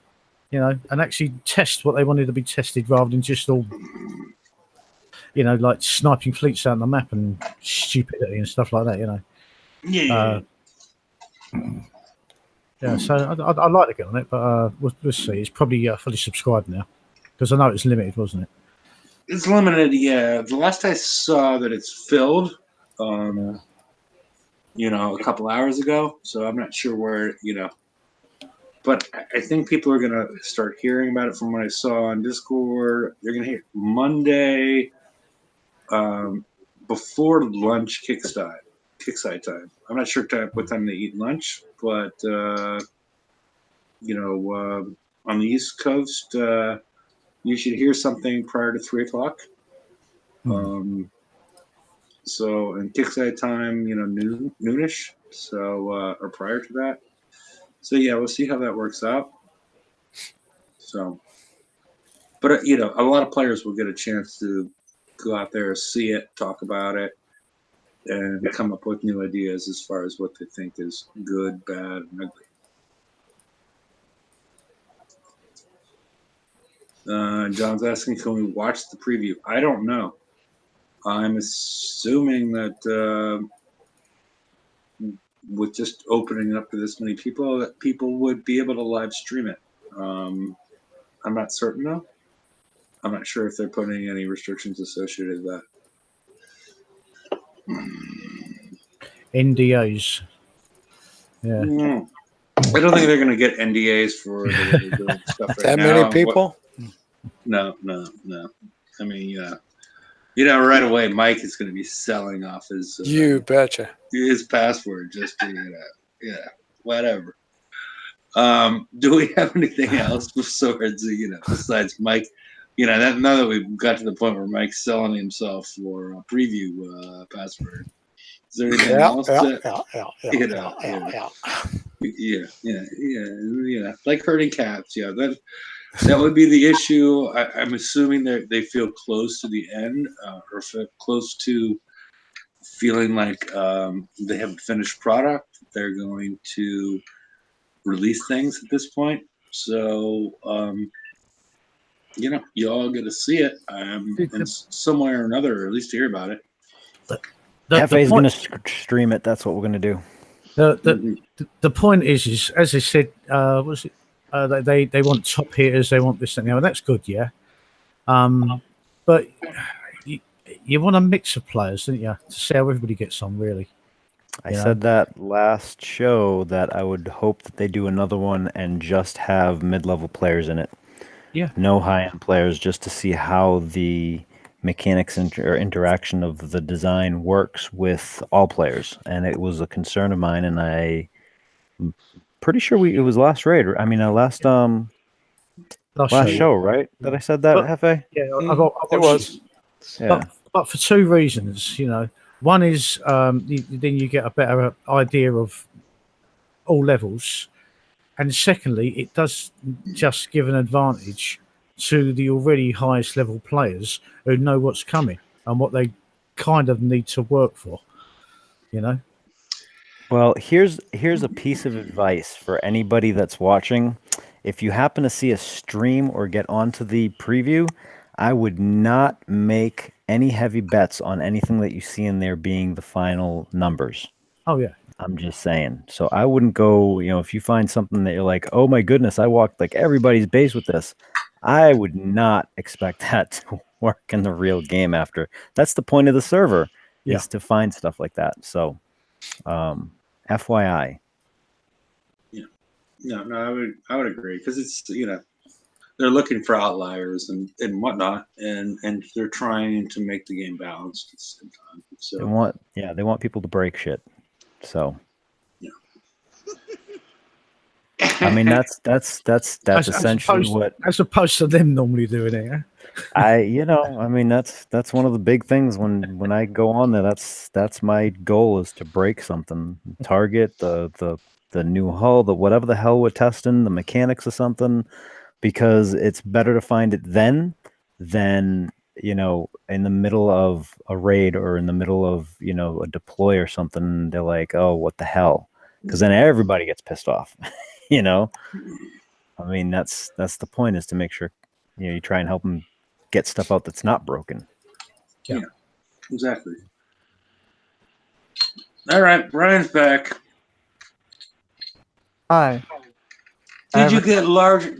and actually test what they wanted to be tested rather than just all, like sniping fleets out on the map and stupidity and stuff like that, Yeah. Yeah, so I'd like to get on it, but we'll see. It's probably fully subscribed now because I know it's limited, wasn't it? It's limited, yeah. The last I saw that it's filled, a couple hours ago. So I'm not sure where, But I think people are going to start hearing about it from what I saw on Discord. They're going to hear Monday before lunch kickside time. I'm not sure what time they eat lunch, but, on the East Coast, you should hear something prior to 3 o'clock. So, and kickside time, noonish. So, or prior to that. So, yeah, we'll see how that works out. So, but, a lot of players will get a chance to go out there, see it, talk about it, and come up with new ideas as far as what they think is good, bad, and ugly. John's asking, can we watch the preview? I don't know. I'm assuming that with just opening up to this many people, that people would be able to live stream it. I'm not certain though. I'm not sure if they're putting any restrictions associated with that. NDAs. Yeah. I don't think they're going to get NDAs for the way they're doing stuff right that now. many people? No. I mean, right away, Mike is going to be selling off his. You betcha. His password just to, whatever. Do we have anything else besides, besides Mike? Now that we've got to the point where Mike's selling himself for a preview password. Is there anything else? Yeah. Like herding cats. Yeah, that would be the issue. I'm assuming they feel close to the end, or close to feeling like they have a finished product. They're going to release things at this point. So, you all get to see it in some way or another, or at least hear about it. Hefe's going to stream it. That's what we're going to do. The point is as I said, they want top hitters. They want this and that. That's good, yeah. But you want a mix of players, don't you, to see how everybody gets on, really. I said that last show that I would hope that they do another one and just have mid-level players in it. Yeah. No high-end players, just to see how the mechanics or interaction of the design works with all players. And it was a concern of mine, and I'm pretty sure it was last raid. I mean, last show, right? That I said that, Hefe? Yeah, it was. Yeah. But for two reasons, One is then you get a better idea of all levels. And secondly, it does just give an advantage to the already highest level players who know what's coming and what they kind of need to work for, Well, here's a piece of advice for anybody that's watching. If you happen to see a stream or get onto the preview, I would not make any heavy bets on anything that you see in there being the final numbers. Oh, yeah. I'm just saying. So I wouldn't go, if you find something that you're like, oh my goodness, I walked like everybody's base with this. I would not expect that to work in the real game after. That's the point of the server, is to find stuff like that. So, FYI. Yeah. No, I would agree, because it's, they're looking for outliers and whatnot, and they're trying to make the game balanced at the same time. So they want people to break shit. So, yeah. I mean, that's essentially as opposed to them normally doing it. Yeah? I mean, that's one of the big things when I go on there. That's my goal, is to break something, target the new hull, whatever the hell we're testing, the mechanics of something, because it's better to find it then than in the middle of a raid or in the middle of a deploy or something. They're like, oh, what the hell? Because then everybody gets pissed off. I mean, that's the point, is to make sure you try and help them get stuff out that's not broken. Yeah, exactly. All right, Brian's back. Hi. Did you get larger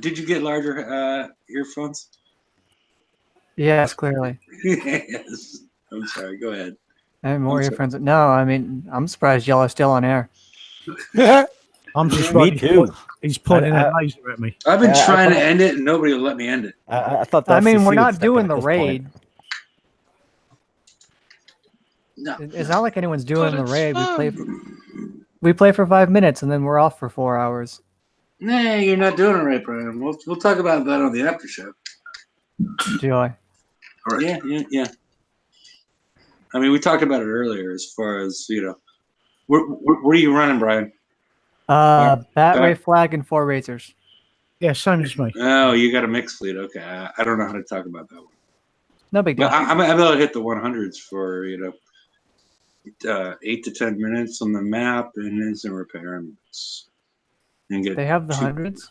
earphones? Yes, clearly. Yes. I'm sorry. Go ahead. I have more earphones. No, I mean, I'm surprised y'all are still on air. I'm just Me right. too. He's pointing that laser at me. I've been I trying to thought- end it, and nobody will let me end it. I thought I the mean, FCC we're would not step in doing at the this raid. point. No. It's not like anyone's doing But the it's raid. fun. We play for 5 minutes and then we're off for 4 hours. Nah, you're not doing it right, Brian. We'll talk about that on the after show. Joy. Yeah. I mean, we talked about it earlier as far as, where are you running, Brian? Bat Ray Flag and 4 Razors. Yeah, same as me. Oh, you got a mixed fleet. Okay. I don't know how to talk about that one. No big deal. But I'm able to hit the 100s for, 8 to 10 minutes on the map and instant repair and get They have the hundreds?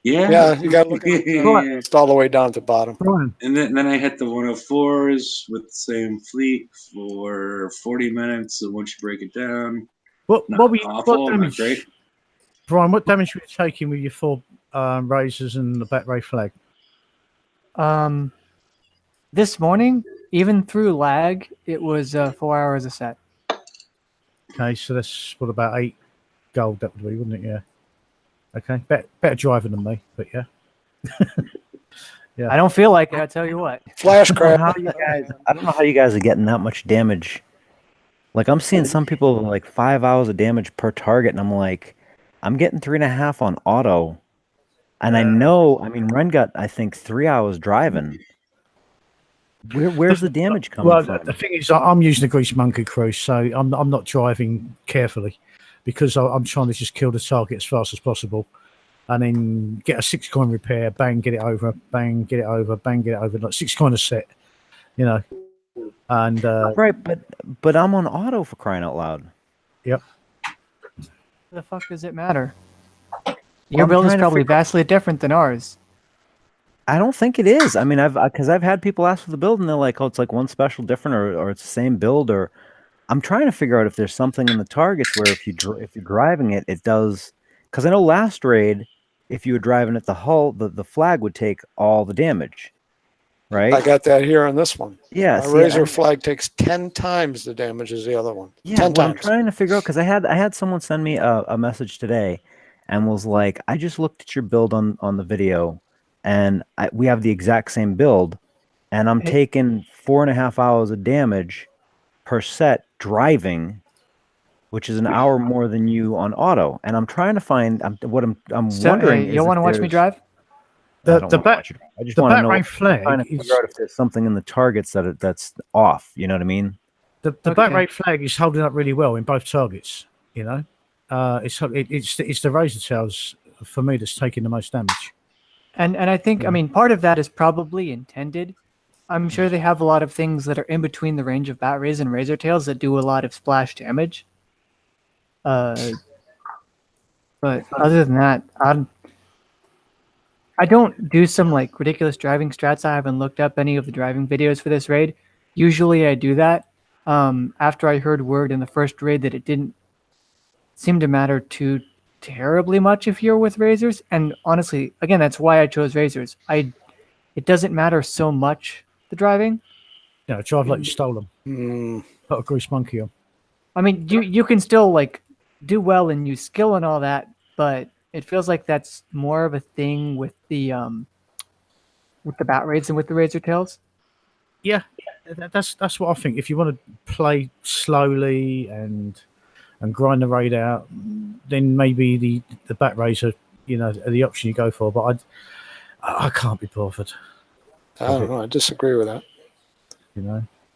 Yeah, you got to look at it. It's all the way down to the bottom. Brian, And then I hit the 104s with the same fleet for 40 minutes. So once you break it down, what awful, not damage? great. Brian, what damage were you taking with your 4 razors and the Bat Ray Flag? This morning, even through lag, it was 4 hours a set. Okay, so that's what, about 8 gold that would be, wouldn't it? Yeah. Okay, better driver than me, but yeah. I don't feel like it, I tell you what. Flash I crash. don't know how you guys are getting that much damage. Like, I'm seeing some people with like 5 hours of damage per target, and I'm like, I'm getting 3.5 on auto. And I know, Ren got, I think, 3 hours driving. Where's the damage coming from? The thing is, I'm using the Grease Monkey Cruise, so I'm not driving carefully because I'm trying to just kill the target as fast as possible, and then get a 6 coin repair, bang, get it over, bang, get it over, bang, get it over, like 6 coin a set, And right, but I'm on auto, for crying out loud. Yep. The fuck does it matter? Your build is probably vastly different than ours. I don't think it is. I mean, because I've had people ask for the build and they're like, "Oh, it's like one special different, or it's the same build." Or I'm trying to figure out if there's something in the targets where if you're driving it, it does. Because I know last raid, if you were driving it, the hull, the flag would take all the damage, right? I got that here on this one. Yeah, my Razor Flag takes 10 times the damage as the other one. Yeah, 10 times. I'm trying to figure out, because I had someone send me a message today, and was like, "I just looked at your build on the video, and we have the exact same build, and I'm taking 4.5 hours of damage per set driving, which is an hour more than you on auto." And I'm trying to find I'm So, wondering. you want to watch me drive? I just want to know. I'm trying to figure out if there's something in the targets that's off. You know what I mean? The Bat Ray Flag is holding up really well in both targets. It's the Razor Tails for me that's taking the most damage. And I think, part of that is probably intended. I'm sure they have a lot of things that are in between the range of Bat Rays and Razor Tails that do a lot of splash damage. But other than that, I don't do some like ridiculous driving strats. I haven't looked up any of the driving videos for this raid. Usually I do that after I heard word in the first raid that it didn't seem to matter too terribly much if you're with Razors. And honestly, again, that's why I chose Razors. It doesn't matter so much, the driving. Drive like you stole them. Put a Grease Monkey on. You can still like do well and use skill and all that, but it feels like that's more of a thing with the Bat Raids than with the Razor Tails. Yeah, that's what I think. If you want to play slowly and grind the raid out, then maybe the Bat Rays are the option you go for. But I can't be bothered. I don't know. I disagree with that.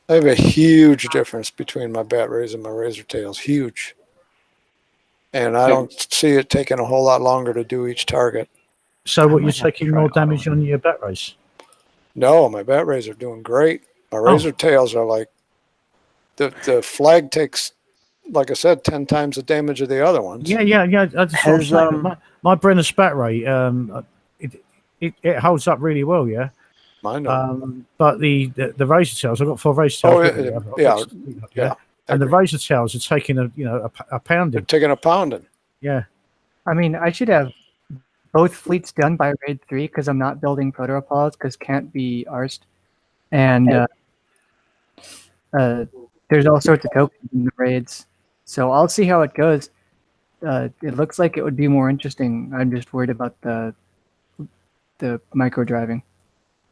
I have a huge difference between my Bat Rays and my Razor Tails. Huge. And I don't see it taking a whole lot longer to do each target. So what, you're taking more damage on your Bat Rays? No, my Bat Rays are doing great. My Razor Tails are like, the flag takes, like I said, 10 times the damage of the other ones. Yeah. I just my Brenner's Bat Ray, it holds up really well, yeah. Mine don't. But the Razor Tails, I've got 4 Razor Tails. Yeah. And the Razor Tails are taking a pounding. They're taking a pounding. Yeah. I mean, I should have both fleets done by raid 3 because I'm not building Proto Apollos because can't be arsed. And there's all sorts of tokens in the raids. So I'll see how it goes. It looks like it would be more interesting. I'm just worried about the micro driving.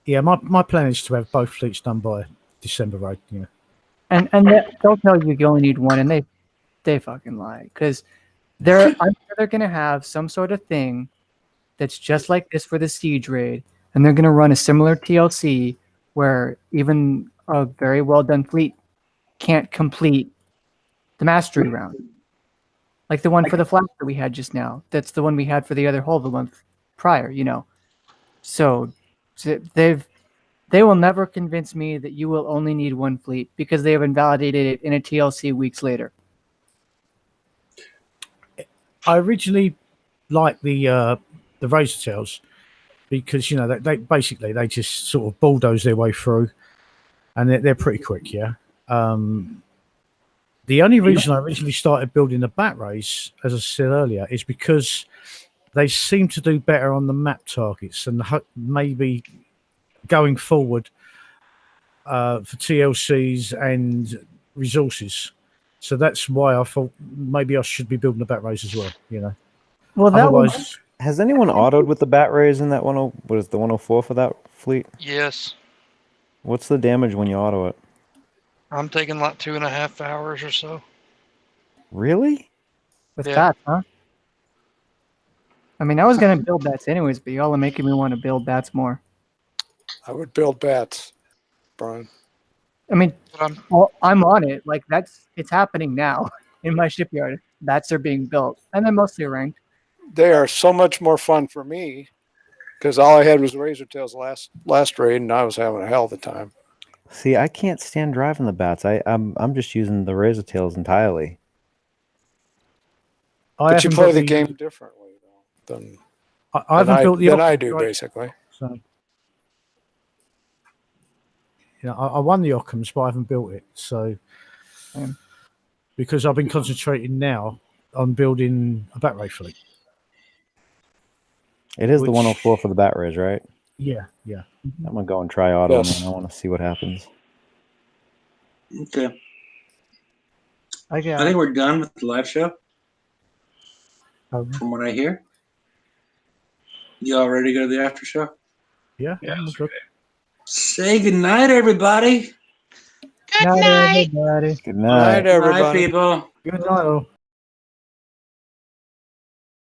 Yeah, my plan is to have both fleets done by December raid. Yeah. And they'll tell you only need one, and they fucking lie because I'm sure they're gonna have some sort of thing that's just like this for the siege raid, and they're gonna run a similar TLC where even a very well done fleet can't complete the mastery round, like the one for the flash that we had just now. That's the one we had for the other hull the month prior. So they will never convince me that you will only need one fleet because they have invalidated it in a TLC weeks later. I originally liked the Razor Tails because they basically they just sort of bulldoze their way through, and they're pretty quick. Yeah. The only reason I originally started building the Bat Rays, as I said earlier, is because they seem to do better on the map targets, and maybe going forward for TLCs and resources. So that's why I thought maybe I should be building the Bat Rays as well. Well, otherwise. Has anyone autoed with the bat rays in that what is the 104 for that fleet? Yes. What's the damage when you auto it? I'm taking like 2.5 hours or so. Really? With Yeah. bats, huh? I mean, I was gonna build bats anyways, but y'all are making me want to build bats more. I would build bats, Brian. I mean, But I'm on it. Like it's happening now in my shipyard. Bats are being built, and they're mostly ranked. They are so much more fun for me because all I had was Razor Tails last raid, and I was having a hell of a time. See, I can't stand driving the bats. I'm just using the razor tails entirely. But you play the game differently though than I haven't built the than I do, basically. So I won the Ockhams, but I haven't built it. So because I've been concentrating now on building a Bat Ray fleet. It is the 104 for the bat rays, right? Yeah. I'm gonna go and try auto, Yes. man. I want to see what happens. Okay. I think we're done with the live show. Okay. From what I hear. You all ready to go to the after show? Yeah. Good. Say goodnight, everybody. Good night, everybody. Good night. Everybody. Good night, people. Good night, all.